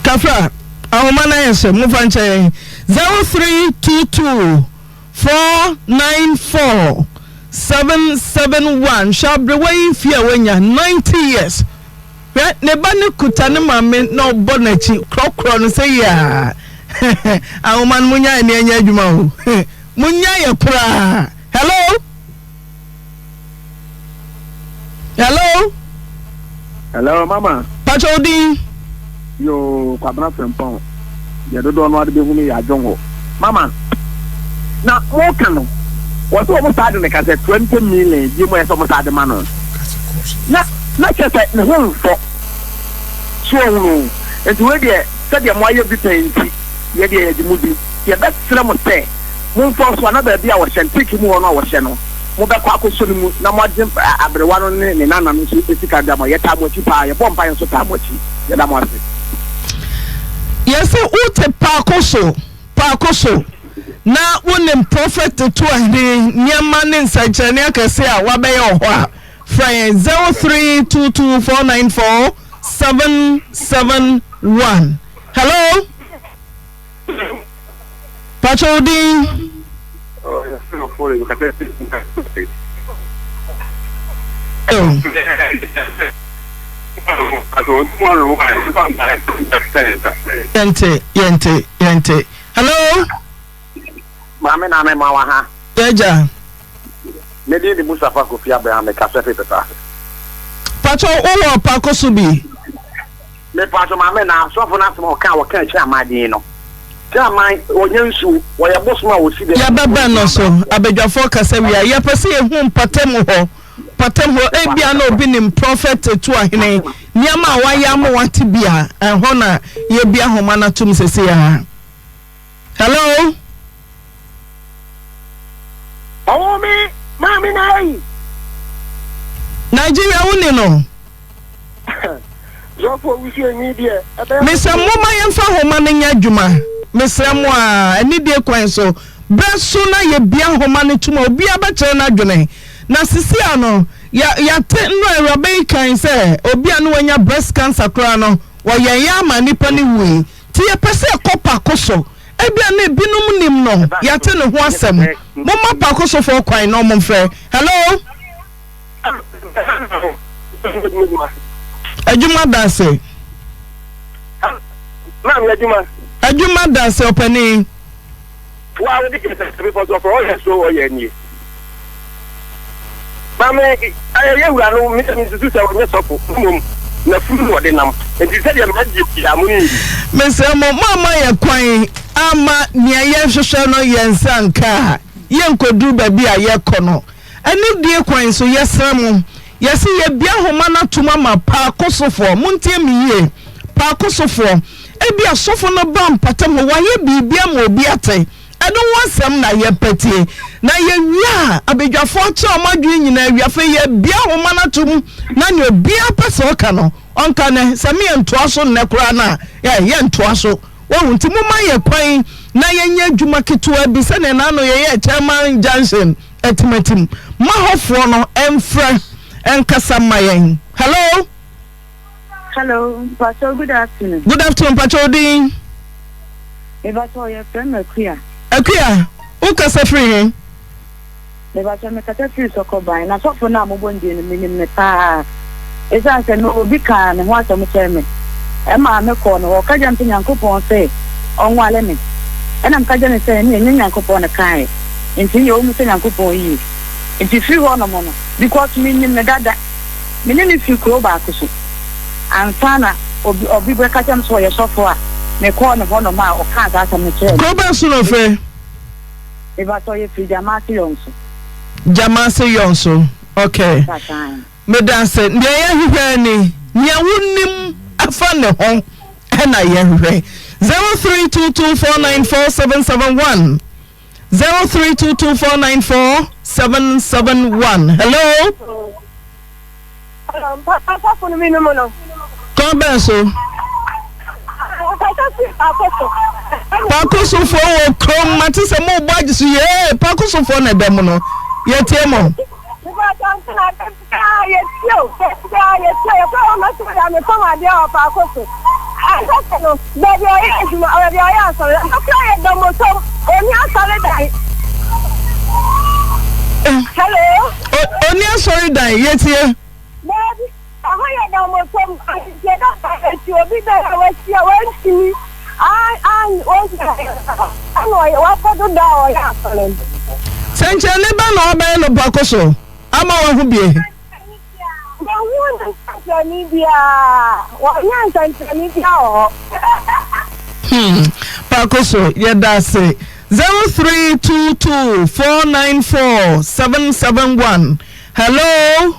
Kafra ahoma na yese mu fa nche 0322494771 Shabreway fia wenya 90 years ne ba ne kuta ne mame na obo na chi krokro no say ya Auman munya ni anya adwuma ho munya ye kura. Hello mama Pachodi yo kwabna frempon ye dodo no ade be hu me ya jongo mama na mo kanu wo so mo sade ne ka se 20 million ji mo so mo sade ma no na chese ne ho mfo so no enti we de sade mo aye bi penti ye de di mudi ye be sere mo se mo fo so na ba bia wo hyentiki mu wono wo hye no mo be kwa akoso ni mu na mo agye abrewa no ne nana no so esika da mo ye ta mo chi pa ye bompa ye so ta mo chi ye da mo ase yes ute pakoso na wonim prophet to ahde nyama ne nsachane akase a wabe ye ho a friend 0322494771 hello Pachodi. Oh, yes, no, for you. Yente. Hello? Mame na me mawa ha. Eja. Me di Mustafa Kofi Abraham me kasefe peta. Pacho owo pakosubi. Me pacho mame na so for na so ka wo kan chi amade no. Jamai onyensu wo ye bosoma wo si de. Ya baba no so abedwafo kasa wi ya pese ye hu patem ho. patem ho ebia na obi nim prophet to ahene niama waya mo wate bia ho na ye bia homa na tum sese ya. Hello. Oh me, mami nai. Nigeria woni no. Jofo wisi ni dia. Mr. Moma yemfa homa na nya adwuma. Mr. Mo a ani die kwan so. Beso na ye bia homa ne tuma obi abakere na adwene. Na sisi ano ya te no Awuraba kan say obi anu wanya breast cancer kra no wo ye ya ma nipa ni wi ti ye pese kopa koso ebia na binum nim no ya te ne ho asem mo ma pa koso fo kwan no mo mfre. Hello Ajuma dase Ajuma dase openi wa we dey because of all your so oyeni mama aye wura no mi susu se wonye sofo mum na furu wode nam enti se de maji amuni Mr. Mama ye kwan ama nia ye hwehwe no ye nsanka ye nkodu ba bi aye kono ani die kwan so ye sram ye se ye bia homa na tuma ma pa kosofo muntie mi ye pa kosofo e bia sofo no bam patam wa ye bibia ma obi ate ado wasam na ye petie na ye wia abedwafo che omadwe nyina wiafe ye bia homa na tum na ne obi apese oka no onka ne se me ntoaso ne kura na ye ntoaso wo nti mo ma ye kwan na ye nya dwuma ketua bi se ne na no ye chairman junction etimatim ma hofo no emfra enkasa mayen. Hello Pastor, good afternoon. Good afternoon Pastor Odin. Pastor your friend Akuya ukasa free Pastor me kata free sokoban na so for na mo bondi ni minim ne pa esa se no obi kan ne ho asom cheme e ma me ko no ka jam Nyankopon se onwale me e na mka jam se ni Nyankopon kai enti ye o mu se Nyankopon yi enti free ho no mo no because minim ne dada minim fi kro ba akuso ansana obi be ka jam so ye sofo a me ko no ho no ma o ka za asom cheme ko ba su no fe Pastor ye free Jamasi Yonso. Okay. Me dance ndia ye hwehwe ni nia wonnim afa ne ho na ye hwehwe 0322494771 0322494771. Hello Papa for me no no Kombenso Pakoso for krom mati se mo baji su ye pakoso for na dem no ye tie mo Hello Oni sorry die ye tie Senche ne ba na oba no pakoso ama wa hu bie pakoso ye da se 0322494771. Hello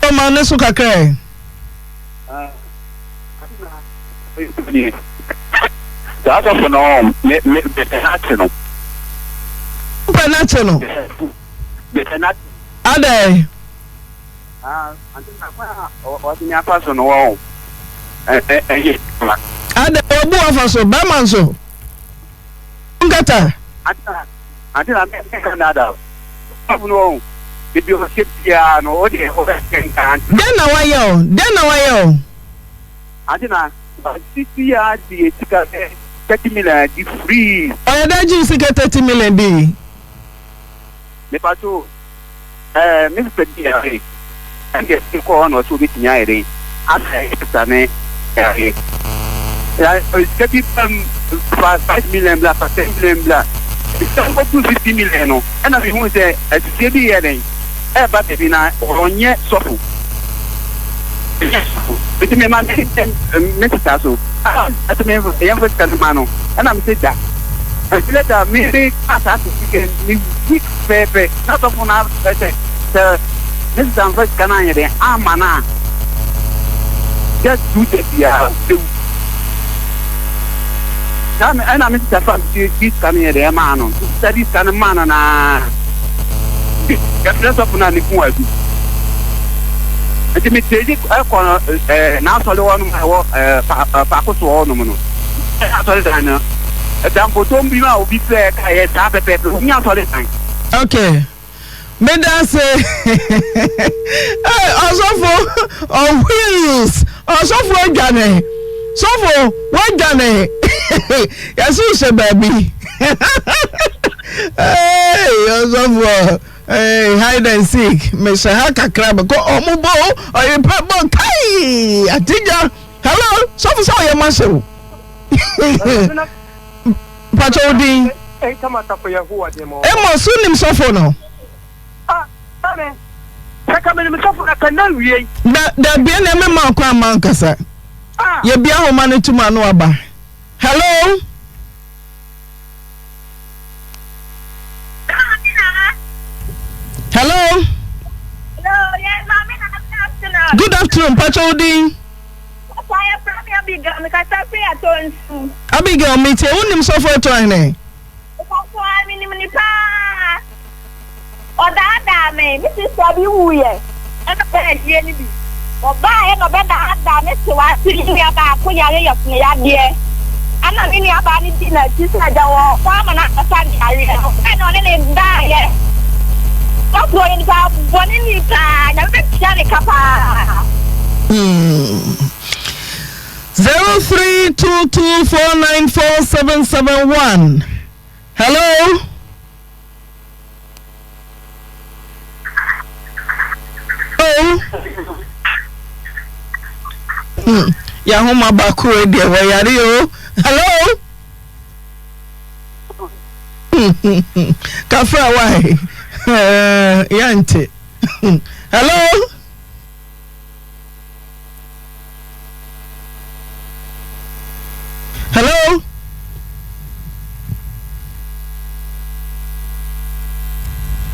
o ma ne so kakra That's for no me penatino. Penatino. Penat. Ade. What in your person no. Ade obu afaso ba manso. Ngata. Ante na me Canada. No. If you ship ya no ode o kan. Den na wayo. Ante na 60 years the 30 million di free. Oya da ji sika 30 million bi. Me pato me pedi ya. Ande ko ono so bit nya ere. Asa tane ya. Ya skati 5 million bla 10 million bla. It's about 50 million no. And I want say SCB here then. Ba te bina onye sofu. But me man Mr. So at me young person mano and I'm say that I feel that me pass me week pepe na to funa pete se this dan first kana yede amana just do the dia ana mi ta fa this kana yede amano studies kana mana na ya presa funa ni ku abi ati mi teji ko na so le wonu wo pa ko so wonu no so le dan dan ko to mbi ma obi fe ka ye ta pepe nya so le dan. Okay. Me da say osofo on wheels osofo gane sofo what gane yasu se baby hey osofo hey hide and seek me say ha kakra be ko omubo oyepebo kai atija hello sofo so ye maseru Pachodi kama takoyahuwa demo emo sunim sofo no Amen. Kama nimetoka na kanal wiye. Da bia na me ma kwa mankasa. Ye bia ho ma ne tuma no aba. Hello? Hello? Hello, yes, mami na afternoon. Good afternoon, Pachodi. Abigail, me te unim so for trying. Oda me, Mrs. Sabi Wuye. And the bed, Jenny. Or buy a better than it to us sitting about Kuyari of Niadia. I'm not in your body dinner, just like the farm and a sunny area. I don't even die. What's going about one in the time? I'm a Johnny Kappa. 0322494771. Hello? Ya homa baku de wayari o. Hello? Kafra why? Yante. Hello? Hello?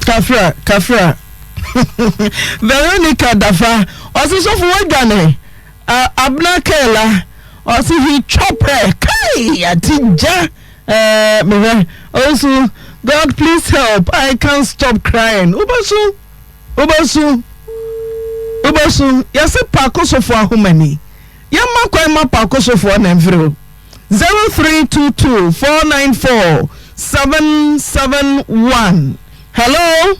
Kafra. Veronica Dafa, also so for Gane, Abna Kela, also he chopper, Kai, Atija, also, God please help, I can't stop crying. Ubasu, yes, a pacoso for how many? Yama Kwema pacoso for an envelope. 0322494771. Hello?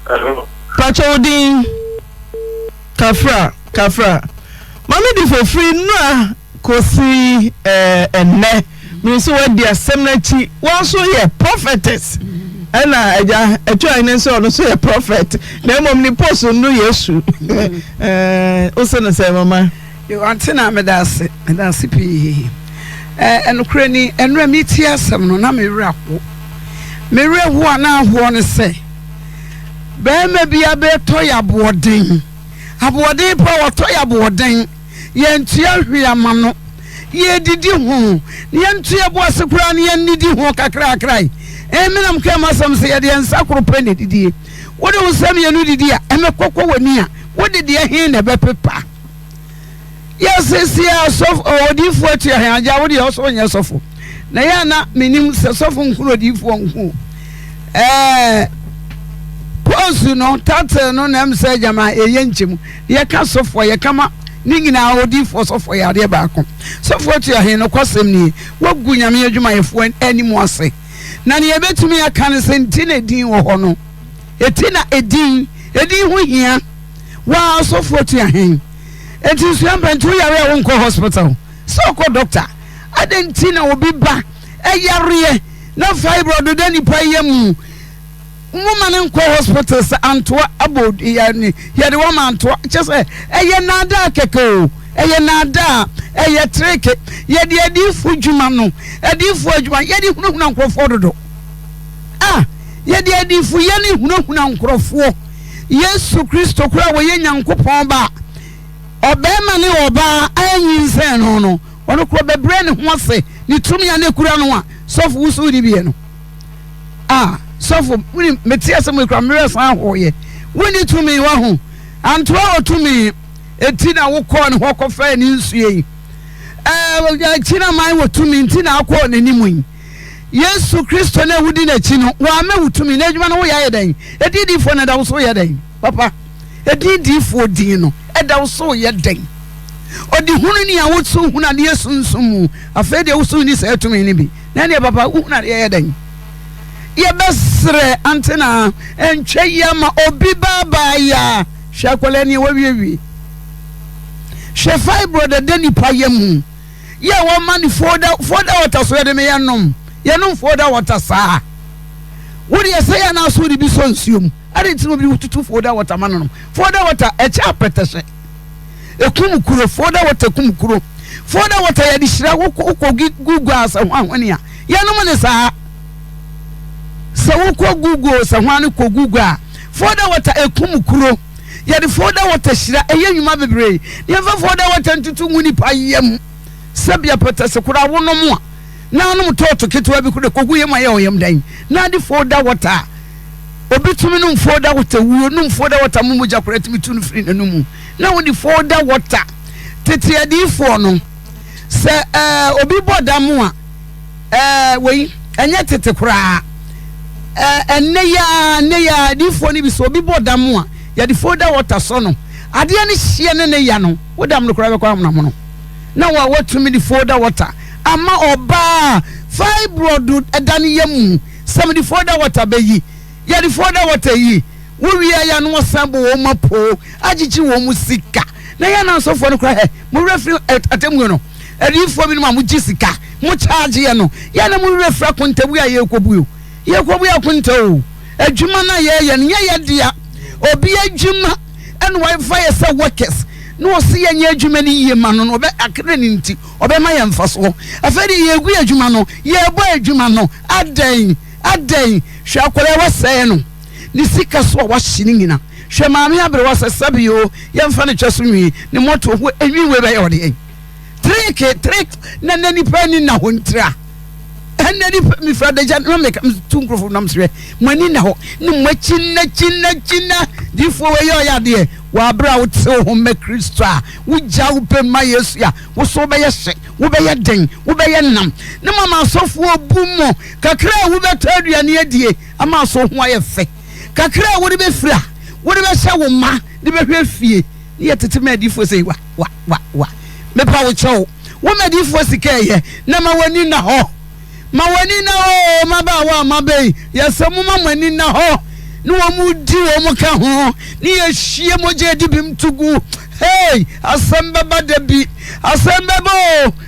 Hello. Pachodi Kafra. Mami di for free no kosi enne. Me so we dia semnachi. Won so ye prophetess. Ena eja etwa ene so no so ye prophet. Na mom ni post no Yesu. O no say mama. You antina medase pi. Enukrani enra mi ti asem no na me wrako. Me rehu ana ho ne say. Bema bia be toya boden pa wotoya boden ye ntua hwiama no ye didi ho ye ntua bo asekura ne ye nidi ho kakra eminam kema sam se ye de nsakoro pe ne didi wo de usam ye no didi a emekokko wani a wo de de hin ne be pepa yesesia sof odifo atua han aja wo de oso nya sofo na ya na menim se sofo nkuro odifo nku Ponsu no tate no na mse jama eyenchim ye ka sofo ye kama ningina odi fo sofo ya de ba ko sofo tu ya hin no kwasem ni wagu nyame adwuma ye fo animu ase na ne yebetumi aka ne senti na din wo ho no etina edin ho hia wa sofo tu ya hin enti so ambantu ya we won ko hospital so ko doctor adentina obi ba eyare na fibroid do ni pa yemu woman in hospital sa antwa abod yani ya de woman antwa chese eye nada keke eye nada eye treke ye de adifu djuma no adifu adjuma ye de hunahuna nkrofo dodo ye de adifu ye ni hunahuna nkrofo Yesu Kristo kura wo ye nyankopon ba obema ne oba anyin se no ono kro bebre ne ho ase ni tumi ya ne kura no a sofu wusu di bie no sofo wini metia se mo kra mere san hoye wini tumi wa ho antoa otumi eti na wo ko ne ho ko fa ni nsuye china mai wo tumi nti na akọ n'animu yi Yesu Kristo na wudi na chi no wa ma wutumi na adwuma no wo ya yedan edidifo na da wo so yedan papa edidifo din no eda wo so yedan odi hunu ni awo so hunu na Yesu nsumu afa de wo so ni sa tumi ni bi na ne papa hunu na yedan ye besre antena entwe ya ma obi baba ya shakwale ni wawiwi shefai brother deni payemu ye wo mani foda water so de me yanom yenom foda water saa wodi yesaya na so di bi so nsuom ade tino bi tutu foda water manom foda water echa pretese ekum kuro foda water kum kuro foda water ya di hira wo gugu asa hwanhwane a yenom ne saa se wo ko gugu sa hwane ko gugu a foda water ekum kuro ya di foda water hira eye nwuma bebre ye fa foda water ntutu nguni payem sabia pretese kura wonom a na no toto ketwa bi kura kogu yema ye oyem dan na di foda water obitumi no foda water wuo no foda water mumuja kura timi tunu free na numu na wodi foda water tete adifo no se obi bodamu a wei enye tete kura enne ya adifo ni bi so obi bodamu a ya di foda water so no ade ne hie ne ya no wodam no kura be kwa amna mo na wa watumi di foda water ama oba fibroid edani yemu 74 water beyi ya di foda water yi wo wiya ya no sambo wo mapo agichi wo musika na ya na so fo no kra he mo refi atemu no edifo bi no ma mo gisika mo charge ye no ya na mo refi akontabu ya ye kobu akontabu adwuma na ye ne dia obi adwuma and wifi ye say workers no see anya adwuma ni ye ma no obe akre ni nti obe ma ye mfaso afedi ye gu adwuma no ye bo adwuma no adan hwe akore wasɛ no ni sika so wa hyini nyina hwe maame abre wasɛ sabio ye mfa ne twaso nwi ni moto ho enwi we be ye ode trick na nani pani na hontra enani mi frada jan no make tunkrofo nam sre mani na ho ni machina difo we yo ya de wa bra wo te ho me Kristo a wo ja wo pe ma Yesu ya wo so be ye hye wo be ye den wo be ye nam ne mama sofo obumo kakra wo be taduane adie ama so ho aye fe kakra wo de be fira wo de be hye wo ma de be hwe fie ye tete ma difo sei wa me pa wo chew wo ma difo sikaye na ma wani na ho mawani na ho mabawa mabei yasemu mamani na ho no mu di wo mu ka ho ni yehie moje di bim tugu hey asembeba debi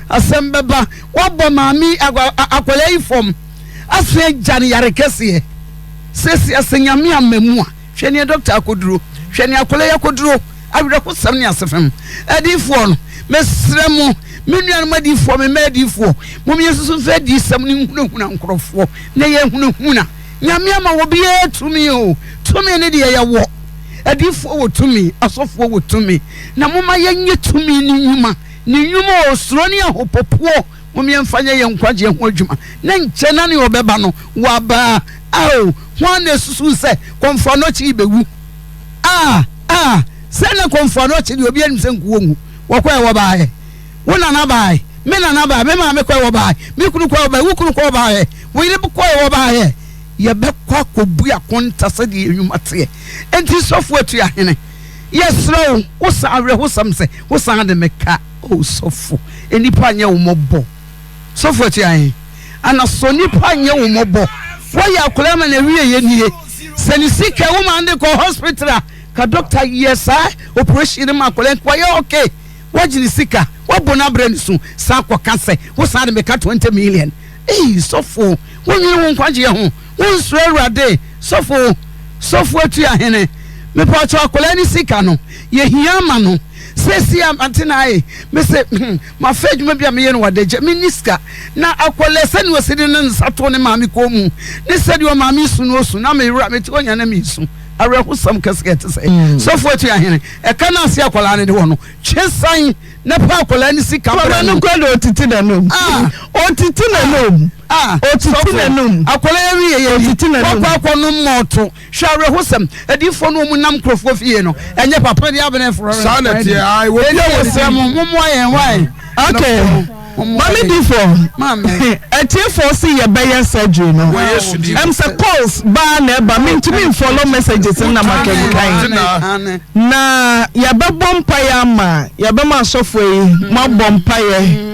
asembeba wobo mami akwala ifom asre jani yare kese sesi asenyame amemu a hwene doctor akoduro hwene akwala yakoduro awira ko sam ne asefem adifo no mesremu menuan madifo me madifo mom yesusu fe di sam ni hunahuna nkrofo na ye hunahuna nyame ama wo bia tumi o tumi ne de ye wo adifo wo tumi asofo wo tumi na moma ye nye tumi ni nyuma osoro ne ahopopo mom ye mfanya ye nkwaje ho adwuma na nche na ne obeba no waba ao ho na susu se konfa no chi bewu se na konfa no chi de obi anim se nkuwo ngu wakwa wo baaye wona na baaye me na na baaye me ma me kwa wo baaye me kunu kwa wo baaye wo kunu kwa wo baaye wo ile kwa wo baaye ye be kwa kobu akonta se de enwuma te enti sofo atu ya hene yesro wo sa awre wo sam se wo sa de meka o sofo enipa nya wo mobo sofo atu ya hene ana so nipa nya wo mobo wo ya kolema na wiye ye nie se ni sika wo ma ande ko hospital ka doctor yesa operation ma kolen kwa ye okay wajini sika wabona brand so sa kwa kase wo sa de meka 20 million sofo wonyi won kwaje ho won sura urade sofo atu ya hene me pa cho akola ni sika no ye hia ma no sesi am antina me se ma fedwuma bia me ye no wadaje minister na akola sani wasidi ne nsato ne maami ko mu ne sedi o maami su no su na me wura me ti onya na me su areho sam kase te say so for to ahene e ka na ase akola ne de ho no chesan na pa akola ni sika bra no kwado otiti na nom otiti na nom otiti na nom akola wi ye otiti na nom kwa no moto hwa areho sam edifo no mu nam krofo fie no enye papa de abene fro sanete ai wo ye sam mo ayen why okay Mami before for see your buyer surgery no say calls ba na ba me to follow messages na makenkan na ya ba bompa ya ma ya ba ma sofo yi ma bompa ye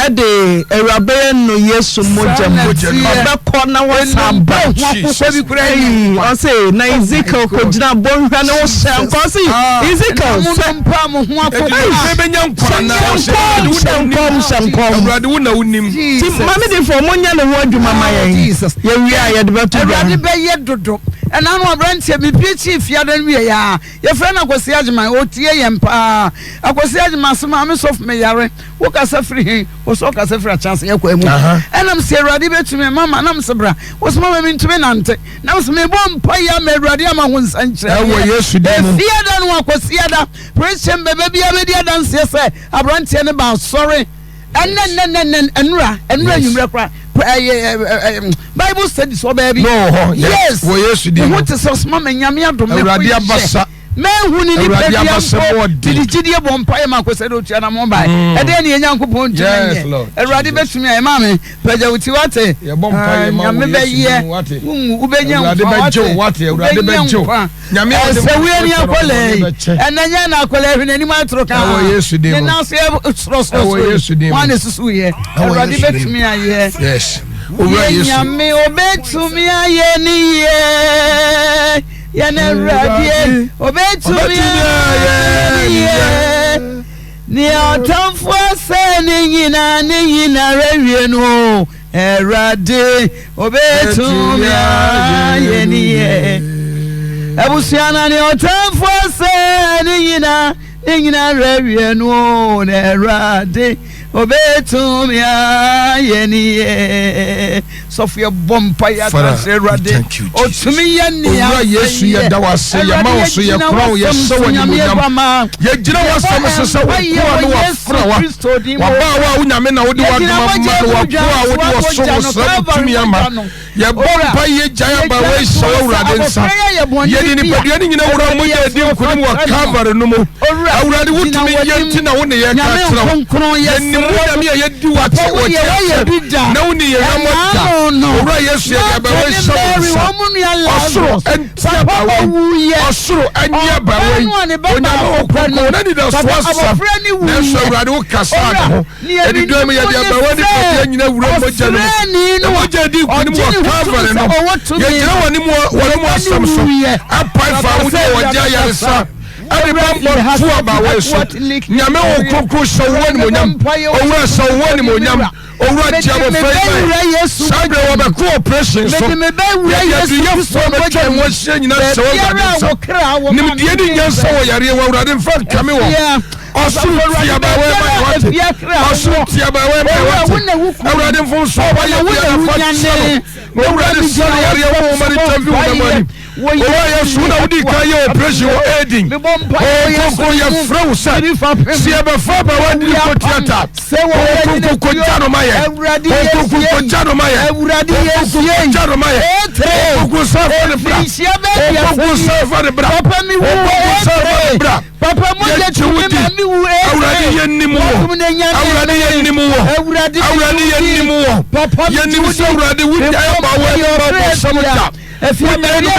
ede ewrabe no Yesu mojam obekọ na wasamba o say na Ezekiel ko gina bonhwa na o shan ko say Ezekiel mpa mo ho akọ benya nkwa na o say Awurade wo na wonim ti mame de for monya ne ho adwuma ma yen ye wi a ye de beto Awurade be ye dodo ena no abrantie me piechi fiada nwie ya ye fe na akwasi agema otie ye mpa akwasi agema so ma me sof me yare wo kasa firi he wo so kasa firi a chance ye kwa emu enam se Awurade betumi mama nam se bra wo so mama me ntumi nante nam se me bom pa ya me Awurade ama ho nsankyere ewo Yesu di mo fiada no akwasi ada preaching bebe bia be dia dance se abrantie ne ba sorry enra yumre kwa Bible studies so baby no yes wo Yesu di what is so mama nyame adom me Awurade abasa me huni ni baby am didie bompa e makose do tua na mo bai e de ne nyankopon ntumi Awurade betumi e ma me paja wuti wate ye bompa e ma me be ye u be nya wate Awurade be jo nyame ode se wi ni akole enanya na akole hwene ni ma tro ka wo Yesu di mo na so wo Yesu di mo wane susu ye Awurade betumi aye yes wo Yesu nyame obetumi aye ni ye yana radie obetumi aye ni atamfo se ni nyina rewie no erade obetumi aye ni ye ebusiana ni atamfo se ni nyina rewie no erade obetumi aye ni ye Sofia bompa ya Erade otumi ya ni ya Yesu ya dawase ya mawo ya kro ya so wani munyam ya jira wasam sesa wo no wa fra wa ba wa unyame na wodi wa duma ma wa ko a wodi wo so so otumi ama ya bompa ye jaya ba we so Awurade nsa ye ni padua ni nyina wura mo ya di nkunim wa Calvary no mo Awurade wutumi ye ntina wo ne ye ka tra ye ni mo ya me ye di wa te wo na wo ni ye amota no Yesu ya ba we so osoro entia ba we osoro anya ba we onya okoko na ni da so asa na so Awurade wo kasa no edi do me ya dia ba we ni ko nyina wura moja no moja di ko ni mo Calvary no ye jira woni mo asam so apai fa wo de woja ya sa Every bumper to about West. Nyame okoko so woni monyam. Owura so woni monyam. Owura tiamo faith. Sabre wo be cooperation so. Ya du for me twa wo hye nyina so wo. Nim die ni nyansa wo yare wo Awurade mfa kame wo. Osuru tiaba we ma wate. Osuru tiaba we ma wate. Awurade mfo so wa ya fa. Awurade so yare wo ma ni tambi wo mani. Yesu na udi kaye operation wo edin koko ya frau sa si ebe fa ba wadi ko theater koko ko jano maye koko ko jano maye jano maye koko sa fa de bra koko sa fa de bra papa mi wo bra papa mo je tumi mi wo Awurade yennimu Awurade yennimu papa yennimu Awurade wudi ayaba wo samta efia meri wo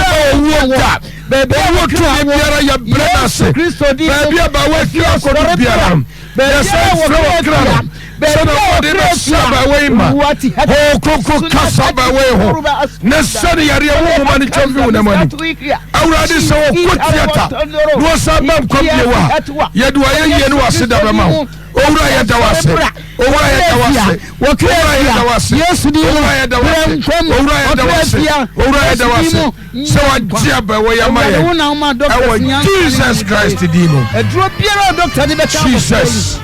bebe wo tu biara ya brase bebe ba wo fi akodo biara bebe wo kra bebe wo de saba we ma ho koko kasa ba we ho na sari yare wo ma ni champi wo na mani Awurade so wo theater wo saba kombewa yedu aye no aseda ba ma ho Owura ya dawase Owura ya dawase Owura ya dawase Yesu di Owura ya dawase Owura ya dawase Owura ya dawase so adia ba wo ya maye Jesus Christ di mo edro biara doctor di be ka Jesus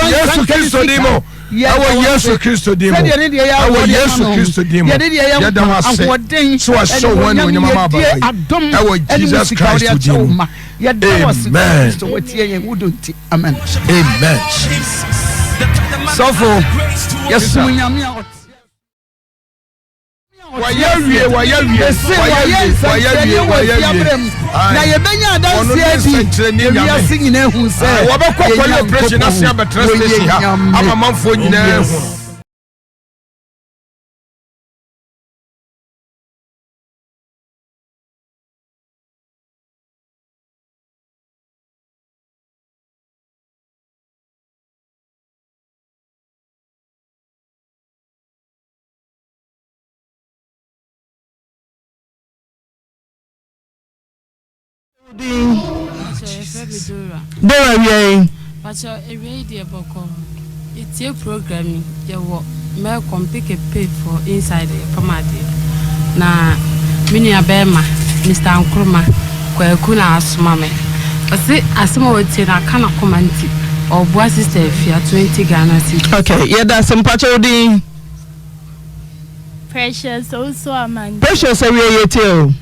Jesus Christ Yesu Kristo demo. Yesu Kristo demo. Yada wase. So I show one when your mama boy. Jesus Christ demo. Amen. Amen. Amen. So for yes, wayawie na yebenya adansi edi wiase nyina ehu se wabekọ operation asia betra station ha ama manfo nyina ehu Dora we but a radio boko it's a programming you will make pick a pay for inside the pomade na mini abema Mr. Ankroma kwakuna asumame ose asema wote na kana komanti or boy sister fia 20 Ghana cedi. Okay, yeah, that's some patchodi. Precious also a man. Precious area too.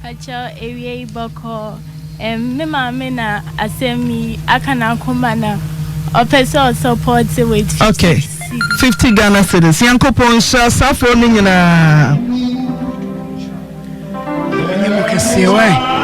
Pacho area boko me mama na asemi akana komana opeso support with 50 okay 50 Ghana cedis yankopon sha safo ni nyina ni mukesiwe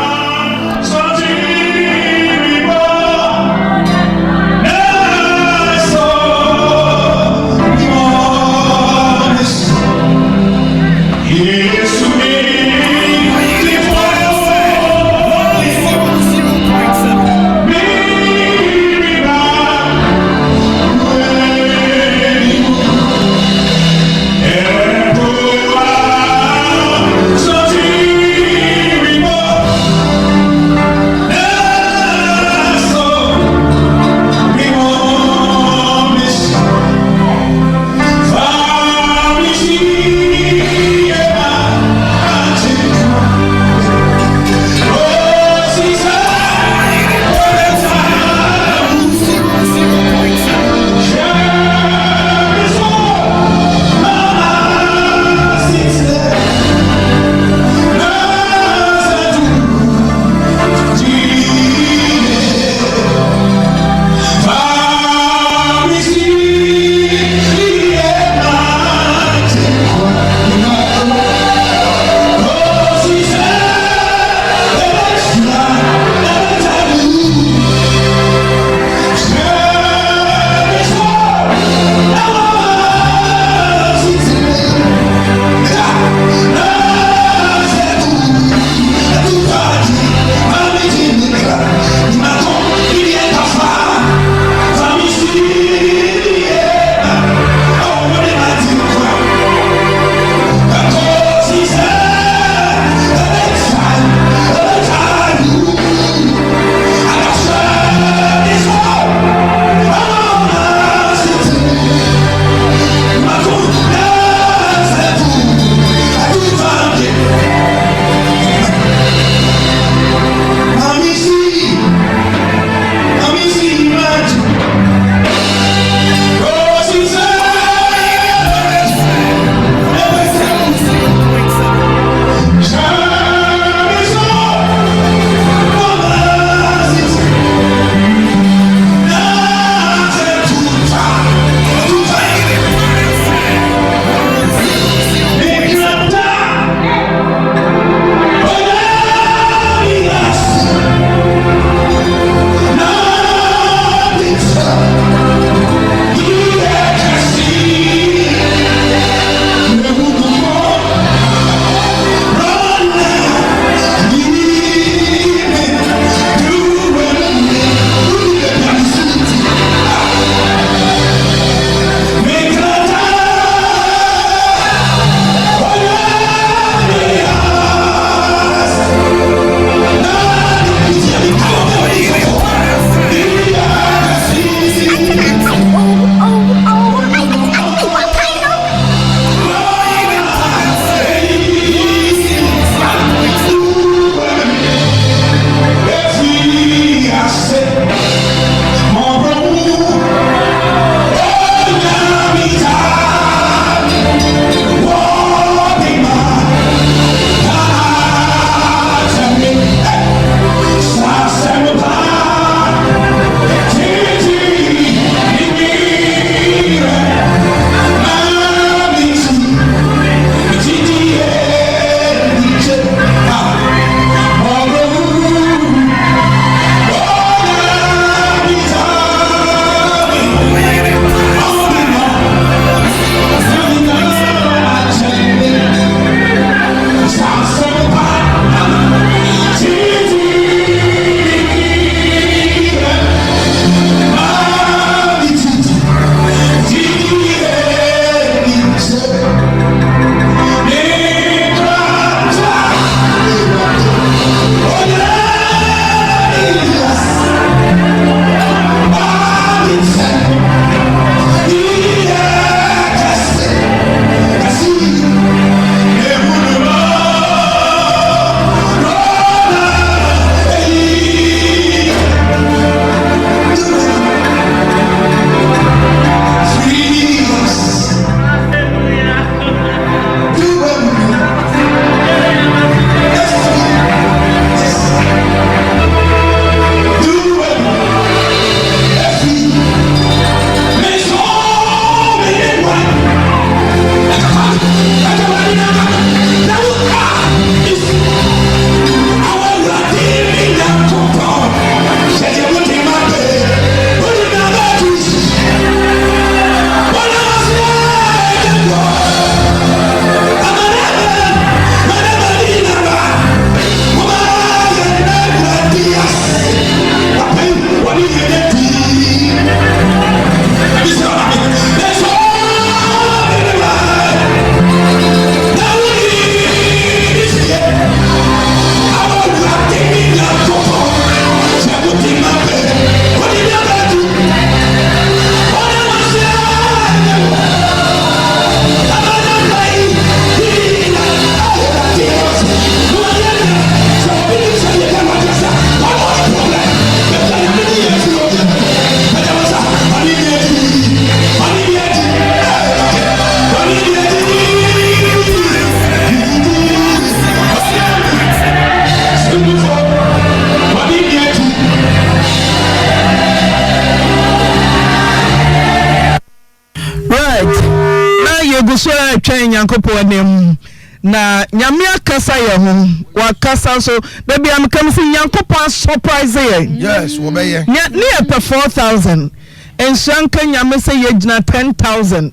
yeguso atwan Nyankopon anem na nyame akasa ye ho wakasa so baby am come see Nyankopon surprise ye. Yes, wo be ye. Ne per 4,000 en shanka nyame say ye gina 10,000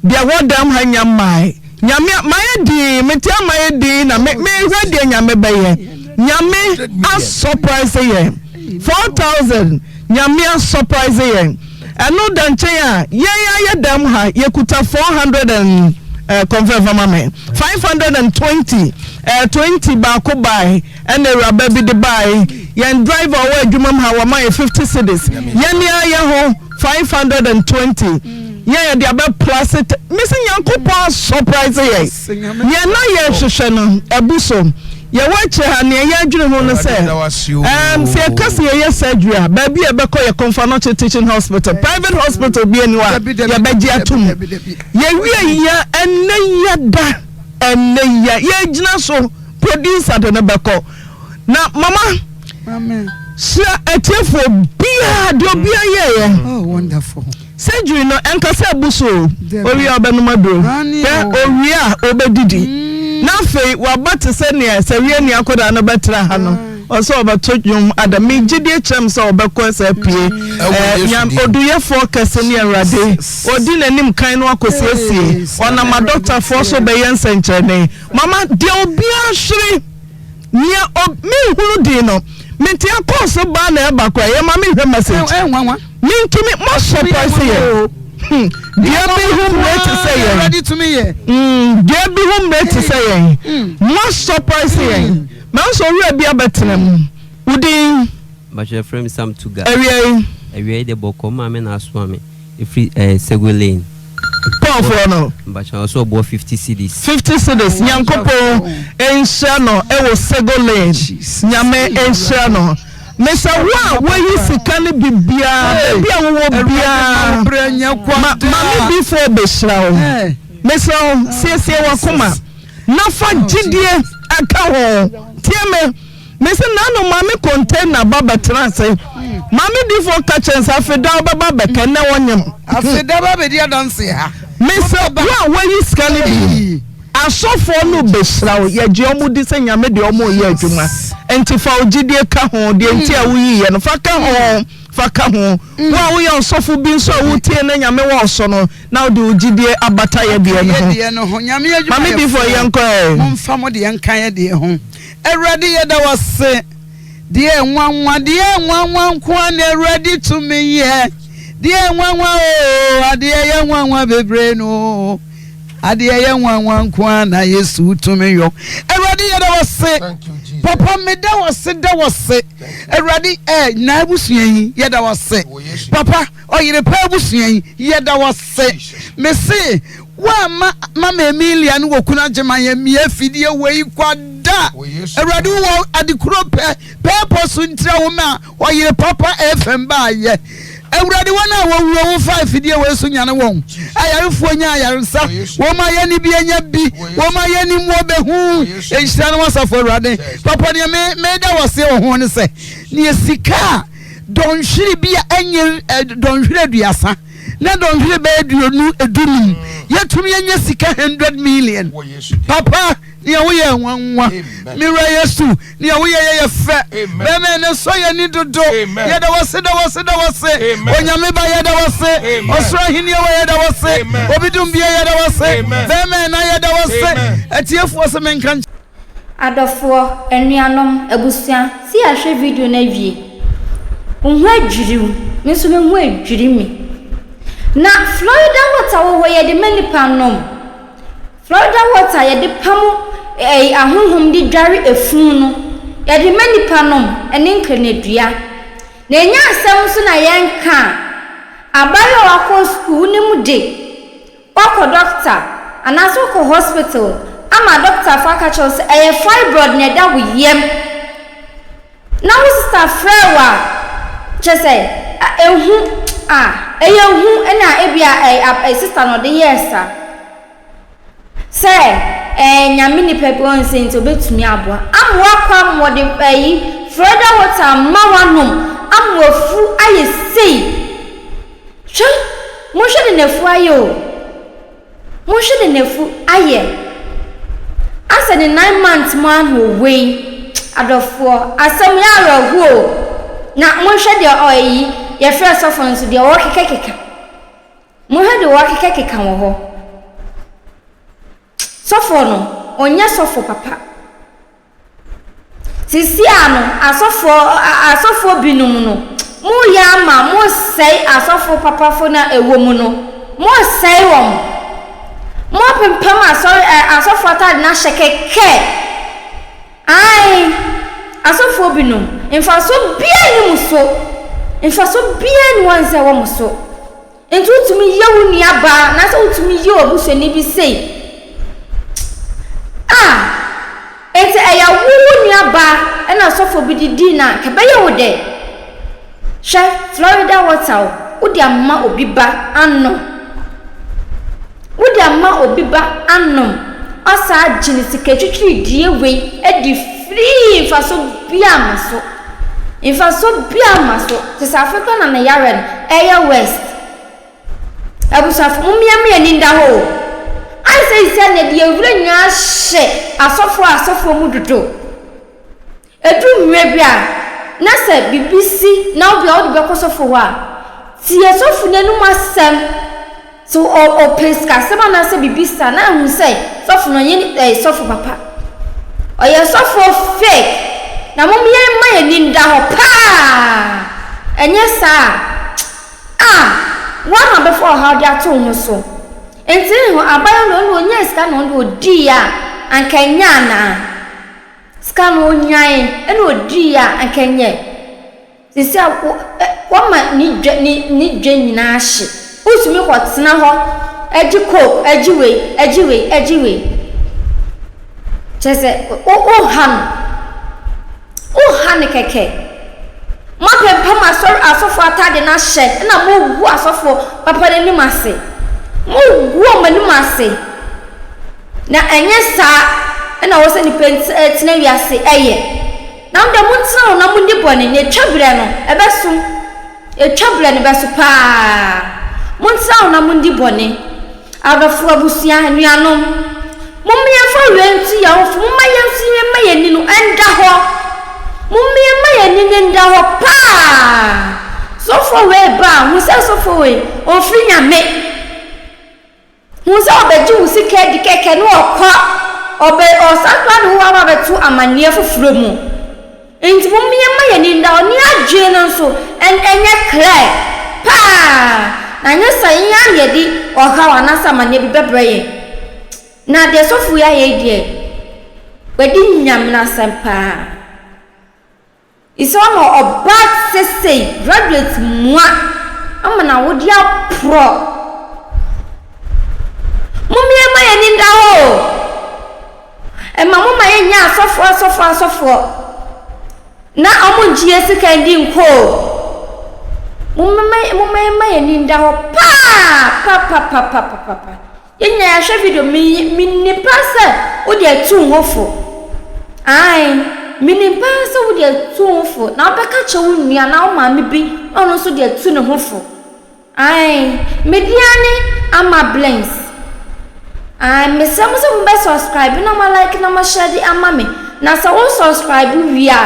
dia wodam ha nyamai nyame mayedi metia mayedi na me hwede nyame be ye nyame a surprise ye 4,000 nyame a surprise ye eno danche ya ye dam ha ye kuta 400 and confirm for me 520 20 ba ko buy and the rubber be the buy yen driver away adwumam ha wa my 50 cedis yen ya ho 520 yeah the above plus it missing Yankopon surprise ye na ye hwehwe no ebuso ye wache ha ne ye adwene ho no say se kase ye surgery ba bi e be call ye Confirmation Teaching Hospital private hospital bi aniwa ye beji atum ye wie ya enne ya ye gina so producer de ne be call na mama amen sha etiefo bia de obia ye oh wonderful surgery no enkasa abuso ori obenumado owia obedidi na fe wabate se ne sawie ne akoda no betra ha no oso obatojum adami gidie chem se obekọ se pie nyam oduye focus ne awrade odi nanim kan no akosiesie ona ma doctor for so be yense nchene mama de obi ahwere ne mi huru di no menti akoso ba na eba kwa ye mama hwe message mintumi mo surprise ye dear be whom to say ready to me ye dear be whom to say mo surprise ye man so we bia betenem udin but your friend Sam Tuga area the boko mama na swami if Segwelane Paul for no but also about 50 cedis Nyankopo ensha no e wo Segwelane nyame ensha no Mesa wa yi sika ne bibia bia wo bia mama before be shrawo mesa siesie wakoma na fa gidie aka ho tieme mesa na no mama container baba transe mama before kitchen afeda baba beka na wonyem afeda baba dia danse ha mesa wa yi sika ne bi asofo no be shrawo ye je omudi se nyame de omo ye adwuma enti fa ogidie ka ho de enti a wuyi ye no fa ka ho wa wo ye osofo bi nso a wutie na nyame wo so no na de ogidie abata ye de no ho nyame adwuma mame before ye nko momfa mo de ye nkan ye de ho awrade ye da wase de nwanwa nko na ready to me ye de nwanwa o ade ye nwanwa bebre no ade ye nwanwa nko na Yesu to me yo awrade ye da wase papa me da wase awrade na abusuan ye da wase papa oyerepaafutuoyi ye da wase me se wa mama Emilia no wokuna jema ye mie fidie wei kwada awrade wo adikuro pe posu ntra wo ma Oyerepa FM ba ye awrade wona wo 5 fidie we so nyane won ayarefo nya ayaresa wo ma ye ni bi enya bi wo ma ye ni mo be hu ehira no wasafo awrade papa ne me da wase wo ho ne se ne sika don hwiri bi enye don hwiri aduasa na don hwiri be edunu yetumi enya sika 100 million papa ni wo ye nwanwa mira Yesu ni wo ye fe be me ne so ye ni dodo ye da wase onyame ba ye da wase osoro hini wo ye da wase obidum bi ye da wase be me na ye da wase atiefo se menkan adofo enuanom abusia si ahwe video na wie unhu adwiriw nso me hu adwirimi na Florida water wo ye de manipa nom Florida water ye de pamu ahonhom di dware efun no ye de manipa nom ene nkanedua na enya asem so na yenka abayo wako school ni mu de wako doctor anaso ko hospital ama doctor fa ka chos fibroid na da wiyem na wo sister frewa chese ehu eyehu ena ebia sister no de yesa say nyame ni pepe on sent obetumi aboa amwa kwa mo de Florida water mawanom amwofu ayesei hwe mo hwe de nafu ayo mo hwe de nefu aye asa the 9 months man wo we adofo asam ya rawo na mo hwe de oyi ye frɛ sofo nso de wo kekeka mo hwe de wo kekeka wo ho sofo no onya sofo papa sisi ano asofo binum no mo ya ma mo sei asofo papa fo na ewo mu no mo sei wom mo pempam asofo atade na hyekeke ai asofo binum infaso bia ni muso infaso bia ni wanze wo muso entu tumi yewu ni aba na so tumi ye obuso ni bi sei ente eya wu ni aba na asofo bi didi na kebeye wo de she Florida water udi amma obiba anno udi amma obiba anno asa agini siketwitwi die we edi free faso bia maso infaso bia maso South Africa na yaren eya west abusafo mumiamia ni nda ho ai say na die wura nya hye asofo mu dodo edu mwe bia na se BBC na obi a odi bekosofo wa ti esofo nenu masem so o peska sema na se BBC na hu say sofo no yin sofo papa oye sofo fake na mum ye ma ye ninda ho pa enye sa wa ma before how dia to hu so enti ho abayo no onye ska no ndo di ya ankanya na ska no nyan ene odi ya ankenye sisi wa ma ni dwe nyina hye usumi ko tena ho ejiko ejiwe chese o han keke ma pempa ma asofo atade na hye na mo gu asofo papa ni mase mo gu ma ni mase na enye sa na wo se ni tena wiase eye na ndo mo tena na mo ndi bone ne twabre no etwabre ne beso pa mo tena na mo ndi bone adofo abusia anuanom mo me fa wenti ya wo mo ma yansi ma yani no enda ho mo me ma yani ne nda ho pa so for we ba mo se so for we o fri nyame mo se obeji wo sika di keke no okwa obe osakwa no wa ba betu amanie foforo mu enti mo me ma yani nda oni adwe no so enye clear pa na nya san ya yedi oha wana samanie bi bebreye na de sofu ya ye die wedi nyam na sempa iso no obat sese graduate mua amana wodi apro mumie ma ye ninda ho e ma mama ye nya asofo na amunjie sika ndi nko mumie ma ye ninda ho pa yenya ya hwe video minni pasa odi atu hofo ai minni pasa odi atu hofo na obeka che wo nua na o ma me bi ono so di atu ne hofo ai mediane ama blends ai me samu be subscribe na ma like na ma share di ama me na sa wo subscribe wia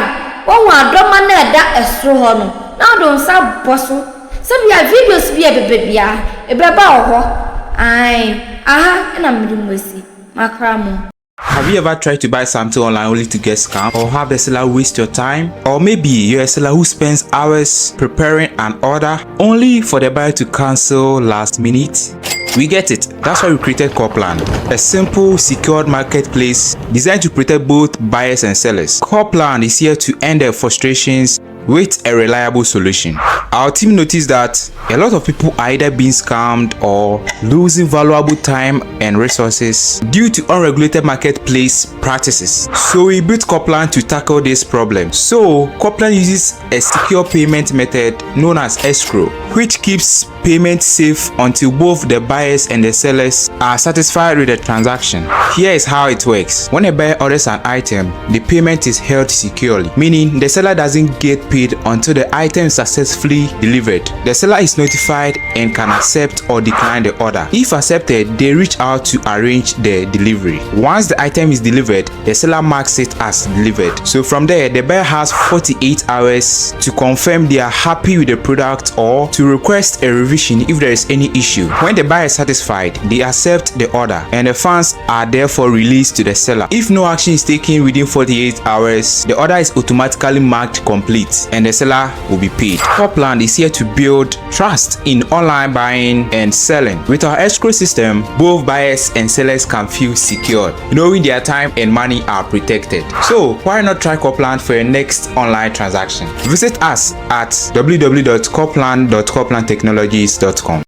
wo wa adoma na eda esro ho no na do nsa boso se bia videos bia bebebia ebeba ho ai Have you ever tried to buy something online only to get scammed, or have the seller waste your time? Or maybe you're a seller who spends hours preparing an order only for the buyer to cancel last minute? We get it. That's why we created Copland, a simple, secured marketplace designed to protect both buyers and sellers. Copland is here to end their frustrations with a reliable solution. Our team noticed that a lot of people are either being scammed or losing valuable time and resources due to unregulated marketplace practices. So we built Copland to tackle this problem. So Copland uses a secure payment method known as escrow, which keeps payment safe until both the buyers and the sellers are satisfied with the transaction. Here is how it works. When a buyer orders an item, the payment is held securely, meaning the seller doesn't get paid until the item is successfully delivered. The seller is notified and can accept or decline the order. If accepted, they reach out to arrange the delivery. Once the item is delivered, the seller marks it as delivered. So from there, the buyer has 48 hours to confirm they are happy with the product or to request a revision if there is any issue. When the buyer is satisfied, they accept the order and the funds are therefore released to the seller. If no action is taken within 48 hours, the order is automatically marked complete and the seller will be paid. Copland is here to build trust in online buying and selling. With our escrow system, both buyers and sellers can feel secure, knowing their time and money are protected. So why not try Copland for your next online transaction? Visit us at www.copland.coplandtechnologies.com.